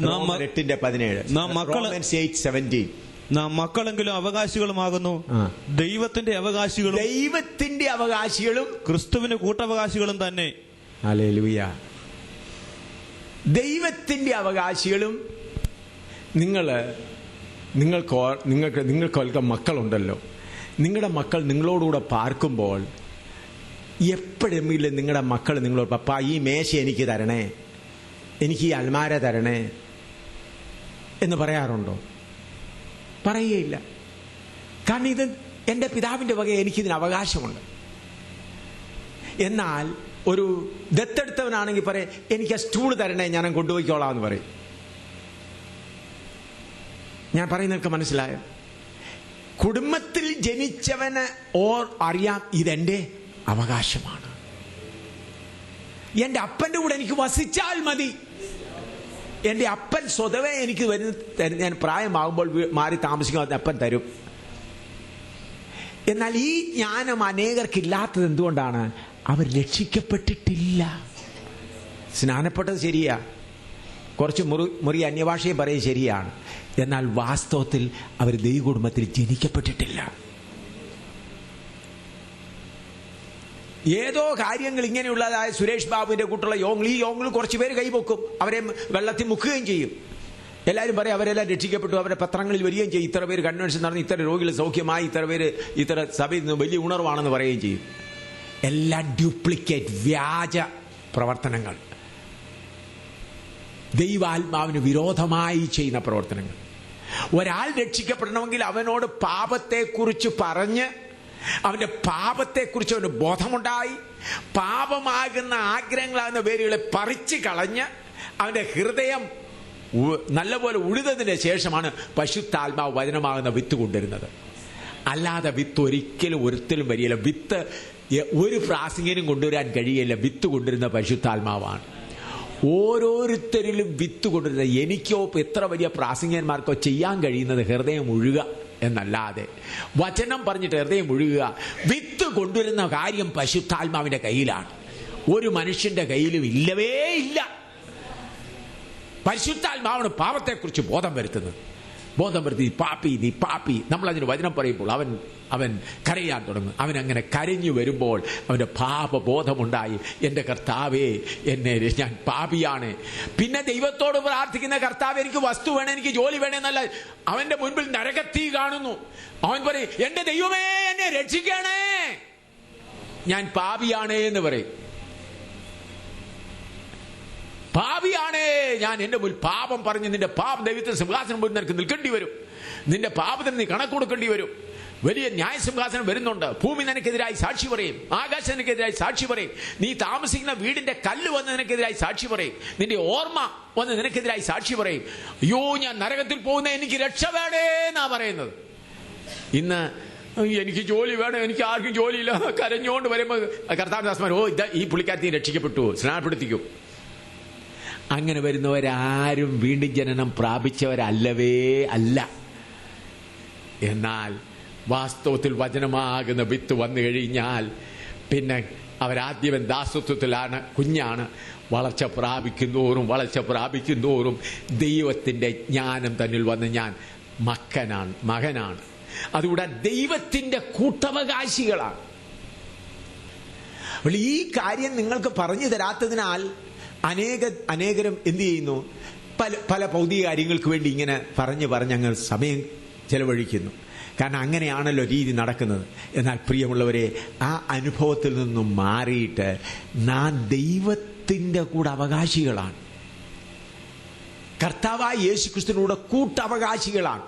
8:17 നാം മക്കളെങ്കിലും അവകാശികളുമാകുന്നു, ദൈവത്തിന്റെ അവകാശികളും ക്രിസ്തുവിന് കൂട്ടവകാശികളും തന്നെ. ഹല്ലേലൂയ. ദൈവത്തിന്റെ അവകാശികളും നിങ്ങൾക്ക് മക്കളുണ്ടല്ലോ. നിങ്ങളുടെ മക്കൾ നിങ്ങളോടുകൂടെ പാർക്കുമ്പോൾ എപ്പോഴെങ്കിലും നിങ്ങളുടെ മക്കൾ നിങ്ങളോട് പപ്പാ ഈ മേശ എനിക്ക് തരണേ, എനിക്ക് ഈ അൽമാര തരണേ എന്ന് പറയാറുണ്ടോ? പറയുകയില്ല. കാരണം ഇത് എൻ്റെ പിതാവിൻ്റെ വക, എനിക്കിതിന് അവകാശമുണ്ട്. എന്നാൽ ഒരു ദത്തെടുത്തവനാണെങ്കിൽ പറയും എനിക്ക് ആ സ്റ്റൂൾ തരണേ, ഞാൻ കൊണ്ടുപോയിക്കോളാം എന്ന് പറയും. ഞാൻ പറയുന്നതൊക്കെ മനസ്സിലായോ? കുടുംബത്തിൽ ജനിച്ചവന് അറിയാം ഇതെന്റെ അവകാശമാണ്, എന്റെ അപ്പന്റെ കൂടെ എനിക്ക് വസിച്ചാൽ മതി, എന്റെ അപ്പൻ സ്വതവേ എനിക്ക് ഞാൻ പ്രായമാകുമ്പോൾ മാറി താമസിക്കാൻ അപ്പൻ തരും. എന്നാൽ ഈ ജ്ഞാനം അനേകർക്കില്ലാത്തത് എന്തുകൊണ്ടാണ്? അവർ രക്ഷിക്കപ്പെട്ടിട്ടില്ല. സ്നാനപ്പെട്ടത് ശരിയാ, കുറച്ച് മുറി അന്യഭാഷയും പറയും ശരിയാണ്, എന്നാൽ വാസ്തവത്തിൽ അവർ ദൈവകുടുംബത്തിൽ ജനിക്കപ്പെട്ടിട്ടില്ല. ഏതോ കാര്യങ്ങൾ ഇങ്ങനെയുള്ളതായ സുരേഷ് ബാബുവിന്റെ കൂട്ടുള്ള ഈ യോങ്ങിൽ കുറച്ച് പേര് കൈപൊക്കും, അവരെ വെള്ളത്തിൽ മുക്കുകയും ചെയ്യും. എല്ലാവരും പറയും അവരെല്ലാം രക്ഷിക്കപ്പെട്ടു, അവരുടെ പത്രങ്ങളിൽ വരികയും ചെയ്യും, ഇത്ര പേര് കൺവെൻഷൻ നടന്ന്, ഇത്ര രോഗികൾ സൗഖ്യമായി, ഇത്ര സഭയിൽ നിന്ന് വലിയ ഉണർവാണെന്ന് പറയുകയും ചെയ്യും. എല്ലാം ഡ്യൂപ്ലിക്കേറ്റ്, വ്യാജ പ്രവർത്തനങ്ങൾ, ദൈവാത്മാവിന് വിരോധമായി ചെയ്യുന്ന പ്രവർത്തനങ്ങൾ. ഒരാൾ രക്ഷിക്കപ്പെടണമെങ്കിൽ അവനോട് പാപത്തെക്കുറിച്ച് പറഞ്ഞ് അവന്റെ പാപത്തെക്കുറിച്ച് അവന് ബോധമുണ്ടായി, പാപമാകുന്ന ആഗ്രഹങ്ങളാകുന്ന വേരുകളെ പറിച്ചു കളഞ്ഞ് അവന്റെ ഹൃദയം നല്ലപോലെ ഉഴുതതിന് ശേഷമാണ് പരിശുദ്ധാത്മാവ് വചനമാകുന്ന വിത്ത് കൊണ്ടുവരുന്നത്. അല്ലാതെ വിത്ത് ഒരിക്കലും വരികയില്ല. വിത്ത് ഒരു പ്രാസംഗികനും കൊണ്ടുവരാൻ കഴിയില്ല. വിത്ത് കൊണ്ടുവരുന്ന പരിശുദ്ധാത്മാവാണ്. ഓരോരുത്തരിലും വിത്ത് കൊണ്ടുവരുന്നത് എനിക്കോ എത്ര വലിയ പ്രാസംഗികന്മാർക്കോ ചെയ്യാൻ കഴിയുന്നത് ഹൃദയം ഉഴുക എന്നല്ലാതെ, വചനം പറഞ്ഞിട്ട് ഹൃദയം ഒഴുകുക. വിത്ത് കൊണ്ടുവരുന്ന കാര്യം പരിശുദ്ധാത്മാവിന്റെ കയ്യിലാണ്, ഒരു മനുഷ്യന്റെ കയ്യിലും ഇല്ലവേ ഇല്ല. പരിശുദ്ധാത്മാവാണ് പാപത്തെക്കുറിച്ച് ബോധം വരുത്തുന്നത്. നീ പാപ്പി നമ്മളതിന് വചനം പറയുമ്പോൾ അവൻ കരയാൻ തുടങ്ങും. അവൻ അങ്ങനെ കരഞ്ഞു വരുമ്പോൾ അവന്റെ പാപബോധമുണ്ടായി, എന്റെ കർത്താവേ ഞാൻ പാപിയാണ്. പിന്നെ ദൈവത്തോട് പ്രാർത്ഥിക്കുന്ന കർത്താവ് എനിക്ക് വസ്തു വേണം, എനിക്ക് ജോലി വേണമെന്നല്ല, അവന്റെ മുൻപിൽ നരകത്തീ കാണുന്നു. അവൻ പറയും എന്റെ ദൈവമേ എന്നെ രക്ഷിക്കണേ, ഞാൻ പാപിയാണേ എന്ന് പറയും. പാപിയാണേ ഞാൻ, എന്റെ മുന്നിൽ പാപം പറഞ്ഞ് നിന്റെ പാപം ദൈവത്തിന്റെ സിംഹാസനം മുന്നിൽ നിനക്ക് നിൽക്കേണ്ടി വരും, നിന്റെ പാപത്തിന് നീ കണക്ക് കൊടുക്കേണ്ടി വരും. വലിയ ന്യായസിംഹാസനം വരുന്നുണ്ട്. ഭൂമി നിനക്കെതിരായി സാക്ഷി പറയും, ആകാശം നിനക്കെതിരായി സാക്ഷി പറയും, നീ താമസിക്കുന്ന വീടിന്റെ കല്ല് വന്ന് നിനക്കെതിരായി സാക്ഷി പറയും, നിന്റെ ഓർമ്മ വന്ന് നിനക്കെതിരായി സാക്ഷി പറയും. അയ്യോ ഞാൻ നരകത്തിൽ പോകുന്ന, എനിക്ക് രക്ഷ വേണേ എന്നാ പറയുന്നത്. ഇന്ന് എനിക്ക് ജോലി വേണം, എനിക്ക് ആർക്കും ജോലിയില്ല, കരഞ്ഞുകൊണ്ട് വരുമ്പോൾ കർത്താവ് ദാസന്മാർ ഈ പുള്ളിക്കാരത്തി രക്ഷിക്കപ്പെട്ടു, സ്നാനപ്പെടുത്തിക്കും. അങ്ങനെ വരുന്നവരാരും വീണ്ടും ജനനം പ്രാപിച്ചവരല്ലവേ അല്ല. എന്നാൽ വാസ്തവത്തിൽ വചനമാകുന്ന വിത്ത് വന്നു കഴിഞ്ഞാൽ പിന്നെ അവരാദ്യം ദാസത്വത്തിലാണ്, കുഞ്ഞാണ്. വളർച്ച പ്രാപിക്കുന്നോറും ദൈവത്തിന്റെ ജ്ഞാനം തന്നിൽ വന്ന് ഞാൻ മകനാണ്. അതുകൂടെ ദൈവത്തിന്റെ കൂട്ടവകാശികളാണ്. ഈ കാര്യം നിങ്ങൾക്ക് പറഞ്ഞു തരാത്തതിനാൽ അനേകരും എന്ത് ചെയ്യുന്നു? പല ഭൗതിക കാര്യങ്ങൾക്ക് വേണ്ടി ഇങ്ങനെ പറഞ്ഞ് അങ്ങ് സമയം ചെലവഴിക്കുന്നു. കാരണം അങ്ങനെയാണല്ലോ രീതി നടക്കുന്നത്. എന്നാൽ പ്രിയമുള്ളവരെ, ആ അനുഭവത്തിൽ നിന്നും മാറിയിട്ട് നാം ദൈവത്തിൻ്റെ കൂടെ അവകാശികളാണ്. കർത്താവായ യേശുക്രിസ്തുവിനോട് കൂട്ടവകാശികളാണ്.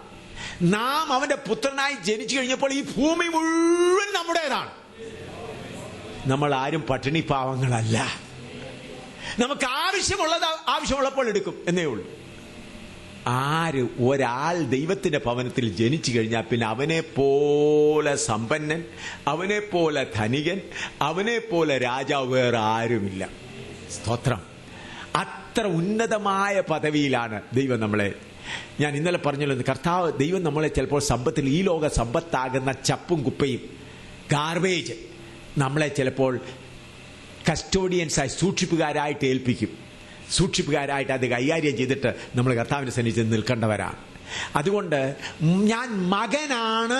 നാം അവന്റെ പുത്രനായി ജനിച്ചു കഴിഞ്ഞപ്പോൾ ഈ ഭൂമി മുഴുവൻ നമ്മുടേതാണ്. നമ്മൾ ആരും പട്ടിണി പാവങ്ങളല്ല. നമുക്ക് ആവശ്യമുള്ളപ്പോൾ എടുക്കും എന്നേ ഉള്ളൂ. ഒരാൾ ദൈവത്തിന്റെ ഭവനത്തിൽ ജനിച്ചു കഴിഞ്ഞാൽ പിന്നെ അവനെ പോലെ സമ്പന്നൻ, അവനെ പോലെ ധനികൻ, അവനെ പോലെ രാജാവ് വേറെ ആരുമില്ല. സ്തോത്രം. അത്ര ഉന്നതമായ പദവിയിലാണ് ദൈവം നമ്മളെ. ഞാൻ ഇന്നലെ പറഞ്ഞല്ലോ, ദൈവം നമ്മളെ ചിലപ്പോൾ സമ്പത്തിൽ, ഈ ലോക സമ്പത്താകുന്ന ചപ്പും കുപ്പയും ഗാർബേജ് നമ്മളെ ചിലപ്പോൾ കസ്റ്റോഡിയൻസായി, സൂക്ഷിപ്പുകാരായിട്ട് ഏൽപ്പിക്കും. സൂക്ഷിപ്പുകാരായിട്ട് അത് കൈകാര്യം ചെയ്തിട്ട് നമ്മൾ കർത്താവിന്റെ സന്നിധിയിൽ നിൽക്കേണ്ടവരാണ്. അതുകൊണ്ട് ഞാൻ മകനാണ്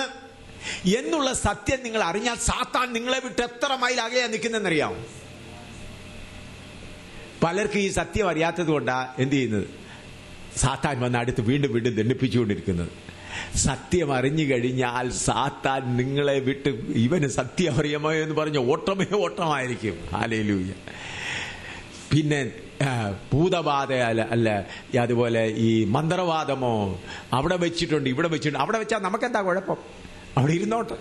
എന്നുള്ള സത്യം നിങ്ങൾ അറിഞ്ഞാൽ സാത്താൻ നിങ്ങളെ വിട്ട് എത്ര മൈൽ അകലെയാ നിൽക്കുന്നതെന്നറിയാമോ? പലർക്കും ഈ സത്യം അറിയാത്തത് കൊണ്ടാണ് എന്ത് ചെയ്യുന്നത്? സാത്താൻ വന്ന് അടുത്ത് വീണ്ടും ദണ്ഡിപ്പിച്ചുകൊണ്ടിരിക്കുന്നത്. സത്യം അറിഞ്ഞു കഴിഞ്ഞാൽ സാത്താൻ നിങ്ങളെ വിട്ട്, ഇവന് സത്യം അറിയാമോ എന്ന് പറഞ്ഞ് ഓട്ടമായിരിക്കും. ഹല്ലേലൂയ. പിന്നെ ഭൂതബാധ അല്ല, അതുപോലെ ഈ മന്ത്രവാദമോ അവിടെ വെച്ചിട്ടുണ്ട്, ഇവിടെ വെച്ചിട്ടുണ്ട്. അവിടെ വെച്ചാൽ നമുക്കെന്താ കുഴപ്പം? അവിടെ ഇരുന്നോട്ടെ.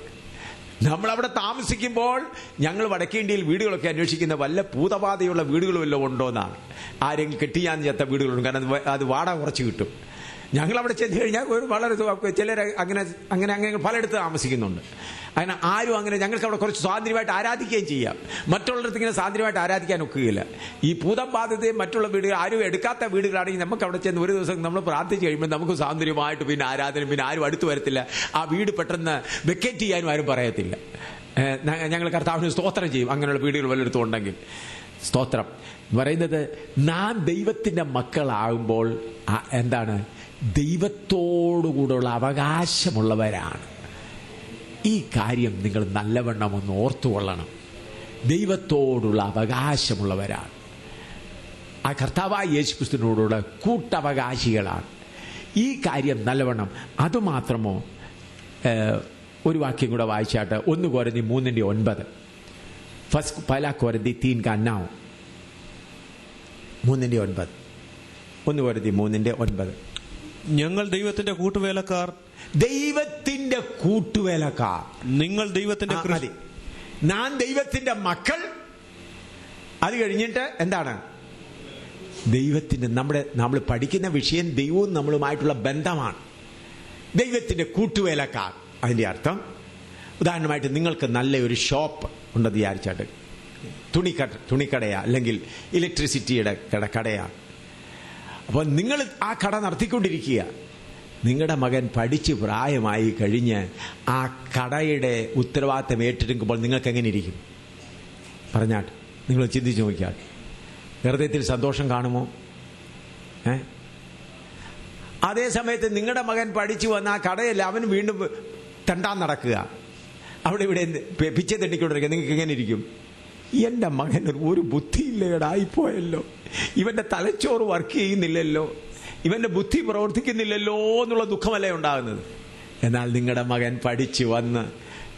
നമ്മളവിടെ താമസിക്കുമ്പോൾ ഞങ്ങൾ വടക്കേ ഇന്ത്യയിൽ വീടുകളൊക്കെ അന്വേഷിക്കുന്ന വല്ല ഭൂതബാധയുള്ള വീടുകളും വല്ലതും ഉണ്ടോന്നാണ്. ആരെങ്കിലും കെട്ടിയാൻ ചേർത്ത വീടുകളുണ്ട്. കാരണം അത് വാടക കുറച്ച് കിട്ടും. ഞങ്ങളവിടെ ചെന്ന് കഴിഞ്ഞാൽ വളരെ ചിലർ അങ്ങനെ പലയിടത്ത് താമസിക്കുന്നുണ്ട്. അങ്ങനെ ആരും അങ്ങനെ, ഞങ്ങൾക്ക് അവിടെ കുറച്ച് സ്വാതന്ത്ര്യമായിട്ട് ആരാധിക്കുകയും ചെയ്യാം. മറ്റുള്ളവർക്ക് ഇങ്ങനെ സ്വാതന്ത്ര്യമായിട്ട് ആരാധിക്കാൻ ഒക്കുകയില്ല. ഈ ഭൂതം ബാധിതയും മറ്റുള്ള വീടുകൾ ആരും എടുക്കാത്ത വീടുകളാണെങ്കിൽ നമുക്ക് അവിടെ ചെന്ന് ഒരു ദിവസം നമ്മൾ പ്രാർത്ഥിച്ച് കഴിയുമ്പോൾ നമുക്ക് സ്വാതന്ത്ര്യമായിട്ട് പിന്നെ ആരാധന, പിന്നെ ആരും അടുത്ത് വരത്തില്ല. ആ വീട് പെട്ടെന്ന് വെക്കേറ്റ് ചെയ്യാനും ആരും പറയത്തില്ല. ഞങ്ങൾ കർത്താവിന് സ്തോത്രം ചെയ്യും അങ്ങനെയുള്ള വീടുകൾ വല്ലയിടത്തും ഉണ്ടെങ്കിൽ. സ്തോത്രം പറയുന്നത്, നാം ദൈവത്തിന്റെ മക്കളാകുമ്പോൾ എന്താണ്? ദൈവത്തോടുകൂടെയുള്ള അവകാശമുള്ളവരാണ്. ഈ കാര്യം നിങ്ങൾ നല്ലവണ്ണം ഒന്ന് ഓർത്തുകൊള്ളണം. ദൈവത്തോടുള്ള അവകാശമുള്ളവരാണ്. ആ കർത്താവായ യേശുക്രിസ്തുവിനോടുള്ള കൂട്ടവകാശികളാണ്. ഈ കാര്യം നല്ലവണ്ണം. അതുമാത്രമോ, ഒരു വാക്യം കൂടെ വായിച്ചാട്ട് 1 Corinthians 3:9. ഫസ്റ്റ് പഹല കൊരിന്തി 3:9. 3:9. 1 Corinthians 3:9. ഞങ്ങൾ ദൈവത്തിന്റെ കൂട്ടുവേലക്കാർ. ദൈവത്തിന്റെ കൂട്ടുവേലക്കാർ. നിങ്ങൾ ദൈവത്തിന്റെ നാം ദൈവത്തിന്റെ മക്കൾ. അത് കഴിഞ്ഞിട്ട് എന്താണ്? ദൈവത്തിന്റെ നമ്മൾ പഠിക്കുന്ന വിഷയം ദൈവവും നമ്മളുമായിട്ടുള്ള ബന്ധമാണ്. ദൈവത്തിന്റെ കൂട്ടുവേലക്കാർ. അതിന്റെ അർത്ഥം, ഉദാഹരണമായിട്ട് നിങ്ങൾക്ക് നല്ലൊരു ഷോപ്പ് ഉണ്ടെന്ന് വിചാരിച്ചാട്ട്, തുണിക്കടയാ അല്ലെങ്കിൽ ഇലക്ട്രിസിറ്റിയുടെ കടയാണ്. അപ്പോൾ നിങ്ങൾ ആ കട നടത്തിക്കൊണ്ടിരിക്കുക. നിങ്ങളുടെ മകൻ പഠിച്ച് പ്രായമായി കഴിഞ്ഞ് ആ കടയുടെ ഉത്തരവാദിത്തം ഏറ്റെടുക്കുമ്പോൾ നിങ്ങൾക്ക് എങ്ങനെ ഇരിക്കും? പറഞ്ഞാട്ട് നിങ്ങൾ ചിന്തിച്ച് നോക്കിയാൽ ഹൃദയത്തിൽ സന്തോഷം കാണുമോ? അതേ സമയത്ത് നിങ്ങളുടെ മകൻ പഠിച്ചു വന്ന ആ കടയല്ല, അവൻ വീണ്ടും തെണ്ടാൻ നടക്കുക, അവിടെ ഇവിടെ പിച്ചെ തെണ്ടിക്കൊണ്ടിരിക്കുക. നിങ്ങൾക്ക് എങ്ങനെ ഇരിക്കും? എൻ്റെ മകൻ ഒരു ബുദ്ധിയില്ലേടായിപ്പോയല്ലോ, ഇവന്റെ തലച്ചോറ് വർക്ക് ചെയ്യുന്നില്ലല്ലോ, ഇവന്റെ ബുദ്ധി പ്രവർത്തിക്കുന്നില്ലല്ലോ എന്നുള്ള ദുഃഖമല്ലേ ഉണ്ടാകുന്നത്. എന്നാൽ നിങ്ങളുടെ മകൻ പഠിച്ചു വന്ന്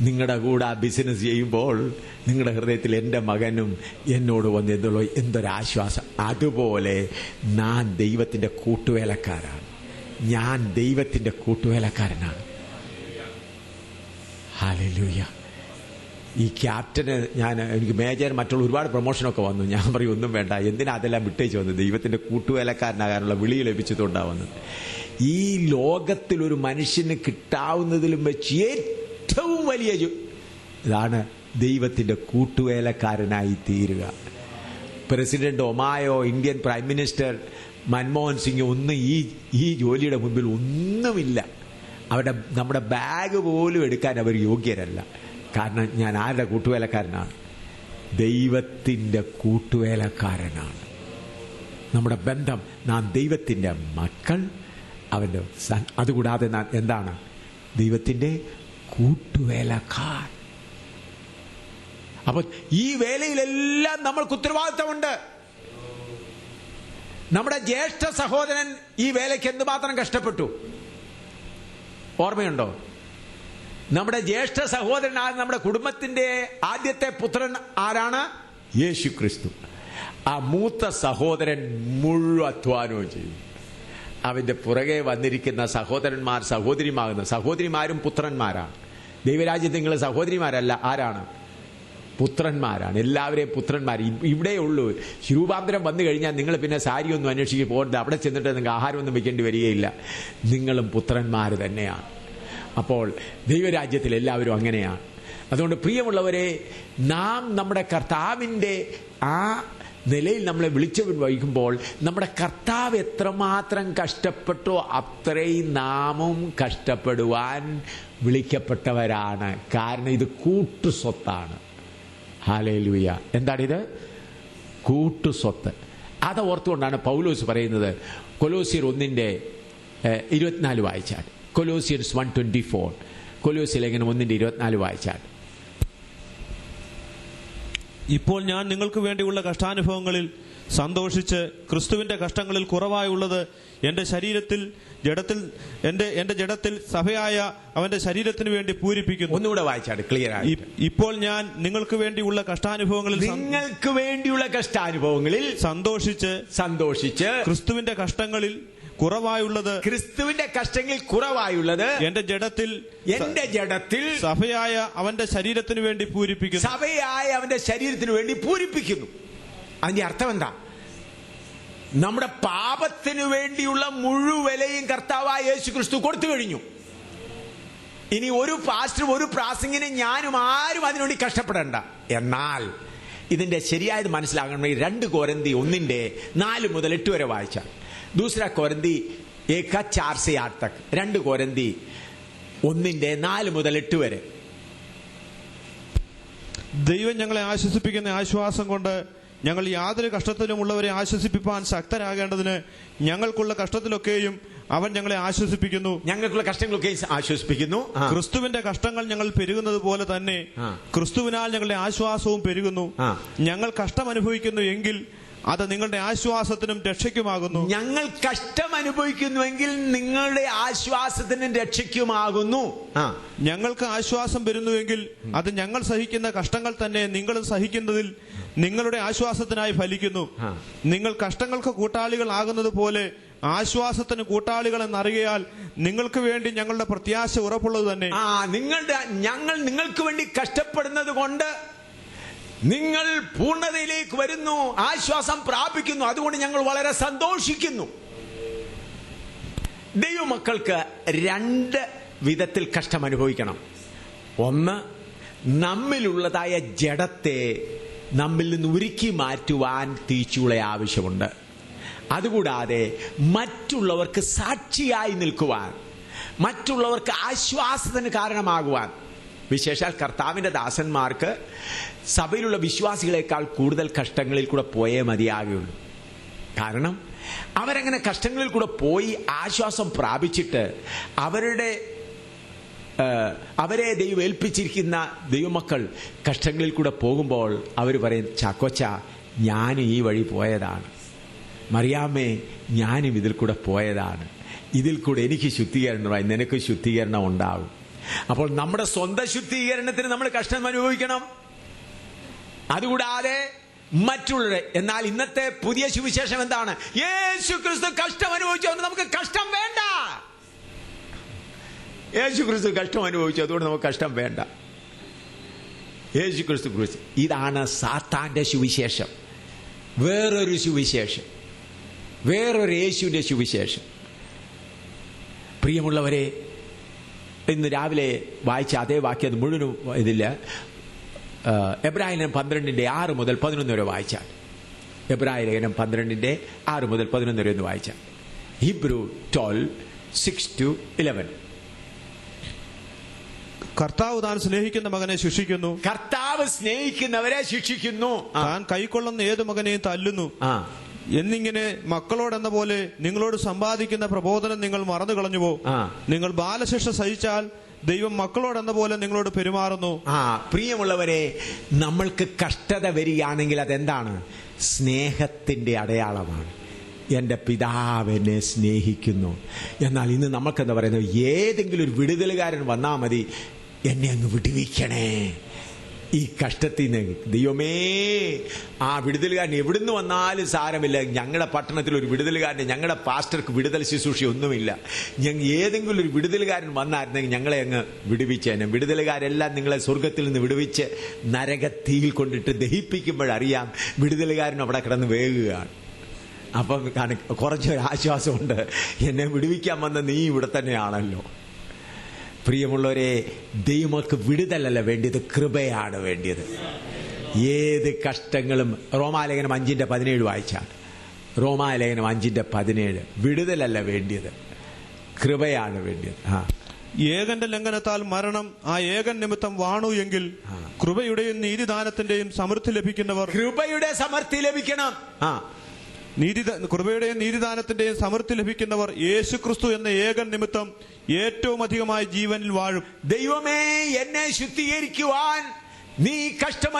നിങ്ങളുടെ കൂടെ ആ ബിസിനസ് ചെയ്യുമ്പോൾ നിങ്ങളുടെ ഹൃദയത്തിൽ എൻ്റെ മകനും എന്നോട് വന്ന് എന്തൊരാശ്വാസം. അതുപോലെ ഞാൻ ദൈവത്തിൻ്റെ കൂട്ടുവേലക്കാരാണ്. ഞാൻ ദൈവത്തിൻ്റെ കൂട്ടുവേലക്കാരനാണ്. ഹല്ലേലൂയ. ഈ ക്യാപ്റ്റന് എനിക്ക് മേജർ മറ്റുള്ള ഒരുപാട് പ്രൊമോഷനൊക്കെ വന്നു. ഞാൻ പറയും ഒന്നും വേണ്ട, എന്തിനാ അതെല്ലാം വിട്ടേച്ച് വന്നത്? ദൈവത്തിന്റെ കൂട്ടുവേലക്കാരനാകാനുള്ള വിളി ലഭിച്ചതുകൊണ്ടാവുന്നത്. ഈ ലോകത്തിൽ ഒരു മനുഷ്യന് കിട്ടാവുന്നതിലും വെച്ച് ഏറ്റവും വലിയ ഇതാണ് ദൈവത്തിന്റെ കൂട്ടുവേലക്കാരനായി തീരുക. President Obama, Indian prime minister Manmohan Singh ഒന്നും ഈ ജോലിയുടെ മുമ്പിൽ ഒന്നുമില്ല. നമ്മുടെ ബാഗ് പോലും എടുക്കാൻ അവർ യോഗ്യരല്ല. കാരണം ഞാൻ ആരുടെ കൂട്ടുവേലക്കാരനാണ്? ദൈവത്തിൻ്റെ കൂട്ടുവേലക്കാരനാണ്. നമ്മുടെ ബന്ധം, നാം ദൈവത്തിൻ്റെ മക്കൾ, അവൻ്റെ അതുകൂടാതെ എന്താണ്? ദൈവത്തിൻ്റെ കൂട്ടുവേലക്കാർ. അപ്പൊ ഈ വേലയിലെല്ലാം നമ്മൾക്ക് ഉത്തരവാദിത്തമുണ്ട്. നമ്മുടെ ജ്യേഷ്ഠ സഹോദരൻ ഈ വേലയ്ക്ക് എന്തുമാത്രം കഷ്ടപ്പെട്ടു ഓർമ്മയുണ്ടോ? നമ്മുടെ ജ്യേഷ്ഠ സഹോദരനായ നമ്മുടെ കുടുംബത്തിന്റെ ആദ്യത്തെ പുത്രൻ ആരാണ്? യേശു ക്രിസ്തു. ആ മൂത്ത സഹോദരൻ മുഴുവൻ അധ്വാനവും ചെയ്തു. അവന്റെ പുറകെ വന്നിരിക്കുന്ന സഹോദരന്മാർ സഹോദരിമാരും പുത്രന്മാരാണ്. ദൈവരാജ്യത്തിൽ നിങ്ങൾ സഹോദരിമാരല്ല, ആരാണ്? പുത്രന്മാരാണ്. എല്ലാവരെയും പുത്രന്മാർ. ഇവിടെ ഉള്ളൂ. രൂപാന്തരം വന്നു കഴിഞ്ഞാൽ നിങ്ങൾ പിന്നെ സാരിയൊന്നും അന്വേഷിച്ച് പോകരുത്. അവിടെ ചെന്നിട്ട് നിങ്ങൾക്ക് ആഹാരമൊന്നും വെക്കേണ്ടി വരികയില്ല. നിങ്ങളും പുത്രന്മാർ തന്നെയാണ്. അപ്പോൾ ദൈവരാജ്യത്തിൽ എല്ലാവരും അങ്ങനെയാണ്. അതുകൊണ്ട് പ്രിയമുള്ളവരെ, നാം നമ്മുടെ കർത്താവിൻ്റെ ആ നിലയിൽ നമ്മളെ വിളിച്ചു വഹിക്കുമ്പോൾ നമ്മുടെ കർത്താവ് എത്രമാത്രം കഷ്ടപ്പെട്ടോ അത്രയും നാമും കഷ്ടപ്പെടുവാൻ വിളിക്കപ്പെട്ടവരാണ്. കാരണം ഇത് കൂട്ടുസ്വത്താണ്. ഹല്ലേലൂയ. എന്താണിത്? കൂട്ടുസ്വത്ത്. അത് ഓർത്തുകൊണ്ടാണ് പൗലോസ് പറയുന്നത്. കൊലോസ്യർ 1:24 വായിച്ചാൽ, കൊലോസ്യൻസ് 1:24, കൊലോസ്യ ലേഖനം 1:24 വായിച്ചാൽ, ഇപ്പോൾ ഞാൻ നിങ്ങൾക്ക് വേണ്ടിയുള്ള കഷ്ടാനുഭവങ്ങളിൽ സന്തോഷിച്ച് ക്രിസ്തുവിന്റെ കഷ്ടങ്ങളിൽ കുറവായുള്ളത് എന്റെ ജഡത്തിൽ സഭയായ അവന്റെ ശരീരത്തിന് വേണ്ടി പൂരിപ്പിക്കുന്നു. ഒന്നുകൂടെ വായിച്ചാണ് ക്ലിയർ ആയി. ഇപ്പോൾ ഞാൻ നിങ്ങൾക്ക് വേണ്ടിയുള്ള കഷ്ടാനുഭവങ്ങളിൽ സന്തോഷിച്ച് ക്രിസ്തുവിന്റെ കഷ്ടങ്ങളിൽ കുറവായുള്ളത് എന്റെ ജഡത്തിൽ സഭയായ അവന്റെ ശരീരത്തിന് വേണ്ടി പൂരിപ്പിക്കുന്നു. അതിന്റെ അർത്ഥം എന്താ? നമ്മുടെ പാപത്തിനു വേണ്ടിയുള്ള മുഴുവലയും കർത്താവായ യേശു ക്രിസ്തു കൊടുത്തു കഴിഞ്ഞു. ഇനി ഒരു പാസ്റ്ററും ഒരു പ്രാസംഗിനും ഞാനും ആരും അതിനുവേണ്ടി കഷ്ടപ്പെടേണ്ട. എന്നാൽ ഇതിന്റെ ശരിയായത് മനസ്സിലാകണമെങ്കിൽ 2 കൊരിന്തി 1:4 മുതൽ 8 വരെ വായിച്ചാൽ, दूसरा कोरिन्थी 1:4 से 8 तक, 2 कोरिन्थी 1:4 മുതൽ 8 വരെ. ദൈവം ഞങ്ങളെ ആശ്വസിപ്പിക്കുന്ന ആശ്വാസം കൊണ്ട് ഞങ്ങൾ യാതൊരു കഷ്ടത്തിലും ഉള്ളവരെ ആശ്വസിപ്പിക്കാൻ ശക്തരാകേണ്ടതിന് ഞങ്ങൾക്കുള്ള കഷ്ടത്തിലൊക്കെയും അവൻ ഞങ്ങളെ ആശ്വസിപ്പിക്കുന്നു. ഞങ്ങൾക്കുള്ള കഷ്ടങ്ങളൊക്കെയും ആശ്വസിപ്പിക്കുന്നു. ക്രിസ്തുവിന്റെ കഷ്ടങ്ങൾ ഞങ്ങൾ പെരുകുന്നത് പോലെ തന്നെ ക്രിസ്തുവിനാൽ ഞങ്ങളുടെ ആശ്വാസവും പെരുകുന്നു. ഞങ്ങൾ കഷ്ടം അനുഭവിക്കുന്നു എങ്കിൽ അത് നിങ്ങളുടെ ആശ്വാസത്തിനും രക്ഷയ്ക്കുമാകുന്നു. ഞങ്ങൾ കഷ്ടം അനുഭവിക്കുന്നുവെങ്കിൽ നിങ്ങളുടെ ആശ്വാസത്തിനും രക്ഷയ്ക്കുമാകുന്നു. ഞങ്ങൾക്ക് ആശ്വാസം വരുന്നുവെങ്കിൽ അത് ഞങ്ങൾ സഹിക്കുന്ന കഷ്ടങ്ങൾ തന്നെ നിങ്ങളും സഹിക്കുന്നതിൽ നിങ്ങളുടെ ആശ്വാസത്തിനായി ഫലിക്കുന്നു. നിങ്ങൾ കഷ്ടങ്ങൾക്ക് കൂട്ടാളികൾ ആകുന്നത് പോലെ ആശ്വാസത്തിന് കൂട്ടാളികൾ എന്നറിയാൽ നിങ്ങൾക്ക് വേണ്ടി ഞങ്ങളുടെ പ്രത്യാശ ഉറപ്പുള്ളത് തന്നെ. ഞങ്ങൾ നിങ്ങൾക്ക് വേണ്ടി കഷ്ടപ്പെടുന്നത് കൊണ്ട് നിങ്ങൾ പൂർണ്ണതയിലേക്ക് വരുന്നു, ആശ്വാസം പ്രാപിക്കുന്നു. അതുകൊണ്ട് ഞങ്ങൾ വളരെ സന്തോഷിക്കുന്നു. ദൈവമക്കൾക്ക് 2 വിധത്തിൽ കഷ്ടം അനുഭവിക്കണം. ഒന്ന്, നമ്മിലുള്ളതായ ജഡത്തെ നമ്മിൽ നിന്ന് ഉരുക്കി മാറ്റുവാൻ തീച്ചുള ആവശ്യമുണ്ട്. അതുകൂടാതെ മറ്റുള്ളവർക്ക് സാക്ഷിയായി നിൽക്കുവാൻ, മറ്റുള്ളവർക്ക് ആശ്വാസത്തിന് കാരണമാകുവാൻ, വിശേഷാൽ കർത്താവിന്റെ ദാസന്മാർക്ക് സഭയിലുള്ള വിശ്വാസികളെക്കാൾ കൂടുതൽ കഷ്ടങ്ങളിൽ കൂടെ പോയേ മതിയാകുള്ളൂ. കാരണം അവരങ്ങനെ കഷ്ടങ്ങളിൽ കൂടെ പോയി ആശ്വാസം പ്രാപിച്ചിട്ട് അവരെ ദൈവം ഏൽപ്പിച്ചിരിക്കുന്ന ദൈവമക്കൾ കഷ്ടങ്ങളിൽ കൂടെ പോകുമ്പോൾ അവർ പറയും, ചാക്കോച്ച ഞാനും ഈ വഴി പോയതാണ്, മറിയാമ്മേ ഞാനും ഇതിൽ കൂടെ പോയതാണ്, ഇതിൽ കൂടെ എനിക്ക് ശുദ്ധീകരണമായി, നിനക്ക് ശുദ്ധീകരണം ഉണ്ടാവും. അപ്പോൾ നമ്മുടെ സ്വന്തം ശുദ്ധീകരണത്തിന് നമ്മൾ കഷ്ടം അനുഭവിക്കണം. അതുകൂടാതെ മറ്റുള്ളവരെ. എന്നാൽ ഇന്നത്തെ പുതിയ സുവിശേഷം എന്താണ്? യേശു ക്രിസ്തു കഷ്ടം അനുഭവിച്ചതുകൊണ്ട് നമുക്ക് കഷ്ടം വേണ്ട. യേശു ക്രിസ്തു കഷ്ടം അനുഭവിച്ചു, അതുകൊണ്ട് നമുക്ക് കഷ്ടം വേണ്ട. യേശു ക്രിസ്തു കുറിച്ച് ഇതാണ് സാത്താന്റെ സുവിശേഷം. വേറൊരു സുവിശേഷം, വേറൊരു യേശുവിന്റെ സുവിശേഷം. പ്രിയമുള്ളവരെ, ഇന്ന് രാവിലെ വായിച്ച അതേ വാക്യം അത് മുഴുവനും ഇതില്ല. എബ്രായ ലേഖനം 12:6 മുതൽ 11 വരെ വായിച്ചാൽ, എബ്രായ ലേഖനം 12:6 മുതൽ 11 വരെ ഒന്ന് വായിച്ചാൽ, ഹീബ്രു 12:6-11. കർത്താവ് താൻ സ്നേഹിക്കുന്ന മകനെ ശിക്ഷിക്കുന്നു, കർത്താവ് സ്നേഹിക്കുന്നവരെ ശിക്ഷിക്കുന്നു, താൻ കൈക്കൊള്ളുന്ന ഏതു മകനെയും തല്ലുന്നു എന്നിങ്ങനെ മക്കളോടെന്ന പോലെ നിങ്ങളോട് സമ്പാദിക്കുന്ന പ്രബോധനം നിങ്ങൾ മറന്നു കളഞ്ഞുവോ? നിങ്ങൾ ബാലശിക്ഷ സഹിച്ചാൽ ദൈവം മക്കളോടെന്ന പോലെ നിങ്ങളോട് പെരുമാറുന്നു. പ്രിയമുള്ളവരെ, നമ്മൾക്ക് കഷ്ടത വരികയാണെങ്കിൽ അതെന്താണ്? സ്നേഹത്തിന്റെ അടയാളമാണ്. എൻ്റെ പിതാവ് എന്നെ സ്നേഹിക്കുന്നു. എന്നാൽ ഇന്ന് നമുക്കെന്താ പറയുന്നത്, ഏതെങ്കിലും ഒരു വിടുതലുകാരൻ വന്നാൽ മതി, എന്നെ അങ്ങ് വിടുവിക്കണേ ഈ കഷ്ടത്തിൽ നിന്ന്. ദൈവമേ, ആ വിടുതലുകാരൻ എവിടുന്ന് വന്നാലും സാരമില്ല. ഞങ്ങളുടെ പട്ടണത്തിൽ ഒരു വിടുതലുകാരന്, ഞങ്ങളുടെ പാസ്റ്റർക്ക് വിടുതൽ ശുശ്രൂഷ ഒന്നുമില്ല. ഏതെങ്കിലും ഒരു വിടുതലുകാരൻ വന്നായിരുന്നെങ്കിൽ ഞങ്ങളെ അങ്ങ് വിടുവിച്ചേനെ. വിടുതലുകാരെല്ലാം നിങ്ങളെ സ്വർഗത്തിൽ നിന്ന് വിടുവിച്ച് നരകത്തീയിൽ കൊണ്ടിട്ട് ദഹിപ്പിക്കുമ്പോഴറിയാം വിടുതലുകാരൻ അവിടെ കിടന്ന് വേകുകയാണ്. അപ്പം കുറച്ചൊരാശ്വാസമുണ്ട്, എന്നെ വിടുവിക്കാൻ വന്ന നീ ഇവിടെ തന്നെയാണല്ലോ. പ്രിയമുള്ളവരെ, ദൈവമക്ക് വിടുതലല്ല വേണ്ടിയത്, കൃപയാണ് വേണ്ടിയത്. ഏത് കഷ്ടങ്ങളും, റോമാലേഖനം 5:17 വായിച്ചാൽ, റോമാലേഖനം 5:17, വിടുതലല്ല വേണ്ടിയത്, കൃപയാണ് വേണ്ടിയത്. ഏകന്റെ ലംഘനത്താൽ മരണം ആ ഏകൻ നിമിത്തം വാണു എങ്കിൽ കൃപയുടെയും നീതിദാനത്തിന്റെയും സമൃദ്ധി ലഭിക്കുന്നവർ, കൃപയുടെ സമൃദ്ധി ലഭിക്കണം. കൃപയുടെയും നീതിദാനത്തിന്റെയും സമൃദ്ധി ലഭിക്കുന്നവർ യേശുക്രിസ്തു എന്ന ഏകൻ നിമിത്തം ഏറ്റവും അധികമായി ജീവനിൽ വാഴും. ദൈവമേ, എന്നെ ശുദ്ധീകരിക്കുവാൻ നീ കഷ്ടം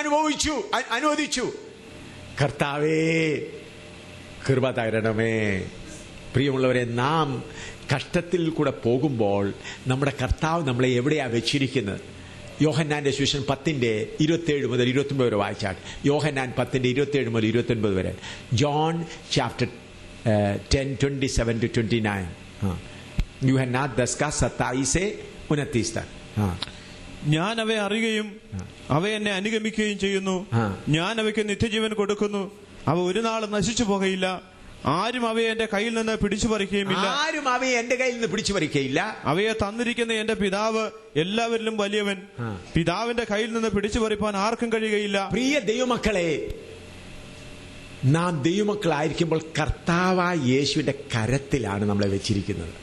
അനുവദിച്ചു. കർത്താവേ, കൃപ തരണമേ. പ്രിയമുള്ളവരെ, നാം കഷ്ടത്തിൽ കൂടെ പോകുമ്പോൾ നമ്മുടെ കർത്താവ് നമ്മളെ എവിടെയാ വെച്ചിരിക്കുന്നത്? യോഹന്നാന്റെ സുവിശേഷം 10:27 മുതൽ 29 വരെ വായിച്ചാൽ, യോഹന്നാൻ 10:27 മുതൽ 29 വരെ. John chapter 10:27-29. യോഹന്നാൻ 10:27-29 തक. ഞാൻ അവയെ അറിയുകയും അവ എന്നെ അനുഗമിക്കുകയും ചെയ്യുന്നു. ഞാൻ അവയ്ക്ക് നിത്യജീവൻ കൊടുക്കുന്നു. അവ ഒരു നാൾ നശിച്ചു പോകയില്ല. ആരും അവയെ എന്റെ കയ്യിൽ നിന്ന് പിടിച്ചു പറിക്കുകയുമില്ല. അവയെ തന്നിരിക്കുന്ന എന്റെ പിതാവ് എല്ലാവരിലും വലിയവൻ. പിതാവിന്റെ കയ്യിൽ നിന്ന് പിടിച്ചു പറിപ്പാൻ ആർക്കും കഴിയുകയില്ല. പ്രിയ ദൈവമക്കളെ, നാം ദൈവമക്കളായിരിക്കുമ്പോൾ കർത്താവായ യേശുവിന്റെ കരത്തിലാണ് നമ്മളെ വെച്ചിരിക്കുന്നത്.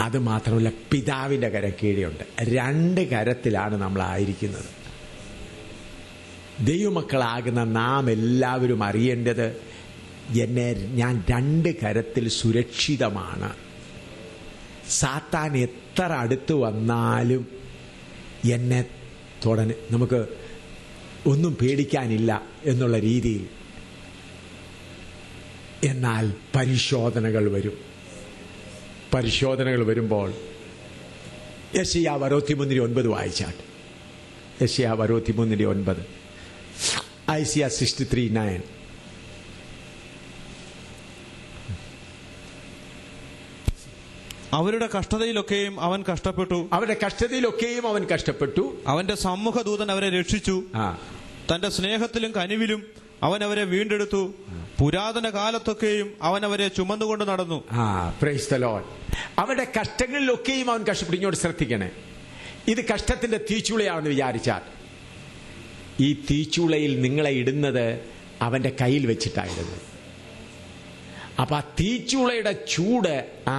അത് മാത്രമല്ല, പിതാവിന്റെ കരം കീഴെയുണ്ട്. 2 കരത്തിലാണ് നമ്മളായിരിക്കുന്നത്. ദൈവമക്കളാകുന്ന നാം എല്ലാവരും അറിയേണ്ടത്, ഞാൻ 2 കരത്തിൽ സുരക്ഷിതമാണ്. സാത്താൻ എത്ര അടുത്ത് വന്നാലും എന്നെ നമുക്ക് ഒന്നും പേടിക്കാനില്ല എന്നുള്ള രീതിയിൽ. എന്നാൽ പരിശോധനകൾ വരുമ്പോൾ യെശയ്യാവ് 63:9 വായിച്ചാൽ, യെശയ്യാവ് 63:9, ഐസിയ 63:9. അവരുടെ കഷ്ടതയിലൊക്കെയും അവൻ കഷ്ടപ്പെട്ടു. അവന്റെ സമ്മുഖദൂതൻ അവരെ രക്ഷിച്ചു. തന്റെ സ്നേഹത്തിലും കനിവിലും അവൻ അവരെ വീണ്ടെടുത്തു. പുരാതന കാലത്തൊക്കെയും അവൻ അവരെ ചുമന്നുകൊണ്ട് നടന്നു. Praise the Lord. അവരുടെ കഷ്ടങ്ങളിലൊക്കെയും അവൻ കഷ്ടപ്പെട്ടു. ഇങ്ങോട്ട് ശ്രദ്ധിക്കണേ, ഇത് കഷ്ടത്തിന്റെ തീച്ചൂളയാണെന്ന് വിചാരിച്ചാൽ, ഈ തീച്ചൂളയിൽ നിങ്ങളെ ഇടുന്നത് അവന്റെ കയ്യിൽ വെച്ചിട്ടായിരുന്നു. അപ്പൊ ആ തീച്ചൂളയുടെ ചൂട്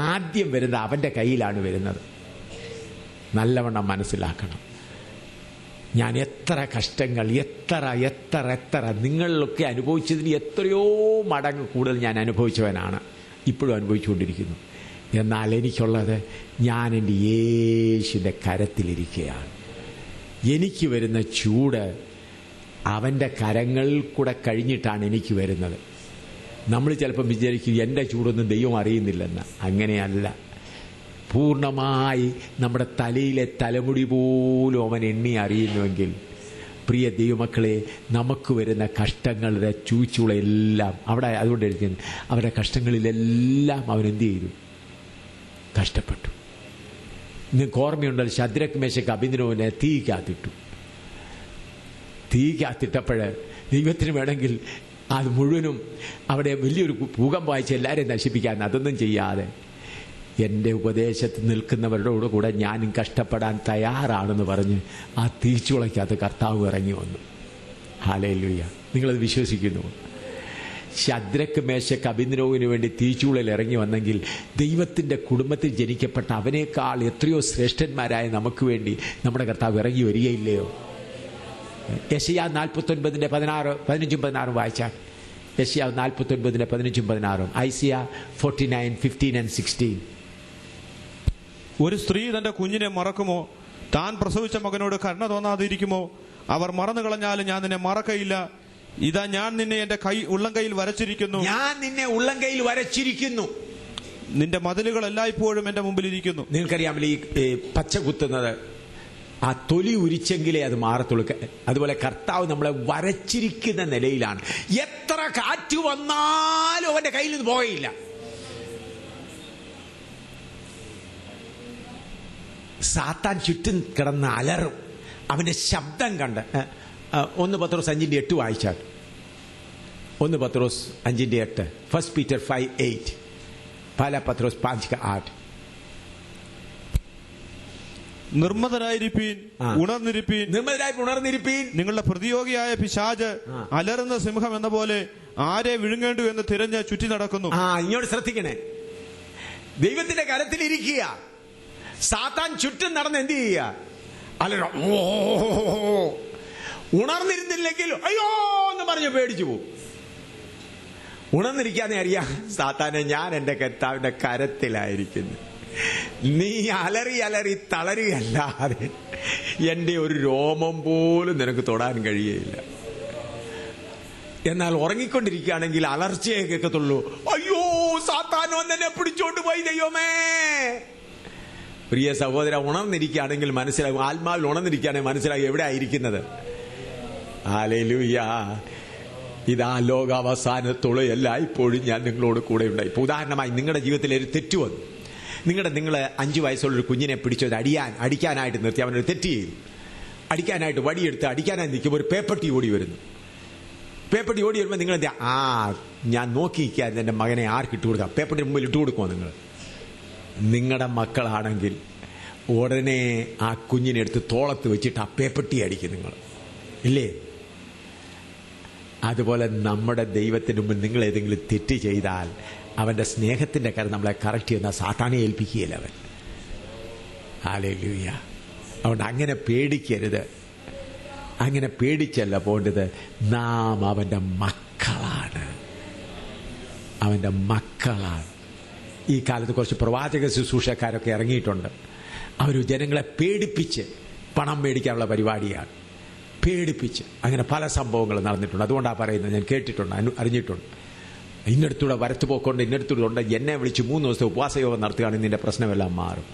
ആദ്യം വരുന്നത് അവന്റെ കയ്യിലാണ് വരുന്നത്. നല്ലവണ്ണം മനസ്സിലാക്കണം. ഞാൻ എത്ര കഷ്ടങ്ങൾ, എത്ര നിങ്ങളിലൊക്കെ അനുഭവിച്ചതിന് എത്രയോ മടങ്ങ് കൂടുതൽ ഞാൻ അനുഭവിച്ചവനാണ്, ഇപ്പോഴും അനുഭവിച്ചുകൊണ്ടിരിക്കുന്നു. എന്നാൽ എനിക്കുള്ളത്, ഞാൻ എൻ്റെ യേശുവിൻ്റെ കരത്തിലിരിക്കുകയാണ്. എനിക്ക് വരുന്ന ചൂട് അവൻ്റെ കരങ്ങളിൽ കൂടെ കഴിഞ്ഞിട്ടാണ് എനിക്ക് വരുന്നത്. നമ്മൾ ചിലപ്പം വിചാരിക്കും എൻ്റെ ചൂടൊന്നും ദൈവം അറിയുന്നില്ലെന്ന്. അങ്ങനെയല്ല. പൂർണ്ണമായി നമ്മുടെ തലയിലെ തലമുടി പോലും അവൻ എണ്ണി അറിയുന്നുവെങ്കിൽ, പ്രിയ ദൈവമക്കളെ, നമുക്ക് വരുന്ന കഷ്ടങ്ങളുടെ ചൂച്ചുളയെല്ലാം അവിടെ, അതുകൊണ്ട് എഴുതിയത്, അവരുടെ കഷ്ടങ്ങളിലെല്ലാം അവൻ എന്ത് ചെയ്തു? കഷ്ടപ്പെട്ടു. നിങ്ങൾക്ക് ഓർമ്മയുണ്ടല്ലോ, ശദ്രക് മേശക്ക് അബേദ്നെഗോവിനെ തീക്കകത്തിട്ടപ്പോൾ ദൈവത്തിന് വേണമെങ്കിൽ അത് മുഴുവനും അവിടെ വലിയൊരു ഭൂകമ്പം വായിച്ച് എല്ലാവരെയും നശിപ്പിക്കാൻ, അതൊന്നും ചെയ്യാതെ എൻ്റെ ഉപദേശത്തിൽ നിൽക്കുന്നവരുടെ കൂടെ ഞാനും കഷ്ടപ്പെടാൻ തയ്യാറാണെന്ന് പറഞ്ഞ് ആ തീച്ചുളയ്ക്കകത്ത് കർത്താവ് ഇറങ്ങി വന്നു. ഹല്ലേലൂയ. നിങ്ങളത് വിശ്വസിക്കുന്നു? ശദ്രക് മേശക്ക് അബേദ്നെഗോവിന് വേണ്ടി തീച്ചൂളയിൽ ഇറങ്ങി വന്നെങ്കിൽ, ദൈവത്തിൻ്റെ കുടുംബത്തിൽ ജനിക്കപ്പെട്ട അവനേക്കാൾ എത്രയോ ശ്രേഷ്ഠന്മാരായ നമുക്ക് വേണ്ടി നമ്മുടെ കർത്താവ് ഇറങ്ങി വരികയില്ലയോ? യെശയ്യാവ് 49:15-16 വായിച്ചാൽ, യെശയ്യാവ് 49:15-16, ഐസിയ 49:15-16. ഒരു സ്ത്രീ തന്റെ കുഞ്ഞിനെ മറക്കുമോ? താൻ പ്രസവിച്ച മകനോട് കരുണ തോന്നാതിരിക്കുമോ? അവർ മറന്നു കളഞ്ഞാലും ഞാൻ നിന്നെ മറക്കയില്ല. ഇതാ ഞാൻ നിന്നെ എന്റെ ഉള്ളം കൈയിൽ വരച്ചിരിക്കുന്നു. ഞാൻ നിന്നെ ഉള്ളം കൈയിൽ വരച്ചിരിക്കുന്നു. നിന്റെ മതിലുകൾ എല്ലായ്പ്പോഴും എന്റെ മുമ്പിൽ ഇരിക്കുന്നു. നിങ്ങൾക്കറിയാമല്ലോ ഈ പച്ച കുത്തുന്നത് ആ തൊലി ഉരിച്ചെങ്കിലേ അത് മാറത്തുള്ളൂ. അതുപോലെ കർത്താവ് നമ്മളെ വരച്ചിരിക്കുന്ന നിലയിലാണ്. എത്ര കാറ്റ് വന്നാലും അവന്റെ കയ്യിൽ നിന്ന് പോകയില്ല. സാത്താൻ ചുറ്റും കിടന്ന് അലറും. അവന്റെ ശബ്ദം കണ്ട് 1 പത്രോസ് 5:8 വായിച്ചാൽ. 1 പത്രോസ് 5:8, 1 Peter 5:8, പല പത്രോസ് 5:8. നിർമ്മതരായിരിപ്പീൻ, ഉണർന്നിരിപ്പീൻ, ഉണർന്നിരിപ്പീൻ. നിങ്ങളുടെ പ്രതിയോഗിയായ പിശാച് അലറുന്ന സിംഹം എന്ന പോലെ ആരെ വിഴുങ്ങേണ്ടു എന്ന് തിരഞ്ഞ് ചുറ്റി നടക്കുന്നു. ഇങ്ങോട്ട് ശ്രദ്ധിക്കണേ. ദൈവത്തിന്റെ കരത്തിലിരിക്കുക. സാത്താൻ ചുറ്റും നടന്ന് എന്ത് ചെയ്യുക? അലറ. ഉണർന്നിരുന്നില്ലെങ്കിൽ അയ്യോ എന്ന് പറഞ്ഞ് പേടിച്ചു പോകും. ഉണർന്നിരിക്കാന്നേ അറിയാം, സാത്താനെ ഞാൻ എന്റെ കർത്താവിന്റെ കരത്തിലായിരിക്കുന്നു. നീ അലറി അലറി തളരുകയല്ലാതെ എന്റെ ഒരു രോമം പോലും നിനക്ക് തൊടാൻ കഴിയയില്ല. എന്നാൽ ഉറങ്ങിക്കൊണ്ടിരിക്കുകയാണെങ്കിൽ അലർച്ചയെ കേൾക്കത്തുള്ളൂ. അയ്യോ സാത്താൻ വന്നെന്നെ പിടിച്ചോണ്ട് പോയി ദൈവമേ. പ്രിയ സഹോദര, ഉണർന്നിരിക്കുകയാണെങ്കിൽ മനസ്സിലാകും. ആത്മാവിൽ ഉണർന്നിരിക്കുകയാണെങ്കിൽ മനസ്സിലാകും എവിടെ ആയിരിക്കുന്നത്. ഹല്ലേലൂയ. ഇതാ ലോകാവസാനത്തോളം എല്ലായ്പ്പോഴും ഞാൻ നിങ്ങളോട് കൂടെ ഉണ്ടായി. ഇപ്പൊ ഉദാഹരണമായി നിങ്ങളുടെ ജീവിതത്തിൽ ഒരു തെറ്റ് വന്നു. നിങ്ങൾ 5 വയസ്സുള്ളൊരു കുഞ്ഞിനെ പിടിച്ചത് അടിക്കാനായിട്ട് നിർത്തി. അവനൊരു തെറ്റ് ചെയ്തു. അടിക്കാനായിട്ട് വടിയെടുത്ത് അടിക്കാനായി നിൽക്കുമ്പോൾ ഒരു പേപ്പട്ടി ഓടി വരുന്നു. പേപ്പട്ടി ഓടി വരുമ്പോൾ നിങ്ങൾ ഞാൻ നോക്കിയിരിക്കാൻ എന്റെ മകനെ ആർക്ക് ഇട്ട് കൊടുക്കാം? പേപ്പട്ടി മുമ്പിൽ ഇട്ട് കൊടുക്കുമോ? നിങ്ങളുടെ മക്കളാണെങ്കിൽ ഉടനെ ആ കുഞ്ഞിനെ എടുത്ത് തോളത്ത് വെച്ചിട്ട് ആ പേപ്പട്ടി അടിക്കും നിങ്ങൾ, ഇല്ലേ? അതുപോലെ നമ്മുടെ ദൈവത്തിന് മുമ്പ് നിങ്ങൾ ഏതെങ്കിലും തെറ്റ് ചെയ്താൽ അവന്റെ സ്നേഹത്തിന്റെ കാര്യം നമ്മളെ കറക്റ്റ് ചെയ്യുന്ന സാത്താനെ ഏൽപ്പിക്കുകയില്ല അവൻ. ഹല്ലേലൂയ. അതുകൊണ്ട് അങ്ങനെ പേടിക്കരുത്. അങ്ങനെ പേടിച്ചല്ല പോണ്ടത്. നാം അവന്റെ മക്കളാണ്. അവന്റെ മക്കളാണ്. ഈ കാലത്ത് കുറച്ച് പ്രവാചക ശുശ്രൂഷക്കാരൊക്കെ ഇറങ്ങിയിട്ടുണ്ട്. അവർ ജനങ്ങളെ പേടിപ്പിച്ച് പണം മേടിക്കാനുള്ള പരിപാടിയാണ്. പേടിപ്പിച്ച് അങ്ങനെ പല സംഭവങ്ങൾ നടന്നിട്ടുണ്ട്. അതുകൊണ്ടാണ് പറയുന്നത്. ഞാൻ കേട്ടിട്ടുണ്ട്, അറിഞ്ഞിട്ടുണ്ട്. ഇന്നടുത്തൂടെ വരത്ത് പോക്കൊണ്ട് ഇന്നടുത്തൂടെ ഉണ്ട്. എന്നെ വിളിച്ച് 3 ദിവസം ഉപവാസയോഗം നടത്തുകയാണെങ്കിൽ നിന്റെ പ്രശ്നമെല്ലാം മാറും.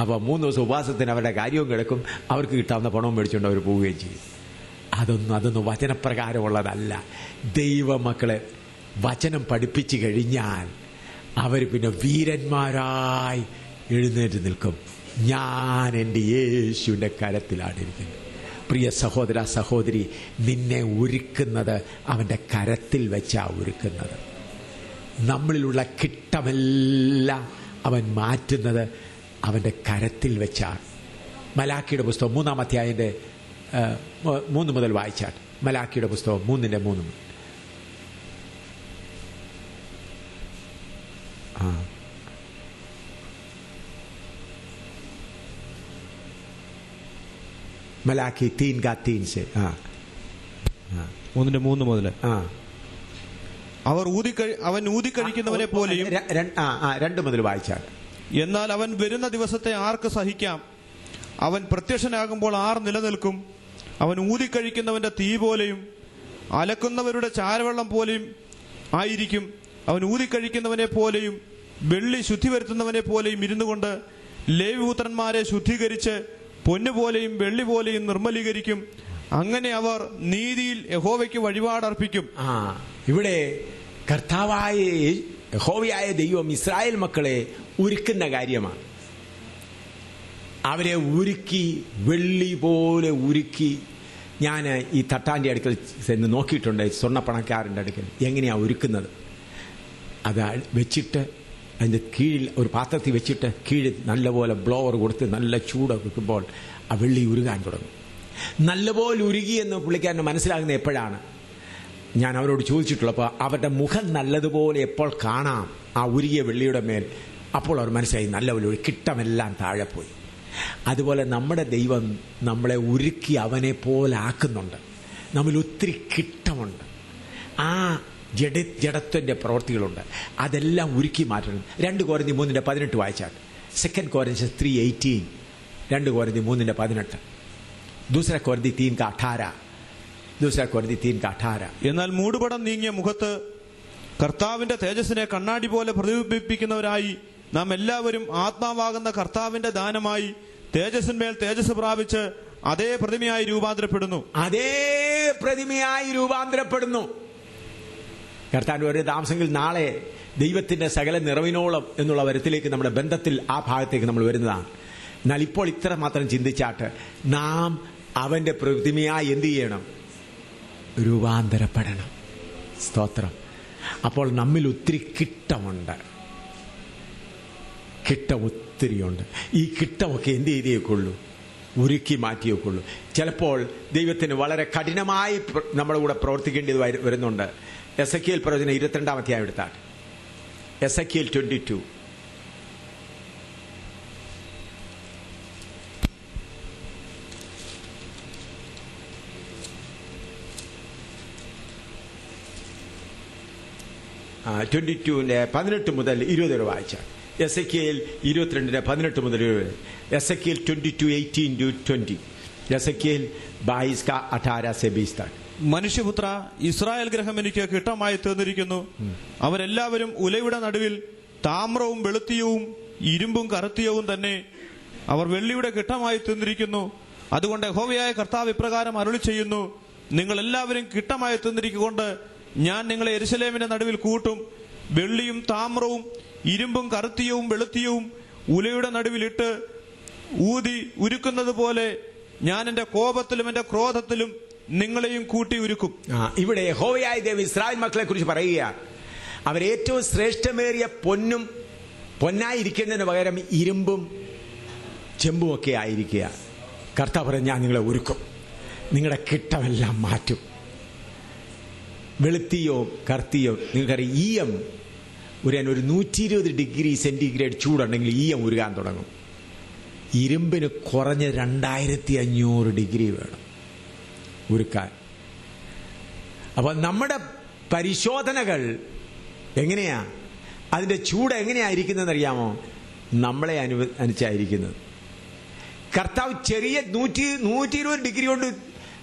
അപ്പോൾ 3 ദിവസം ഉപവാസത്തിന് അവരുടെ കാര്യവും കിടക്കും. അവർക്ക് കിട്ടാവുന്ന പണവും മേടിച്ചുകൊണ്ട് അവർ പോവുകയും ചെയ്യും. അതൊന്നും വചനപ്രകാരമുള്ളതല്ല. ദൈവമക്കളെ വചനം പഠിപ്പിച്ചു കഴിഞ്ഞാൽ അവർ പിന്നെ വീരന്മാരായി എഴുന്നേറ്റ് നിൽക്കും. ഞാൻ എൻ്റെ യേശുവിൻ്റെ കരത്തിലാണ് ഇരിക്കുന്നത്. പ്രിയ സഹോദര സഹോദരി, നിന്നെ ഒരുക്കുന്നത് അവൻ്റെ കരത്തിൽ വെച്ചാ ഒരുക്കുന്നത്. നമ്മളിലുള്ള കിട്ടമെല്ലാം അവൻ മാറ്റുന്നത് അവൻ്റെ കരത്തിൽ വെച്ചാണ്. മലാക്കിയുടെ പുസ്തകം 3-ാം അധ്യായത്തിന്റെ 3 മുതൽ വായിച്ചാൽ. മലാക്കിയുടെ പുസ്തകം 3:3. മലാക്കി 3:3 से 3 മുതൽ. അവൻ ഊതിക്കഴിക്കുന്നവനെ പോലെയും 2 മുതൽ വായിച്ചാൽ. എന്നാൽ അവൻ വരുന്ന ദിവസത്തെ ആർക്ക് സഹിക്കാം? അവൻ പ്രത്യക്ഷനാകുമ്പോൾ ആർ നിലനിൽക്കും? അവൻ ഊതിക്കഴിക്കുന്നവന്റെ തീ പോലെയും അലക്കുന്നവരുടെ ചാരവെള്ളം പോലെയും ആയിരിക്കും. അവൻ ഊതിക്കഴിക്കുന്നവനെ പോലെയും വെള്ളി ശുദ്ധി വരുത്തുന്നവനെ പോലെയും ഇരുന്നു കൊണ്ട് ലേവ്യപുത്രന്മാരെ ശുദ്ധീകരിച്ച് പൊന്നുപോലെയും വെള്ളി പോലെയും നിർമ്മലീകരിക്കും. അങ്ങനെ അവർ നീതിയിൽ യഹോവയ്ക്ക് വഴിപാടർപ്പിക്കും. ഇവിടെ കർത്താവായ യഹോവയായ ദൈവം ഇസ്രായേൽ മക്കളെ ഒരുക്കുന്ന കാര്യമാണ്. അവരെ ഉരുക്കി, വെള്ളി പോലെ ഉരുക്കി. ഞാൻ ഈ തട്ടാന്റെ അടുക്കൽ ചെന്ന് നോക്കിയിട്ടുണ്ട്, സ്വർണ്ണപ്പണക്കാരൻ്റെ അടുക്കൽ എങ്ങനെയാ ഒരുക്കുന്നത്. അത് വെച്ചിട്ട് അതിൻ്റെ കീഴിൽ ഒരു പാത്രത്തിൽ വെച്ചിട്ട് കീഴിൽ നല്ലപോലെ ബ്ലോവർ കൊടുത്ത് നല്ല ചൂട് വെക്കുമ്പോൾ ആ വെള്ളി ഉരുകാൻ തുടങ്ങും. നല്ലപോലെ ഉരുകി എന്ന് പുള്ളിക്കാരന് മനസ്സിലാകുന്നത് എപ്പോഴാണ്? ഞാൻ അവരോട് ചോദിച്ചിട്ടുള്ളപ്പോൾ അവരുടെ മുഖം നല്ലതുപോലെ എപ്പോൾ കാണാം ആ ഉരുകിയ വെള്ളിയുടെ മേൽ, അപ്പോൾ അവർ മനസ്സിലായി നല്ലപോലെ കിട്ടമെല്ലാം താഴെ പോയി. അതുപോലെ നമ്മുടെ ദൈവം നമ്മളെ ഉരുക്കി അവനെ പോലെ ആക്കുന്നുണ്ട്. നമ്മൾ ഒത്തിരി കിട്ടമുണ്ട്. ആ ജഡത്വന്റെ പ്രവൃത്തികളുണ്ട്. അതെല്ലാം ഉരുക്കി മാറ്റണം. 2 കൊരിന്ത്യർ 3:18 വായിച്ചാൽ. 2 കൊരിന്ത്യർ 3:18. 2 കൊരിന്ത്യർ 3:18. 2 കൊരിന്ത്യർ 3:18. दूसरा कोरिन्थी 3:18. എന്നാൽ മൂടുപടം നീങ്ങിയ മുഖത്ത് കർത്താവിന്റെ തേജസ്സിനെ കണ്ണാടി പോലെ പ്രതിബിംബിപ്പിക്കുന്നവരായി നാം എല്ലാവരും ആത്മാവാകുന്ന കർത്താവിന്റെ ദാനമായി തേജസ്സിന്മേൽ തേജസ് പ്രാപിച്ച് അതേ പ്രതിമയായി രൂപാന്തരപ്പെടുന്നു. അതേ പ്രതിമയായി രൂപാന്തരപ്പെടുന്നു. കർത്താവിന്റെ ഒരു താമസമെങ്കിൽ നാളെ ദൈവത്തിന്റെ സകല നിറവിനോളം എന്നുള്ള വരത്തിലേക്ക് നമ്മുടെ ബന്ധത്തിൽ ആ ഭാഗത്തേക്ക് നമ്മൾ വരുന്നതാണ്. എന്നാൽ ഇപ്പോൾ ഇത്ര മാത്രം ചിന്തിച്ചാട്ട് നാം അവന്റെ പ്രതിമയായി എന്ത് ചെയ്യണം? രൂപാന്തരപ്പെടണം. സ്തോത്രം. അപ്പോൾ നമ്മിൽ ഒത്തിരി കിട്ടമുണ്ട്. കിട്ടം ഒത്തിരിയുണ്ട്. ഈ കിട്ടമൊക്കെ എന്ത് ചെയ്തേക്കുള്ളൂ? ഉരുക്കി മാറ്റിയേക്കുള്ളൂ. ചിലപ്പോൾ ദൈവത്തിന് വളരെ കഠിനമായി നമ്മുടെ കൂടെ പ്രവർത്തിക്കേണ്ടത് വരുന്നുണ്ട്. എസെക്കിയേൽ പ്രവചനം 22-ാം അധ്യായം എടുത്താൽ എസെക്കിയേൽ 22. ന്റെ 18 മുതൽ 20 വരെ വായിച്ചാൽ എസെക്കിയേൽ 22 18 മുതൽ 20. എസെക്കിയേൽ 22:18-20. എസെക്കിയേൽ 22:18 തक. മനുഷ്യപുത്ര, ഇസ്രായേൽ ഗ്രഹം എനിക്ക് കിട്ടമായി തീർന്നിരിക്കുന്നു. അവരെല്ലാവരും ഉലയുടെ നടുവിൽ താമ്രവും വെളുത്തിയവും ഇരുമ്പും കറുത്തിയവും തന്നെ. അവർ വെള്ളിയുടെ കിട്ടമായി തീർന്നിരിക്കുന്നു. അതുകൊണ്ട് യഹോവയായ കർത്താവ് ഇപ്രകാരം അരുളി ചെയ്യുന്നു: നിങ്ങൾ എല്ലാവരും കിട്ടമായി തീർന്നിരിക്കൊണ്ട് ഞാൻ നിങ്ങളെ യെരൂശലേമിന്റെ നടുവിൽ കൂട്ടും. വെള്ളിയും താമ്രവും ഇരുമ്പും കറുത്തിയവും വെളുത്തിയവും ഉലയുടെ നടുവിലിട്ട് ഊതി ഉരുക്കുന്നത് പോലെ ഞാൻ എന്റെ കോപത്തിലും എന്റെ ക്രോധത്തിലും നിങ്ങളെയും കൂട്ടി ഉരുക്കും. ഇവിടെ യഹോവയായ ദൈവം ഇസ്രായേൽ മക്കളെ കുറിച്ച് പറയുകയാണ്. അവരേറ്റവും ശ്രേഷ്ഠമേറിയ പൊന്നായിരിക്കുന്നതിന് പകരം ഇരുമ്പും ചെമ്പും ഒക്കെ ആയിരിക്കുക. കർത്താവ് പറഞ്ഞ ഞാൻ നിങ്ങളെ ഒരുക്കും, നിങ്ങളുടെ കിട്ടമെല്ലാം മാറ്റും. വെളുത്തിയോ കറുത്തിയോ നിങ്ങൾക്കറിയാം, ഈയം ഉരാൻ ഒരു 120 ഡിഗ്രി സെന്റിഗ്രേഡ് ചൂടുണ്ടെങ്കിൽ ഈയം ഉരുകാൻ തുടങ്ങും. ഇരുമ്പിന് കുറഞ്ഞ 2500 ഡിഗ്രി വേണം ഉരുക്കാൻ. അപ്പൊ നമ്മുടെ പരിശോധനകൾ എങ്ങനെയാ, അതിന്റെ ചൂട് എങ്ങനെയായിരിക്കുന്നതെന്ന് അറിയാമോ? നമ്മളെ അനുസരിച്ചായിരിക്കുന്നത്. കർത്താവ് ചെറിയ 120 ഡിഗ്രി കൊണ്ട്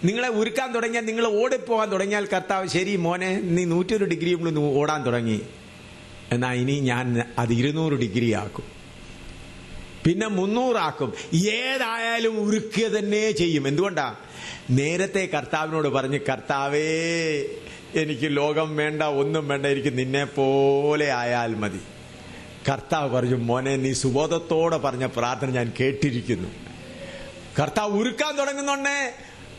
നിങ്ങളെ ഉരുക്കാൻ തുടങ്ങിയാൽ, നിങ്ങൾ ഓടിപ്പോകാൻ തുടങ്ങിയാൽ കർത്താവ് ശരി മോനെ നീ 120 ഡിഗ്രി കൊണ്ട് ഓടാൻ തുടങ്ങി, എന്നാ ഇനി ഞാൻ അത് 200 ഡിഗ്രി ആക്കും, പിന്നെ 300 ആക്കും. ഏതായാലും ഉരുക്കുക തന്നെ ചെയ്യും. എന്തുകൊണ്ടാ? നേരത്തെ കർത്താവിനോട് പറഞ്ഞ്, കർത്താവേ എനിക്ക് ലോകം വേണ്ട, ഒന്നും വേണ്ട, എനിക്ക് നിന്നെ പോലെ ആയാൽ മതി. കർത്താവ് പറഞ്ഞു, മോനെ നീ സുബോധത്തോടെ പറഞ്ഞ പ്രാർത്ഥന ഞാൻ കേട്ടിരിക്കുന്നു. കർത്താവ് ഉരുക്കാൻ തുടങ്ങുന്നുണ്ടേ,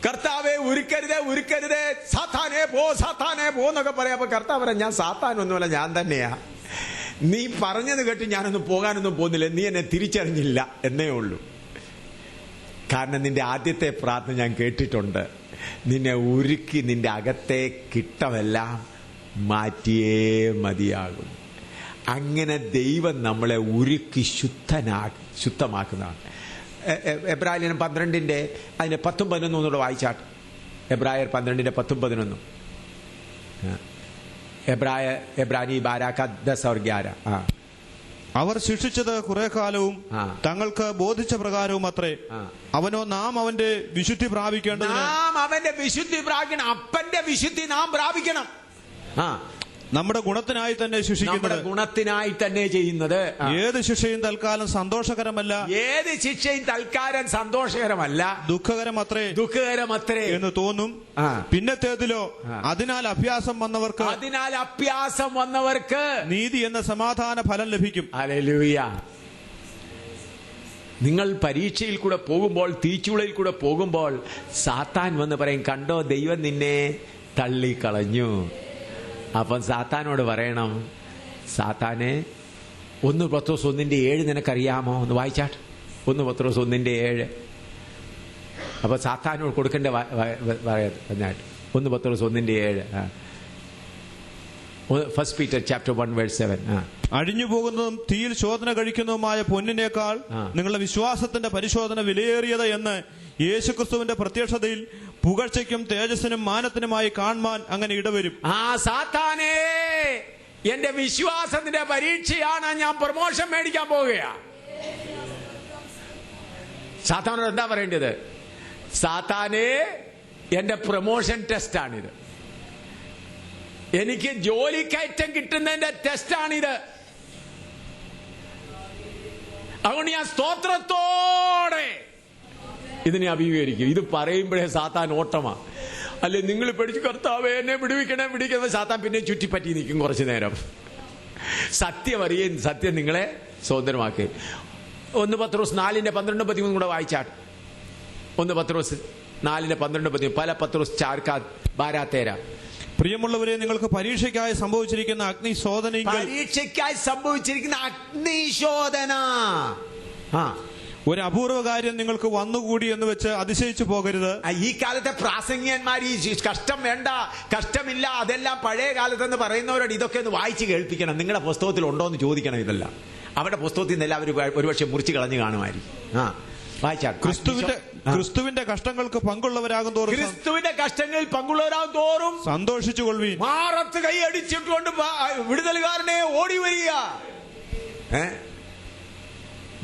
കർത്താവെ ഉരുക്കരുതേ ഉരുക്കരുതേ, സാത്താനെ പോ എന്നൊക്കെ പറയാം. അപ്പൊ കർത്താവ് പറയാം, ഞാൻ സാത്താനൊന്നുമല്ല, ഞാൻ തന്നെയാ. നീ പറഞ്ഞത് കേട്ട് ഞാനൊന്നും പോകാനൊന്നും പോകുന്നില്ല, നീ എന്നെ തിരിച്ചറിഞ്ഞില്ല എന്നേ ഉള്ളൂ. കാരണം നിന്റെ ആദ്യത്തെ പ്രാർത്ഥന ഞാൻ കേട്ടിട്ടുണ്ട്. നിന്നെ ഉരുക്കി നിന്റെ അകത്തെ കിട്ടമെല്ലാം മാറ്റിയേ മതിയാകും. അങ്ങനെ ദൈവം നമ്മളെ ഉരുക്കി ശുദ്ധമാക്കുന്നതാണ്. എബ്രായർ 12 അതിന്റെ 10-11 ഒന്നുകൂടെ വായിച്ചാട്ട്. എബ്രായർ 12 10-11. എബ്രാനി 12:10-11. അവർ ശിക്ഷിച്ചത് കുറെ കാലവും തങ്ങൾക്ക് ബോധിച്ച പ്രകാരവും അത്രേ. അവനോ നാം അവന്റെ വിശുദ്ധി പ്രാപിക്കേണ്ടത്, നാം അവന്റെ വിശുദ്ധി പ്രാപിക്കണം. അപ്പന്റെ വിശുദ്ധി നാം പ്രാപിക്കണം. നമ്മുടെ ഗുണത്തിനായി തന്നെ ശിക്ഷിക്കുന്നത്, ഗുണത്തിനായി തന്നെ ചെയ്യുന്നത്. ഏത് ശിക്ഷയും തൽക്കാലം സന്തോഷകരമല്ല, ഏത് ശിക്ഷയും തൽക്കാലം സന്തോഷകരമല്ല, ദുഃഖകരമത്രേ എന്ന് തോന്നും. പിന്നത്തേതിലോ അതിനാൽ അഭ്യാസം വന്നവർക്ക് നീതി എന്ന സമാധാന ഫലം ലഭിക്കും. ഹല്ലേലൂയ. നിങ്ങൾ പരീക്ഷയിൽ കൂടെ പോകുമ്പോൾ, തീച്ചുളയിൽ കൂടെ പോകുമ്പോൾ സാത്താൻ വന്ന് പറയും, കണ്ടോ ദൈവം നിന്നെ തള്ളിക്കളഞ്ഞു. അപ്പം സാത്താനോട് പറയണം, സാത്താനെ 1 പത്രോസ് 1:7 നിനക്കറിയാമോ? ഒന്ന് വായിച്ചാട്ട്. 1 പത്രോസ് 1:7. അപ്പൊ സാത്താനോട് കൊടുക്കേണ്ട പറഞ്ഞാട്ട് 1 പത്രോസ് 1:7. First Peter chapter 1:7. അഴിഞ്ഞു പോകുന്നതും തീയിൽ ശോധന കഴിക്കുന്നതുമായ പൊന്നിനേക്കാൾ നിങ്ങളുടെ വിശ്വാസത്തിന്റെ പരിശോധന വിലയേറിയത് എന്ന് യേശുക്രിസ്തുവിന്റെ പ്രത്യക്ഷതയിൽ പുകഴ്ചയ്ക്കും തേജസ്സിനും മാനത്തിനുമായി കാണുവാൻ അങ്ങനെ ഇടവരും. സാത്താനേ, എന്റെ വിശ്വാസത്തിന്റെ പരീക്ഷയാണ്, ഞാൻ പ്രമോഷൻ മേടിക്കാൻ പോവുകയാ. സാത്താനോട് എന്താ പറയേണ്ടത്? സാത്താനേ, എന്റെ പ്രൊമോഷൻ ടെസ്റ്റാണിത്. എനിക്ക് ജോലി കയറ്റം കിട്ടുന്നതിന്റെ ടെസ്റ്റാണിത്. അതുകൊണ്ട് ഞാൻ സ്തോത്രത്തോടെ ഇതിനെ അഭിമുഖീകരിക്കും. ഇത് പറയുമ്പോഴേ സാത്താൻ ഓട്ടമാ. അല്ലെ നിങ്ങൾ പഠിച്ചു കർത്താവേ എന്നെ വിടുവിക്കണേ സാത്താൻ പിന്നെ ചുറ്റിപ്പറ്റി നിൽക്കും കുറച്ചു നേരം. സത്യം അറിയും, സത്യം നിങ്ങളെ സ്വതന്ത്രമാക്കി. 1 പത്രോസ് 4:12-13 കൂടെ വായിച്ചാട്ട്. 1 പത്രോസ് 4:12-13. പല പത്രോസ് ചാർക്കാ ബാരാത്തേര. പ്രിയമുള്ളവരെ, നിങ്ങൾക്ക് പരീക്ഷയ്ക്കായി സംഭവിച്ചിരിക്കുന്ന അഗ്നിശോധന ഒരു അപൂർവ കാര്യം നിങ്ങൾക്ക് വന്നുകൂടി എന്ന് വെച്ച് അതിശയിച്ചു പോകരുത്. ഈ കാലത്തെ പ്രാസംഗികന്മാർ ഈ കഷ്ടം വേണ്ട, കഷ്ടമില്ല, അതെല്ലാം പഴയ കാലത്തെന്ന് പറയുന്നവരോട് ഇതൊക്കെ ഒന്ന് വായിച്ച് കേൾപ്പിക്കണം. നിങ്ങളുടെ പുസ്തകത്തിൽ ഉണ്ടോ എന്ന് ചോദിക്കണം. ഇതെല്ലാം അവരുടെ പുസ്തകത്തിൽ നിന്നെല്ലാം അവർ ഒരുപക്ഷെ മുറിച്ച് കളഞ്ഞു കാണുമായിരിക്കും. ക്രിസ്തുവിന്റെ കഷ്ടങ്ങൾക്ക് പങ്കുള്ളവരാകും തോറും, ക്രിസ്തുവിന്റെ കഷ്ടങ്ങളിൽ പങ്കുള്ളവരാകും തോറും സന്തോഷിച്ചുകൊള്ളുവീൻ. മാറത്ത് കൈ അടിച്ചിട്ടുകൊണ്ട് വിടുതലുകാരനെ ഓടി വരിക.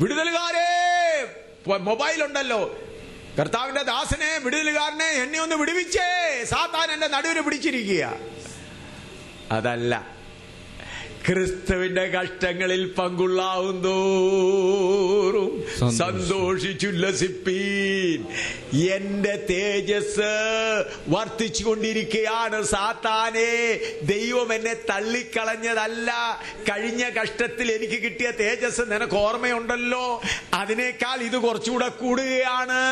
വിടുതലുകാരെ, മൊബൈൽ ഉണ്ടല്ലോ, കർത്താവിന്റെ ദാസനെ, വിടുതലുകാരനെ, എന്നെ ഒന്ന് വിടുവിച്ചേ, സാത്താൻ എന്റെ നടുവിന് പിടിച്ചിരിക്കുക. അതല്ല, ക്രിസ്തുവിന്റെ കഷ്ടങ്ങളിൽ പങ്കുള്ളാവുന്നോറും സന്തോഷിച്ചുല്ലസിപ്പീൻ. എന്റെ തേജസ് വർദ്ധിച്ചുകൊണ്ടിരിക്കുകയാണ്. സാത്താനെ, ദൈവം എന്നെ തള്ളിക്കളഞ്ഞതല്ല. കഴിഞ്ഞ കഷ്ടത്തിൽ എനിക്ക് കിട്ടിയ തേജസ് നിനക്ക് ഓർമ്മയുണ്ടല്ലോ, അതിനേക്കാൾ ഇത് കുറച്ചുകൂടെ കൂടുകയാണ്.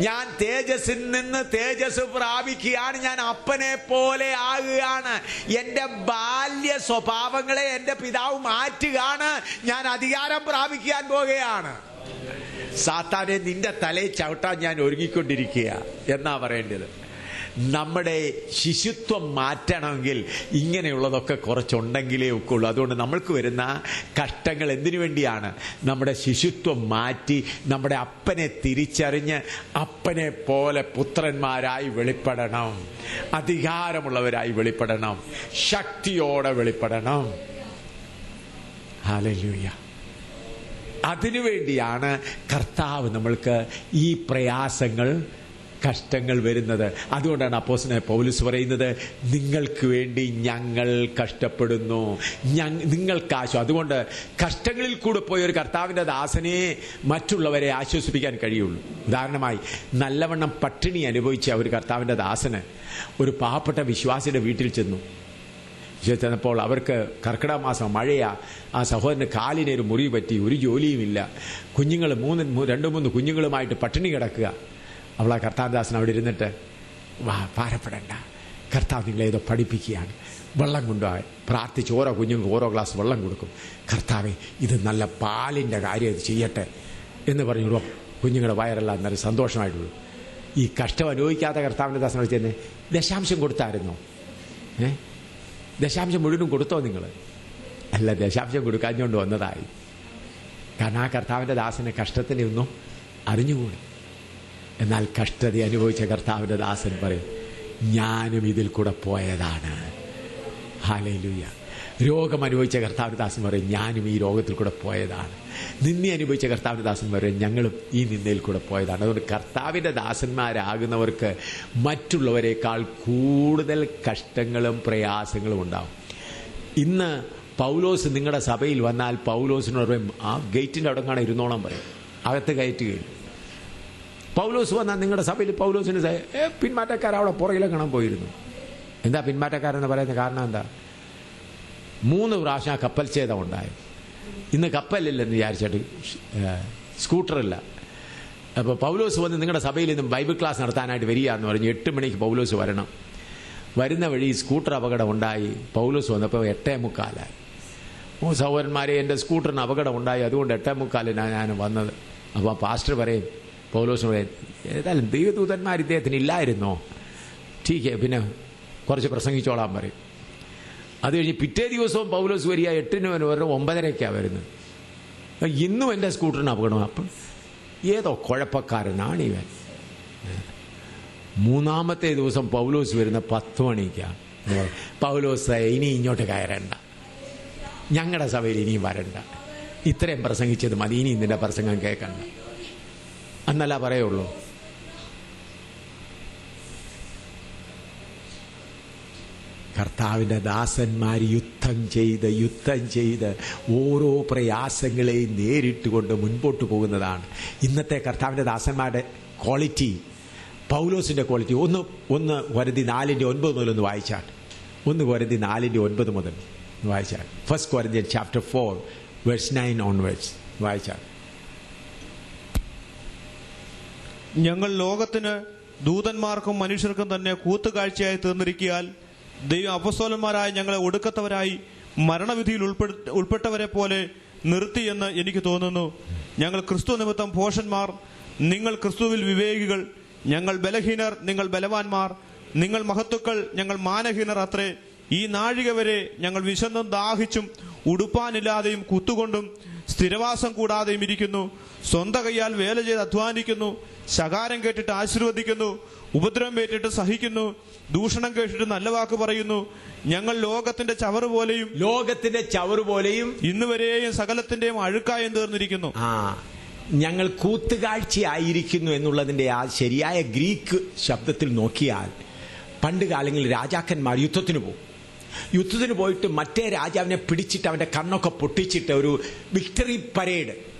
ഞാൻ തേജസ്സിൽ നിന്ന് തേജസ് പ്രാപിക്കുകയാണ്. ഞാൻ അപ്പനെ പോലെ ആകുകയാണ്. എന്റെ ബാല്യ സ്വഭാവങ്ങൾ എന്റെ പിതാവ് മാറ്റുകയാണ്. ഞാൻ അധികാരം പ്രാപിക്കാൻ പോകുകയാണ്. സാത്താനെ, നിന്റെ തലയിൽ ചവിട്ടാൻ ഞാൻ ഒരുങ്ങിക്കൊണ്ടിരിക്കുക എന്നാ പറയേണ്ടത്. നമ്മുടെ ശിശുത്വം മാറ്റണമെങ്കിൽ ഇങ്ങനെയുള്ളതൊക്കെ കുറച്ചുണ്ടെങ്കിലേ ഒക്കെ ഉള്ളൂ. അതുകൊണ്ട് നമ്മൾക്ക് വരുന്ന കഷ്ടങ്ങൾ എന്തിനു വേണ്ടിയാണ്? നമ്മുടെ ശിശുത്വം മാറ്റി നമ്മുടെ അപ്പനെ തിരിച്ചറിഞ്ഞ് അപ്പനെ പോലെ പുത്രന്മാരായി വെളിപ്പെടണം, അധികാരമുള്ളവരായി വെളിപ്പെടണം, ശക്തിയോടെ വെളിപ്പെടണം. ഹല്ലേലൂയ. അതിനുവേണ്ടിയാണ് കർത്താവ് നമ്മൾക്ക് ഈ പ്രയാസങ്ങൾ, കഷ്ടങ്ങൾ വരുന്നത്. അതുകൊണ്ടാണ് അപ്പോസ്തലനായ പൗലോസ് പറയുന്നത്, നിങ്ങൾക്ക് വേണ്ടി ഞങ്ങൾ കഷ്ടപ്പെടുന്നു, നിങ്ങൾക്ക് അതുകൊണ്ട് കഷ്ടങ്ങളിൽ കൂടെ പോയ ഒരു കർത്താവിന്റെ ദാസനെ മറ്റുള്ളവരെ ആശ്വസിപ്പിക്കാൻ കഴിയുള്ളൂ. ഉദാഹരണമായി, നല്ലവണ്ണം പട്ടിണി അനുഭവിച്ച ഒരു കർത്താവിന്റെ ദാസന് ഒരു പാവപ്പെട്ട വിശ്വാസിയുടെ വീട്ടിൽ ചെന്നപ്പോൾ അവർക്ക് കർക്കിടക മാസം മഴയാ. ആ സഹോദരന് കാലിന് ഒരു മുറിവ് പറ്റി, ഒരു ജോലിയുമില്ല, കുഞ്ഞുങ്ങൾ 2-3 കുഞ്ഞുങ്ങളുമായിട്ട് പട്ടിണി കിടക്കുക. അവൾ ആ കർത്താവദാസൻ അവിടെ ഇരുന്നിട്ട്, ഭാരപ്പെടണ്ട, കർത്താവ് നിങ്ങളെ ഏതോ പഠിപ്പിക്കുകയാണ്, വെള്ളം കൊണ്ടുപോകാൻ പ്രാർത്ഥിച്ച് ഓരോ കുഞ്ഞുങ്ങൾക്ക് ഓരോ ഗ്ലാസ് വെള്ളം കൊടുക്കും. കർത്താവേ, ഇത് നല്ല പാലിൻ്റെ കാര്യം ഇത് ചെയ്യട്ടെ എന്ന് പറഞ്ഞു കുഞ്ഞുങ്ങളുടെ വയറെല്ലാം നല്ല സന്തോഷമായിട്ടുള്ളൂ. ഈ കഷ്ടം അനുഭവിക്കാത്ത കർത്താവിൻ്റെ ദാസനോട് ചെന്ന് ദശാംശം കൊടുത്തായിരുന്നോ? ദശാംശം മുഴുവനും കൊടുത്തോ നിങ്ങൾ? അല്ല, ദശാംശം കൊടുക്കാഞ്ഞുകൊണ്ട് വന്നതായി. കാരണം ആ കർത്താവിൻ്റെ ദാസന് കഷ്ടത്തിനെ ഒന്നും അറിഞ്ഞുകൂടി. എന്നാൽ കഷ്ടത അനുഭവിച്ച കർത്താവിൻ്റെ ദാസൻ പറയും, ഞാനും ഇതിൽ കൂടെ പോയതാണ്. ഹല്ലേലൂയ. രോഗം അനുഭവിച്ച കർത്താവിൻ്റെ ദാസൻ പറയും, ഞാനും ഈ രോഗത്തിൽ കൂടെ പോയതാണ്. നിന്ദ അനുഭവിച്ച കർത്താവിൻ്റെ ദാസൻ പറയും, ഞങ്ങളും ഈ നിന്ദയിൽ കൂടെ പോയതാണ്. അതുകൊണ്ട് കർത്താവിൻ്റെ ദാസന്മാരാകുന്നവർക്ക് മറ്റുള്ളവരെക്കാൾ കൂടുതൽ കഷ്ടങ്ങളും പ്രയാസങ്ങളും ഉണ്ടാവും. ഇന്ന് പൗലോസ് നിങ്ങളുടെ സഭയിൽ വന്നാൽ പൗലോസിനോട് പറയും, ആ ഗേറ്റിൻ്റെ അവിടെ കാണാൻ ഇരുന്നോളം പറയും, അകത്ത് കയറ്റുകയും. പൗലോസ് വന്നാൽ നിങ്ങളുടെ സഭയിൽ പൗലോസിന് പിന്മാറ്റക്കാർ അവിടെ പുറകിലെ കാണാൻ പോയിരുന്നു. എന്താ പിന്മാറ്റക്കാരെന്ന് പറയുന്ന കാരണം എന്താ? 3 പ്രാവശ്യം കപ്പൽ ഛേദം ഉണ്ടായി. ഇന്ന് കപ്പലില്ലെന്ന് വിചാരിച്ചിട്ട് സ്കൂട്ടറില്ല. അപ്പോൾ പൗലോസ് വന്ന് നിങ്ങളുടെ സഭയിൽ നിന്നും ബൈബിൾ ക്ലാസ് നടത്താനായിട്ട് വരിക എന്ന് പറഞ്ഞു. 8 മണിക്ക് പൗലോസ് വരണം. വരുന്ന വഴി സ്കൂട്ടർ അപകടം ഉണ്ടായി. പൗലോസ് വന്നപ്പോൾ 8:45. സഹോദരന്മാരെ, എൻ്റെ സ്കൂട്ടറിന് അപകടം ഉണ്ടായി, അതുകൊണ്ട് 8:45 ഞാൻ വന്നത്. അപ്പോൾ പാസ്റ്റർ പറയും, പൗലോസ് പറയും, ഏതായാലും ദൈവദൂതന്മാർ ഇദ്ദേഹത്തിന് ഇല്ലായിരുന്നോ? ടീക്ക്, പിന്നെ കുറച്ച് പ്രസംഗിച്ചോളാൻ പറയും. അത് കഴിഞ്ഞ് പിറ്റേ ദിവസവും പൗലോസ് വരിക 8-ന് വരും, 9:30 വരുന്നത്. ഇന്നും എൻ്റെ സ്കൂട്ടറിന് അപകടം. അപ്പം ഏതോ കുഴപ്പക്കാരനാണ് ഇവൻ. 3-ാമത്തെ ദിവസം പൗലോസ് വരുന്ന 10 മണിക്കാണ്. പൗലോസ്, ഇനി ഇങ്ങോട്ട് കയറണ്ട, ഞങ്ങളുടെ സഭയിൽ ഇനിയും വരണ്ട, ഇത്രയും പ്രസംഗിച്ചത് മതി, ഇനി നിന്റെ പ്രസംഗം കേൾക്കണ്ട എന്നല്ല പറയുള്ളൂ. കർത്താവിൻ്റെ ദാസന്മാർ യുദ്ധം ചെയ്ത് ഓരോ പ്രയാസങ്ങളെയും നേരിട്ടുകൊണ്ട് മുൻപോട്ട് പോകുന്നതാണ് ഇന്നത്തെ കർത്താവിൻ്റെ ദാസന്മാരുടെ ക്വാളിറ്റി. പൗലോസിൻ്റെ ക്വാളിറ്റി ഒന്ന് കൊരിന്ത്യർ 4:9 മുതൽ ഒന്ന് വായിച്ചാൽ, 1 കൊരിന്ത്യർ 4:9 മുതൽ വായിച്ചാൽ, 1 കൊരിന്ത്യർ chapter 4 verse 9 onwards വായിച്ചാൽ. ഞങ്ങൾ ലോകത്തിന് ദൂതന്മാർക്കും മനുഷ്യർക്കും തന്നെ കൂത്തുകാഴ്ചയായി തീർന്നിരിക്കാൻ ദൈവം അപ്പസ്തോലന്മാരായ ഞങ്ങളെ ഒടുക്കത്തവരായി മരണവിധിയിൽ ഉൾപ്പെട്ടവരെ പോലെ നിർത്തിയെന്ന് എനിക്ക് തോന്നുന്നു. ഞങ്ങൾ ക്രിസ്തു നിമിത്തം ഭോഷന്മാർ, നിങ്ങൾ ക്രിസ്തുവിൽ വിവേകികൾ. ഞങ്ങൾ ബലഹീനർ, നിങ്ങൾ ബലവാന്മാർ. നിങ്ങൾ മഹത്തുക്കൾ, ഞങ്ങൾ മാനഹീനർ അത്രേ. ഈ നാഴിക വരെ ഞങ്ങൾ വിശന്നും ദാഹിച്ചും ഉടുപ്പാനില്ലാതെയും കുത്തുകൊണ്ടും സ്ഥിരവാസം കൂടാതെയും ഇരിക്കുന്നു. സ്വന്തം കൈയാൽ വേല ചെയ്ത് അധ്വാനിക്കുന്നു. ശകാരം കേട്ടിട്ട് ആശീർവദിക്കുന്നു. ഉപദ്രവം ഏറ്റിട്ട് സഹിക്കുന്നു. ദൂഷണം കേട്ടിട്ട് നല്ല വാക്ക് പറയുന്നു. ഞങ്ങൾ ലോകത്തിന്റെ ചവറ് പോലെയും ഇന്നുവരെയും സകലത്തിന്റെയും അഴുക്കായും തീർന്നിരിക്കുന്നു. ഞങ്ങൾ കൂത്തുകാഴ്ചയായിരിക്കുന്നു എന്നുള്ളതിന്റെ ആ ശരിയായ ഗ്രീക്ക് ശബ്ദത്തിൽ നോക്കിയാൽ, പണ്ട് കാലങ്ങളിൽ രാജാക്കന്മാർ യുദ്ധത്തിന് പോയിട്ട് മറ്റേ രാജാവിനെ പിടിച്ചിട്ട് അവന്റെ കണ്ണൊക്കെ പൊട്ടിച്ചിട്ട് ഒരു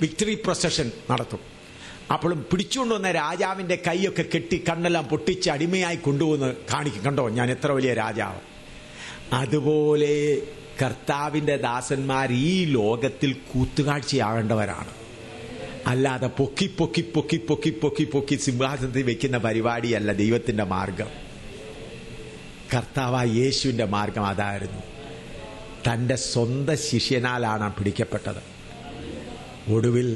വിക്ടറി പ്രൊസഷൻ നടത്തും. അപ്പോഴും പിടിച്ചുകൊണ്ടുവന്ന രാജാവിന്റെ കൈയൊക്കെ കെട്ടി കണ്ണെല്ലാം പൊട്ടിച്ച് അടിമയായി കൊണ്ടുവന്ന് കാണിക്കും, കണ്ടോ ഞാൻ എത്ര വലിയ രാജാവ്. അതുപോലെ കർത്താവിന്റെ ദാസന്മാർ ഈ ലോകത്തിൽ കൂത്തുകാഴ്ചയാകേണ്ടവരാണ്. അല്ലാതെ പൊക്കി പൊക്കി പൊക്കി പൊക്കി പൊക്കി പൊക്കി സിംഹാസനത്തിൽ വെക്കുന്ന പരിപാടിയല്ല ദൈവത്തിന്റെ മാർഗം. കർത്താവായ യേശുവിന്റെ മാർഗം അതായിരുന്നു. തന്റെ സ്വന്തം ശിഷ്യനാലാണ് പിടിക്കപ്പെട്ടത്. ഒടുവിൽ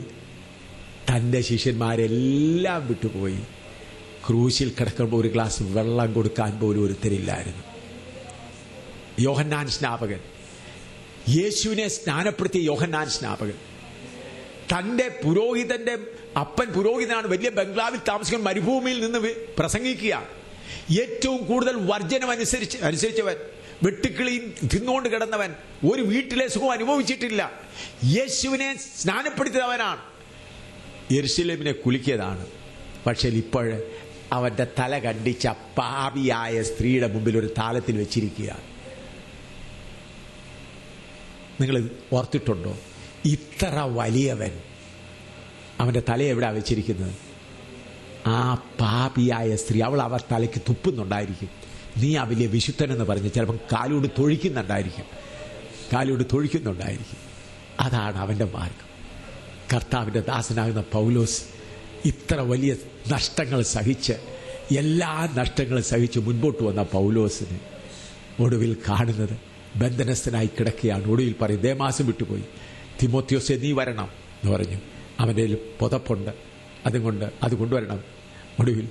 തന്റെ ശിഷ്യന്മാരെല്ലാം വിട്ടുപോയി. ക്രൂശിൽ കിടക്കുമ്പോൾ ഒരു ഗ്ലാസ് വെള്ളം കൊടുക്കാൻ പോലും ഒരുത്തരില്ലായിരുന്നു. യോഹന്നാൻ സ്നാപകൻ, യേശുവിനെ സ്നാനപ്പെടുത്തിയ യോഹന്നാൻ സ്നാപകൻ, തന്റെ പുരോഹിതന്റെ അപ്പൻ പുരോഹിതനാണ്, വലിയ ബംഗ്ലാവിൽ താമസിക്കുന്ന മരുഭൂമിയിൽ നിന്ന് പ്രസംഗിക്കുക. ഏറ്റവും കൂടുതൽ വർജനം അനുസരിച്ചവൻ, വെട്ടുക്കിളി തിന്നുകൊണ്ട് കിടന്നവൻ, ഒരു വീട്ടിലെ സുഖം അനുഭവിച്ചിട്ടില്ല. യേശുവിനെ സ്നാനപ്പെടുത്തിയവനാണ്, യെരുശലേമിനെ കുലുക്കിയതാണ്. പക്ഷേ ഇപ്പോൾ അവന്റെ തല കണ്ടിച്ച പാപിയായ സ്ത്രീയുടെ മുമ്പിൽ ഒരു താലത്തിൽ വെച്ചിരിക്കുക. നിങ്ങൾ ഓർത്തിട്ടുണ്ടോ? ഇത്ര വലിയവൻ അവന്റെ തല എവിടാ വെച്ചിരിക്കുന്നത്? ആ പാപിയായ സ്ത്രീ, അവർ തലയ്ക്ക് തുപ്പുന്നുണ്ടായിരിക്കും. നീ ആ വലിയ വിശുദ്ധനെന്ന് പറഞ്ഞ് ചിലപ്പം കാലുകൊണ്ട് തൊഴിക്കുന്നുണ്ടായിരിക്കും. അതാണ് അവന്റെ മാർഗം. കർത്താവിന്റെ ദാസനാകുന്ന പൗലോസ് ഇത്ര വലിയ നഷ്ടങ്ങൾ സഹിച്ച്, എല്ലാ നഷ്ടങ്ങളും സഹിച്ച് മുൻപോട്ട് വന്ന പൗലോസിന് ഒടുവിൽ കാണുന്നത് ബന്ധനസ്ഥനായി കിടക്കുകയാണ്. ഒടുവിൽ പറയും, ദേമാസം വിട്ടുപോയി, തിമോത്തിയോസേ നീ വരണം എന്ന് പറഞ്ഞു. അവൻ്റെ പുതപ്പുണ്ട്, അതുകൊണ്ട് അത് കൊണ്ടുവരണം. ഒടുവിൽ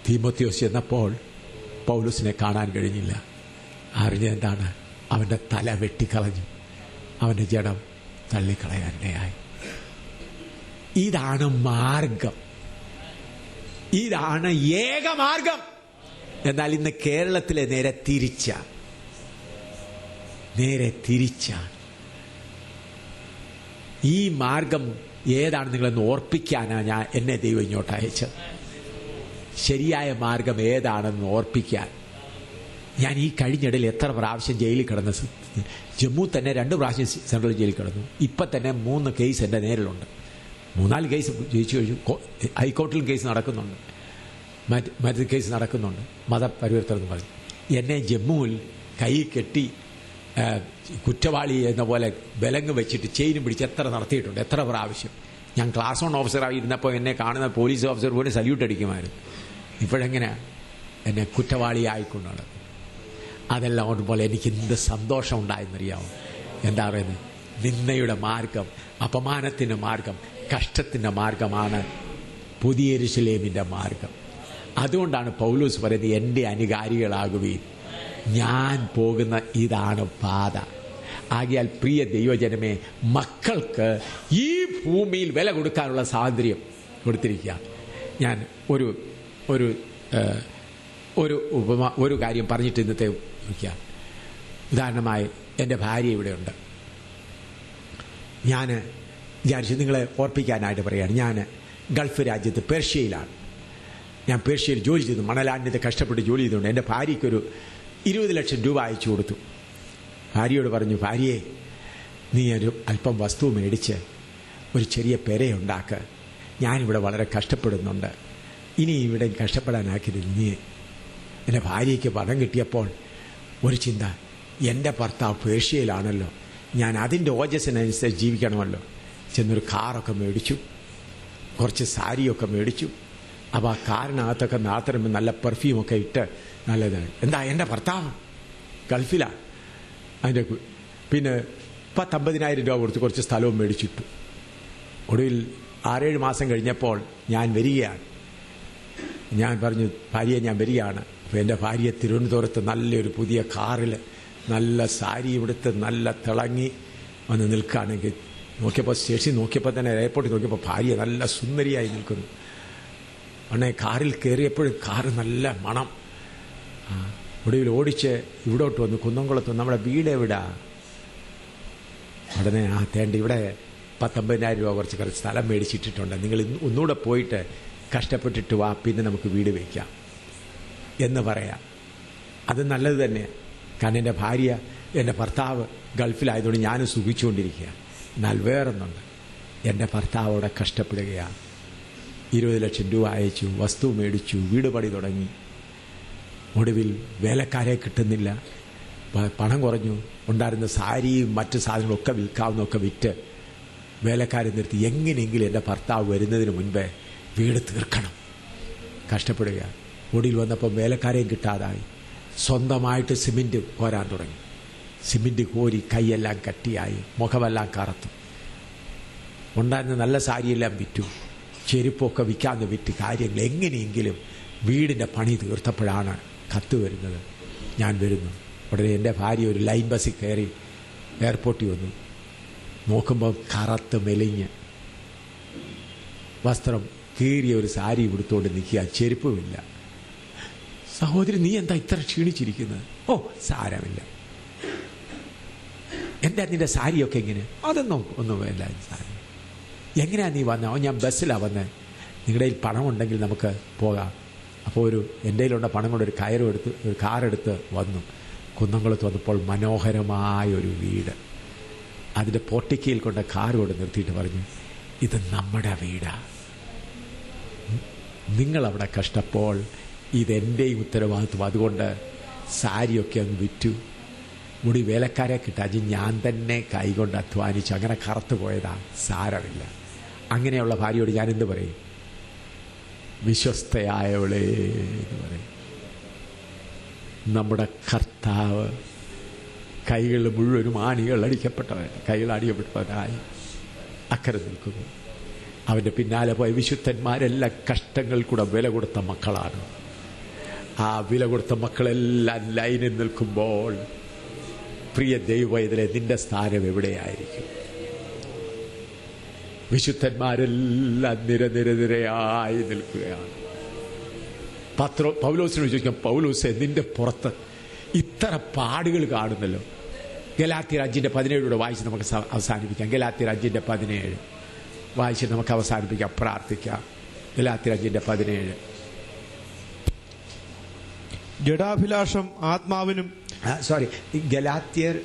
തിമോത്തിയോസ് എന്നപ്പോൾ പൗലോസിനെ കാണാൻ കഴിഞ്ഞില്ല. അറിഞ്ഞെന്താണ്? അവൻ്റെ തല വെട്ടിക്കളഞ്ഞു, അവൻ്റെ ജഡം തള്ളിക്കളയാനിടയായി. ഇതാണ് മാർഗം, ഇതാണ് ഏകമാർഗം. എന്നാൽ ഇന്ന് കേരളത്തിലെ നേരെ തിരിച്ചാണ്. ഈ മാർഗം ഏതാണ് നിങ്ങളെന്ന് ഓർപ്പിക്കാനാണ് എന്നെ ദൈവം ഇങ്ങോട്ട് അയച്ചത്. ശരിയായ മാർഗം ഏതാണെന്ന് ഓർപ്പിക്കാൻ. ഞാൻ ഈ കഴിഞ്ഞിടയിൽ എത്ര പ്രാവശ്യം ജയിലിൽ കിടന്ന, ജമ്മു തന്നെ 2 പ്രാവശ്യം സെൻട്രൽ ജയിലിൽ കിടന്നു. ഇപ്പം തന്നെ 3 കേസ് എൻ്റെ നേരിലുണ്ട്. 3-4 കേസ് ജയിച്ചു കഴിഞ്ഞു. ഹൈക്കോടതിയിലും കേസ് നടക്കുന്നുണ്ട്, മറ്റു കേസ് നടക്കുന്നുണ്ട്. മതപരിവർത്തനം എന്ന് പറഞ്ഞു എന്നെ ജമ്മുവിൽ കൈ കെട്ടി കുറ്റവാളി എന്ന പോലെ വിലങ്ങ് വെച്ചിട്ട് ചെയിനും പിടിച്ച് എത്ര നടത്തിയിട്ടുണ്ട്, എത്ര പ്രാവശ്യം. ഞാൻ ക്ലാസ് 1 ഓഫീസറായി ഇരുന്നപ്പോൾ എന്നെ കാണുന്ന പോലീസ് ഓഫീസർ പോലും സല്യൂട്ട് അടിക്കുമായിരുന്നു. ഇപ്പോഴെങ്ങനെയാണ് എന്നെ കുറ്റവാളിയായിക്കൊണ്ടാണ്. അതെല്ലാം ഓർക്കുമ്പോൾ എനിക്ക് എന്ത് സന്തോഷം ഉണ്ടായെന്നറിയാമോ? എന്താ പറയുന്നത്? നിന്ദയുടെ മാർഗം, അപമാനത്തിൻ്റെ മാർഗം, കഷ്ടത്തിൻ്റെ മാർഗമാണ് പുതിയ യെരൂശലേമിൻ്റെ മാർഗം. അതുകൊണ്ടാണ് പൗലോസ് പറയുന്നത്, എൻ്റെ അനുകാരികളാകുവീൻ, ഞാൻ പോകുന്ന ഇതാണ് പാത. ആകയാൽ പ്രിയ ദൈവജനമേ, മക്കൾക്ക് ഈ ഭൂമിയിൽ വില കൊടുക്കാനുള്ള സ്വാതന്ത്ര്യം കൊടുത്തിരിക്കുക. ഞാൻ ഒരു കാര്യം പറഞ്ഞിട്ട് ഇന്നത്തെ വയ്ക്കാം. ഉദാഹരണമായി എൻ്റെ ഭാര്യ ഇവിടെയുണ്ട്. ഞാൻ വിചാരിച്ചു നിങ്ങളെ ഓർപ്പിക്കാനായിട്ട് പറയുകയാണ്. ഞാൻ ഗൾഫ് രാജ്യത്ത് പേർഷ്യയിലാണ്. ഞാൻ പേർഷ്യയിൽ ജോലി ചെയ്തു, മണലാന്യത്തെ കഷ്ടപ്പെട്ട് ജോലി ചെയ്തുകൊണ്ട് എൻ്റെ ഭാര്യയ്ക്കൊരു 20 ലക്ഷം രൂപ അയച്ചു കൊടുത്തു. ഭാര്യയോട് പറഞ്ഞു, ഭാര്യയെ നീ ഒരു അല്പം വസ്തു മേടിച്ച് ഒരു ചെറിയ പെരയുണ്ടാക്കുക. ഞാനിവിടെ വളരെ കഷ്ടപ്പെടുന്നുണ്ട്, ഇനി ഇവിടെ കഷ്ടപ്പെടാനാക്കരുത് നീ. എൻ്റെ ഭാര്യയ്ക്ക് പണം കിട്ടിയപ്പോൾ ഒരു ചിന്ത, എൻ്റെ ഭർത്താവ് പേർഷ്യയിലാണല്ലോ, ഞാൻ അതിൻ്റെ ഓജസ്സിനനുസരിച്ച് ജീവിക്കണമല്ലോ. ചെന്നൊരു കാറൊക്കെ മേടിച്ചു, കുറച്ച് സാരിയൊക്കെ മേടിച്ചു. അപ്പോൾ ആ കാറിനകത്തൊക്കെ നാത്തറുമ്പോൾ നല്ല പെർഫ്യൂമൊക്കെ ഇട്ട് നല്ലതാണ്. എന്താ, എൻ്റെ ഭർത്താവ് ഗൾഫിലാണ്. അതിൻ്റെ പിന്നെ 50,000 രൂപ കൊടുത്ത് കുറച്ച് സ്ഥലവും മേടിച്ചിട്ടു. ഒടുവിൽ 6-7 മാസം കഴിഞ്ഞപ്പോൾ ഞാൻ വരികയാണ്. ഞാൻ പറഞ്ഞു, ഭാര്യയെ ഞാൻ വരികയാണ്. അപ്പോൾ എൻ്റെ ഭാര്യ തിരുവനന്തപുരത്ത് നല്ലൊരു പുതിയ കാറിൽ നല്ല സാരി എടുത്ത് നല്ല തിളങ്ങി വന്ന് നിൽക്കുകയാണെങ്കിൽ നോക്കിയപ്പോൾ, സ്റ്റേഷനിൽ നോക്കിയപ്പോൾ തന്നെ എയർപോർട്ടിൽ നോക്കിയപ്പോൾ ഭാര്യ നല്ല സുന്ദരിയായി നിൽക്കുന്നു. ഉടനെ കാറിൽ കയറിയപ്പോഴും കാറ് നല്ല മണം. ഒടുവിൽ ഓടിച്ച് ഇവിടോട്ട് വന്ന് കുന്നംകുളത്ത് നമ്മുടെ വീട് എവിടാ? ഉടനെ തേണ്ട ഇവിടെ 50,000 രൂപ കുറച്ച് സ്ഥലം മേടിച്ചിട്ടിട്ടുണ്ട്, നിങ്ങൾ ഒന്നുകൂടെ പോയിട്ട് കഷ്ടപ്പെട്ടിട്ട് വാ, പിന്നെ നമുക്ക് വീട് വയ്ക്കാം എന്ന് പറയാം. അത് നല്ലത് തന്നെയാണ്. കാരണം എൻ്റെ ഭാര്യ, എൻ്റെ ഭർത്താവ് ഗൾഫിലായതുകൊണ്ട് ഞാനും സുഖിച്ചുകൊണ്ടിരിക്കുക. എന്നാൽ വേറൊന്നുണ്ട്, എൻ്റെ ഭർത്താവ് അവിടെ കഷ്ടപ്പെടുകയാണ്. 20 ലക്ഷം രൂപ അയച്ചു, വസ്തു മേടിച്ചു, വീട് പണി തുടങ്ങി. ഒടുവിൽ വേലക്കാരെ കിട്ടുന്നില്ല, പണം കുറഞ്ഞു. ഉണ്ടായിരുന്ന സാരിയും മറ്റു സാധനങ്ങളൊക്കെ വിൽക്കാവുന്നതൊക്കെ വിറ്റ് വേലക്കാരെ നിർത്തി. എങ്ങനെയെങ്കിലും എൻ്റെ ഭർത്താവ് വരുന്നതിന് മുൻപേ വീട് തീർക്കണം, കഷ്ടപ്പെടുക. ഒടുവിൽ വന്നപ്പോൾ വേലക്കാരെയും കിട്ടാതായി. സ്വന്തമായിട്ട് സിമെൻറ്റ് കോരാൻ തുടങ്ങി. സിമെൻറ്റ് കോരി കൈയെല്ലാം കട്ടിയായി, മുഖമെല്ലാം കറുത്തു. ഉണ്ടായിരുന്ന നല്ല സാരിയെല്ലാം വിറ്റു, ചെരുപ്പൊക്കെ വിൽക്കാതെ വിറ്റ് കാര്യങ്ങൾ എങ്ങനെയെങ്കിലും വീടിൻ്റെ പണി തീർത്തപ്പോഴാണ് കത്ത് വരുന്നത്, ഞാൻ വരുന്നു. ഉടനെ എൻ്റെ ഭാര്യ ഒരു ലൈൻ ബസ്സിൽ കയറി എയർപോർട്ടിൽ വന്നു. നോക്കുമ്പോൾ കറുത്ത് മെലിഞ്ഞ് വസ്ത്രം കീറിയ ഒരു സാരി ഉടുത്തുകൊണ്ട് നിൽക്കുക, ചെരുപ്പുമില്ല. സഹോദരി, നീ എന്താ ഇത്ര ക്ഷീണിച്ചിരിക്കുന്നത്? ഓ, സാരമില്ല. എന്താ നിന്റെ സാരിയൊക്കെ എങ്ങനെ? അതൊന്നും ഒന്നുമില്ല സാരി. എങ്ങനെയാ നീ വന്നത്? ഓ, ഞാൻ ബസ്സിലാണ് വന്നത്. നിങ്ങളുടെ കയ്യിൽ പണമുണ്ടെങ്കിൽ നമുക്ക് പോകാം. അപ്പോൾ എൻ്റെ കയ്യിലുള്ള പണം കൊണ്ട് ഒരു കയറും എടുത്ത് ഒരു കാറെടുത്ത് വന്നു. കുന്നംകുളത്ത് വന്നപ്പോൾ മനോഹരമായൊരു വീട്. അതിൻ്റെ പോർട്ടിക്കയിൽ കൊണ്ട് കാർ കൊണ്ട് നിർത്തിയിട്ട് പറഞ്ഞു, ഇത് നമ്മുടെ വീടാ. നിങ്ങളവിടെ കഷ്ടപ്പോൾ ഇതെൻ്റെയും ഉത്തരവാദിത്വം. അതുകൊണ്ട് സാരിയൊക്കെ അങ്ങ് വിറ്റു. മുടി വേലക്കാരെ കിട്ടാതെ ഞാൻ തന്നെ കൈകൊണ്ട് അധ്വാനിച്ചു. അങ്ങനെ കറുത്തു പോയതാ, സാരമില്ല. അങ്ങനെയുള്ള ഭാര്യയോട് ഞാൻ എന്ത് പറയും? വിശ്വസ്തയായവളെ എന്ന് പറയും. നമ്മുടെ കർത്താവ് കൈകൾ മുഴുവനും ആണികൾ അടിക്കപ്പെട്ടവൻ, കൈകൾ അടിക്കപ്പെട്ടവനായി അക്കരെ നിൽക്കുന്നു. അവൻ്റെ പിന്നാലെ പോയ വിശുദ്ധന്മാരെല്ലാം കഷ്ടങ്ങൾ കൂടെ വില കൊടുത്ത മക്കളാണ്. ആ വില കൊടുത്ത മക്കളെല്ലാം ലൈനിൽ നിൽക്കുമ്പോൾ പ്രിയ ദൈവവൈതലേ, നിന്റെ സ്ഥാനം എവിടെയായിരിക്കും? വിശുദ്ധന്മാരെല്ലാം നിരനിരയായി നിൽക്കുകയാണ്. പൗലോസിനോട് ചോദിക്കാം, പൗലോസേ, നിന്റെ പുറത്ത് ഇത്ര പാടുകൾ കാണുന്നല്ലോ. ഗലാത്യർ 5:17 വായിച്ച് നമുക്ക് അവസാനിപ്പിക്കാം. ഗലാത്യർ 5:17 വായിച്ച് നമുക്ക് അവസാനിപ്പിക്കാം, പ്രാർത്ഥിക്കാം. ഗലാത്യർ 5:17. ജഡാഭിലാഷം ആത്മാവിനും ഗലാത്യർ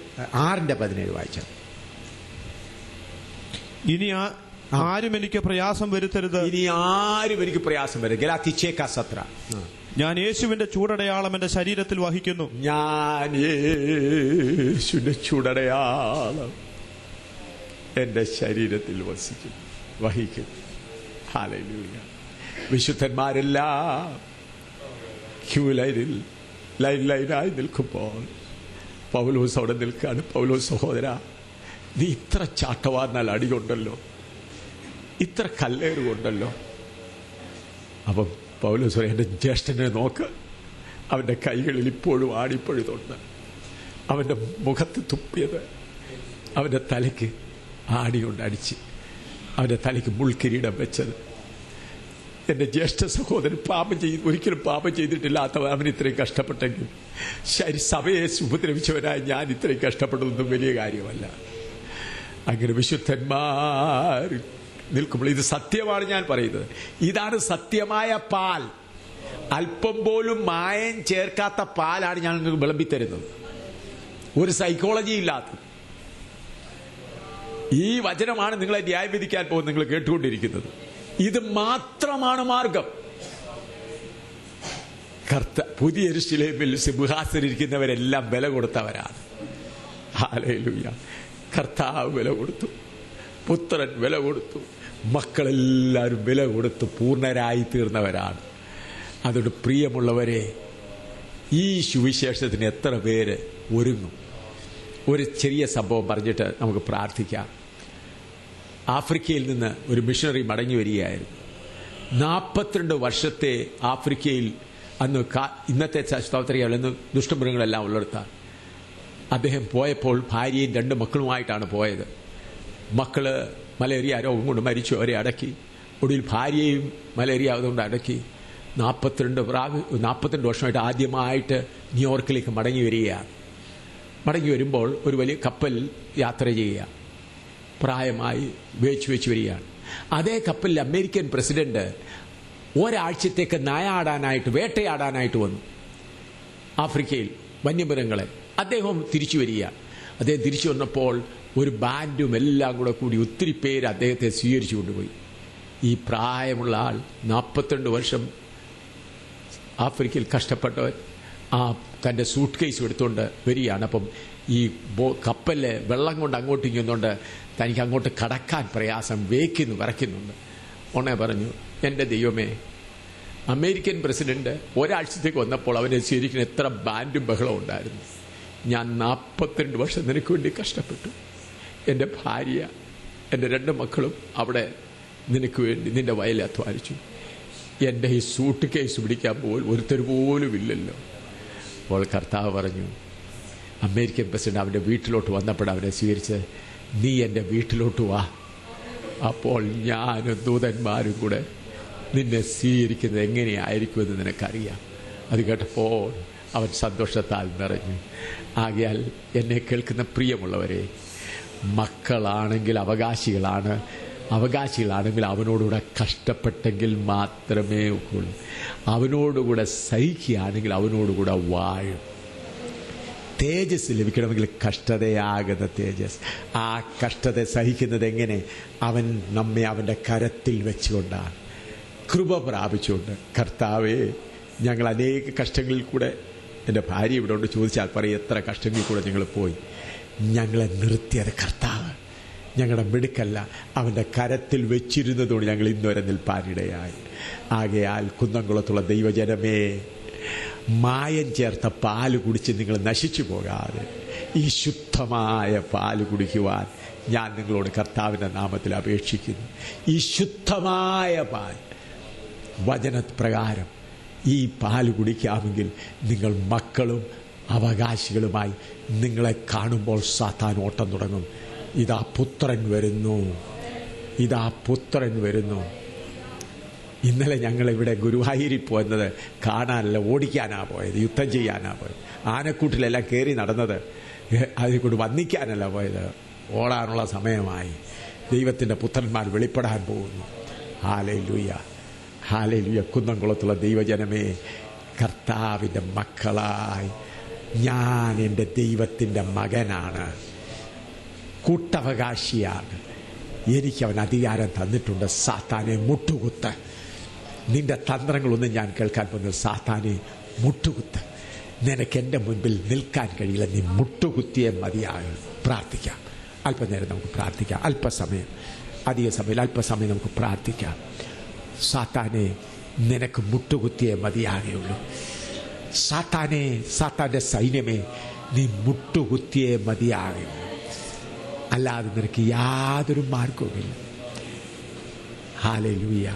6:17 വായിച്ചാൽ. ഇനി ആരും എനിക്ക് പ്രയാസം വരുത്തരുത്. ഇനി ആരും എനിക്ക് പ്രയാസം വരരുത്. ഗലാത്യർ 6:17. ഞാൻ യേശുവിന്റെ ചൂടടയാളം എന്റെ ശരീരത്തിൽ വഹിക്കുന്നു. ഞാൻ യേശുവിന്റെ ചൂടടയാളം എന്റെ ശരീരത്തിൽ വഹിക്കുന്നു. ഹല്ലേലൂയ. വിശുദ്ധന്മാരെല്ലാം ക്യൂ ലൈനായി നിൽക്കുമ്പോൾ പൗലോസ് അവിടെ നിൽക്കുകയാണ്. പൗലോസ്, സഹോദര, നീ ഇത്ര ചാട്ടവാറിനാൽ അടികൊണ്ടല്ലോ, ഇത്ര കല്ലേറുകൊണ്ടല്ലോ. അപ്പം പൗലോസ് പറയും, എൻ്റെ ജ്യേഷ്ഠനെ നോക്ക്, അവൻ്റെ കൈകളിൽ ഇപ്പോഴും ആണിപ്പഴുതുണ്ട്. അവൻ്റെ മുഖത്ത് തുപ്പിയത് അവൻ്റെ തലയ്ക്ക് ആണി കൊണ്ട് അടിച്ച് അവൻ്റെ തലയ്ക്ക് മുൾക്കിരീടം വെച്ചത്. എൻ്റെ ജ്യേഷ്ഠ സഹോദരൻ ഒരിക്കലും പാപം ചെയ്തിട്ടില്ലാത്തവൻ അവൻ ഇത്രയും കഷ്ടപ്പെട്ടെങ്കിൽ സഭയെ ഉപദ്രവിച്ചവനായി ഞാൻ ഇത്രയും കഷ്ടപ്പെട്ടതൊന്നും വലിയ കാര്യമല്ല. അങ്ങനെ വിശുദ്ധന്മാർ നിൽക്കുമ്പോൾ ഇത് സത്യമാണ് ഞാൻ പറയുന്നത്. ഇതാണ് സത്യമായ പാൽ. അല്പം പോലും മായം ചേർക്കാത്ത പാലാണ് ഞാൻ നിങ്ങൾക്ക് വിളമ്പിത്തരുന്നത്. ഒരു സൈക്കോളജി ഇല്ലാത്ത ഈ വചനമാണ് നിങ്ങളെ ന്യായം വിധിക്കാൻ പോകുന്നത്. നിങ്ങൾ കേട്ടുകൊണ്ടിരിക്കുന്നത് ഇത് മാത്രമാണ് മാർഗം. പുതിയ യെരൂശലേമിൽ സിംഹാസനിരിക്കുന്നവരെല്ലാം വില കൊടുത്തവരാണ്. ഹല്ലേലൂയ. കർത്താവ് വില കൊടുത്തു, പുത്രൻ വില കൊടുത്തു, മക്കളെല്ലാവരും വില കൊടുത്ത് പൂർണ്ണരായി തീർന്നവരാണ്. അതുകൊണ്ട് പ്രിയമുള്ളവരെ, ഈ സുവിശേഷത്തിന് എത്ര പേര് ഒരുങ്ങും? ഒരു ചെറിയ സംഭവം പറഞ്ഞിട്ട് നമുക്ക് പ്രാർത്ഥിക്കാം. ആഫ്രിക്കയിൽ നിന്ന് ഒരു മിഷണറി മടങ്ങി വരികയായിരുന്നു. 42 വർഷത്തെ ആഫ്രിക്കയിൽ അന്ന് ഇന്നത്തെ സ്തോത്രയാൽ ഇന്ന് ദുഷ്ടമൃഗങ്ങളെല്ലാം ഉള്ളിടത്താണ്. അദ്ദേഹം പോയപ്പോൾ ഭാര്യയും 2 മക്കളുമായിട്ടാണ് പോയത്. മക്കള് മലേറിയ രോഗം കൊണ്ട് മരിച്ചു, അവരെ അടക്കി. ഒടുവിൽ ഭാര്യയും മലേറിയ അതുകൊണ്ട് അടക്കി. 42 വർഷമായിട്ട് ആദ്യമായിട്ട് ന്യൂയോർക്കിലേക്ക് മടങ്ങി വരികയാണ്. മടങ്ങി വരുമ്പോൾ ഒരു വലിയ കപ്പൽ യാത്ര ചെയ്യുക, പ്രായമായി വെച്ച് വരികയാണ്. അതേ കപ്പലിൽ അമേരിക്കൻ പ്രസിഡന്റ് ഒരാഴ്ചത്തേക്ക് വേട്ടയാടാനായിട്ട് വന്നു ആഫ്രിക്കയിൽ വന്യമൃഗങ്ങളെ. അദ്ദേഹം തിരിച്ചു വരികയാണ്. അദ്ദേഹം തിരിച്ചു വന്നപ്പോൾ ഒരു ബാൻഡും എല്ലാം കൂടി ഒത്തിരി പേര് അദ്ദേഹത്തെ സ്വീകരിച്ചു കൊണ്ടുപോയി. ഈ പ്രായമുള്ള ആൾ 42 വർഷം ആഫ്രിക്കയിൽ കഷ്ടപ്പെട്ടവൻ തൻ്റെ സൂട്ട് കേസ് എടുത്തുകൊണ്ട് വരികയാണ്. അപ്പം ഈ കപ്പലിലെ വെള്ളം കൊണ്ട് അങ്ങോട്ടും ഇങ്ങോട്ടുകൊണ്ട് തനിക്ക് അങ്ങോട്ട് കടക്കാൻ പ്രയാസം, വിറയ്ക്കുന്നുണ്ട്. ഉടനെ പറഞ്ഞു, എൻ്റെ ദൈവമേ, അമേരിക്കൻ പ്രസിഡന്റ് ഒരാഴ്ചത്തേക്ക് വന്നപ്പോൾ അവനെ സ്വീകരിക്കുന്ന എത്ര ബാൻഡും ബഹളവും ഉണ്ടായിരുന്നു. ഞാൻ 42 വർഷം നിനക്ക് വേണ്ടി കഷ്ടപ്പെട്ടു. എൻ്റെ ഭാര്യ, എൻ്റെ 2 മക്കളും അവിടെ നിനക്ക് വേണ്ടി നിന്റെ വയലിൽ അധ്വാനിച്ചു. എൻ്റെ ഈ സൂട്ട് കേസ് പിടിക്കാൻ ഒരുത്തർ പോലും ഇല്ലല്ലോ. അപ്പോൾ കർത്താവ് പറഞ്ഞു, അമേരിക്കൻ പ്രസിഡന്റ് അവൻ്റെ വീട്ടിലോട്ട് വന്നപ്പോൾ അവനെ സ്വീകരിച്ച്, നീ എൻ്റെ വീട്ടിലോട്ട് വാ, അപ്പോൾ ഞാനും ദൂതന്മാരും കൂടെ നിന്നെ സ്വീകരിക്കുന്നത് എങ്ങനെയായിരിക്കുമെന്ന് നിനക്കറിയാം. അത് കേട്ടപ്പോൾ അവൻ സന്തോഷത്താൽ നിറഞ്ഞു. ആകയാൽ എന്നെ കേൾക്കുന്ന പ്രിയമുള്ളവരെ, മക്കളാണെങ്കിൽ അവകാശികളാണെങ്കിൽ അവനോടുകൂടെ കഷ്ടപ്പെട്ടെങ്കിൽ മാത്രമേ ഒക്കുള്ളൂ. അവനോടുകൂടെ സഹിക്കുകയാണെങ്കിൽ അവനോടുകൂടെ വാഴും. തേജസ് ലഭിക്കണമെങ്കിൽ കഷ്ടതയാകുന്ന തേജസ്. ആ കഷ്ടത സഹിക്കുന്നത് എങ്ങനെ? അവൻ നമ്മെ അവൻ്റെ കരത്തിൽ വെച്ചുകൊണ്ടാണ്, കൃപ പ്രാപിച്ചുകൊണ്ട്. കർത്താവേ, ഞങ്ങൾ അനേക കഷ്ടങ്ങളിൽ കൂടെ, എൻ്റെ ഭാര്യ ഇവിടെ കൊണ്ട് ചോദിച്ചാൽ പറയും എത്ര കഷ്ടങ്ങളിൽ കൂടെ ഞങ്ങൾ പോയി. ഞങ്ങളെ നിർത്തിയത് കർത്താവ്, ഞങ്ങളുടെ മിടുക്കല്ല, അവൻ്റെ കരത്തിൽ വെച്ചിരുന്നതുകൊണ്ട് ഞങ്ങൾ ഇന്നുവരെ നിൽപ്പാനിടയായി. ആകയാൽ കുന്നംകുളത്തുള്ള ദൈവജനമേ, മായം ചേർത്ത പാല് കുടിച്ച് നിങ്ങൾ നശിച്ചു പോകാതെ ഈ ശുദ്ധമായ പാല് കുടിക്കുവാൻ ഞാൻ നിങ്ങളോട് കർത്താവിൻ്റെ നാമത്തിൽ അപേക്ഷിക്കുന്നു. ഈ ശുദ്ധമായ പാൽ, വചനപ്രകാരം ഈ പാല് കുടിക്കാമെങ്കിൽ നിങ്ങൾ മക്കളും അവകാശികളുമായി നിങ്ങളെ കാണുമ്പോൾ സാത്താൻ ഓട്ടം തുടങ്ങും. ഇതാ പുത്രൻ വരുന്നു. ഇന്നലെ ഞങ്ങളിവിടെ ഗുരുവായൂരിൽ പോയത് കാണാനല്ല, ഓടിക്കാനാ പോയത്, യുദ്ധം ചെയ്യാനാ പോയത്. ആനക്കൂട്ടിലെല്ലാം കയറി നടന്നത് അതിനെക്കൊണ്ട് വന്ദിക്കാനല്ല പോയത്, ഓടാനുള്ള സമയമായി. ദൈവത്തിൻ്റെ പുത്രന്മാർ വെളിപ്പെടാൻ പോകുന്നു. Hallelujah, hallelujah. കുന്നംകുളത്തുള്ള ദൈവജനമേ, കർത്താവിൻ്റെ മക്കളായി ഞാൻ എൻ്റെ ദൈവത്തിൻ്റെ മകനാണ്, കൂട്ടവകാശിയാണ്. എനിക്കവൻ അധികാരം തന്നിട്ടുണ്ട്. സാത്താനെ മുട്ടുകുത്ത്. നിന്റെ തന്ത്രങ്ങളൊന്നും ഞാൻ കേൾക്കാൻ പോകുന്നത്. സാത്താനെ മുട്ടുകുത്ത്. നിനക്ക് എൻ്റെ മുൻപിൽ നിൽക്കാൻ കഴിയില്ല, നീ മുട്ടുകുത്തിയേ മതിയാകും. പ്രാർത്ഥിക്കാം, അല്പനേരം നമുക്ക് പ്രാർത്ഥിക്കാം. അല്പസമയം നമുക്ക് പ്രാർത്ഥിക്കാം. സാത്താനെ, നിനക്ക് മുട്ടുകുത്തിയേ മതിയാകുള്ളൂ. സാത്താന്റെ സൈന്യമേ, നീ മുട്ടുകുത്തിയേ മതിയാകും. അല്ലാതെ നിനക്ക് യാതൊരു മാർഗവുമില്ല. ഹല്ലേലൂയ.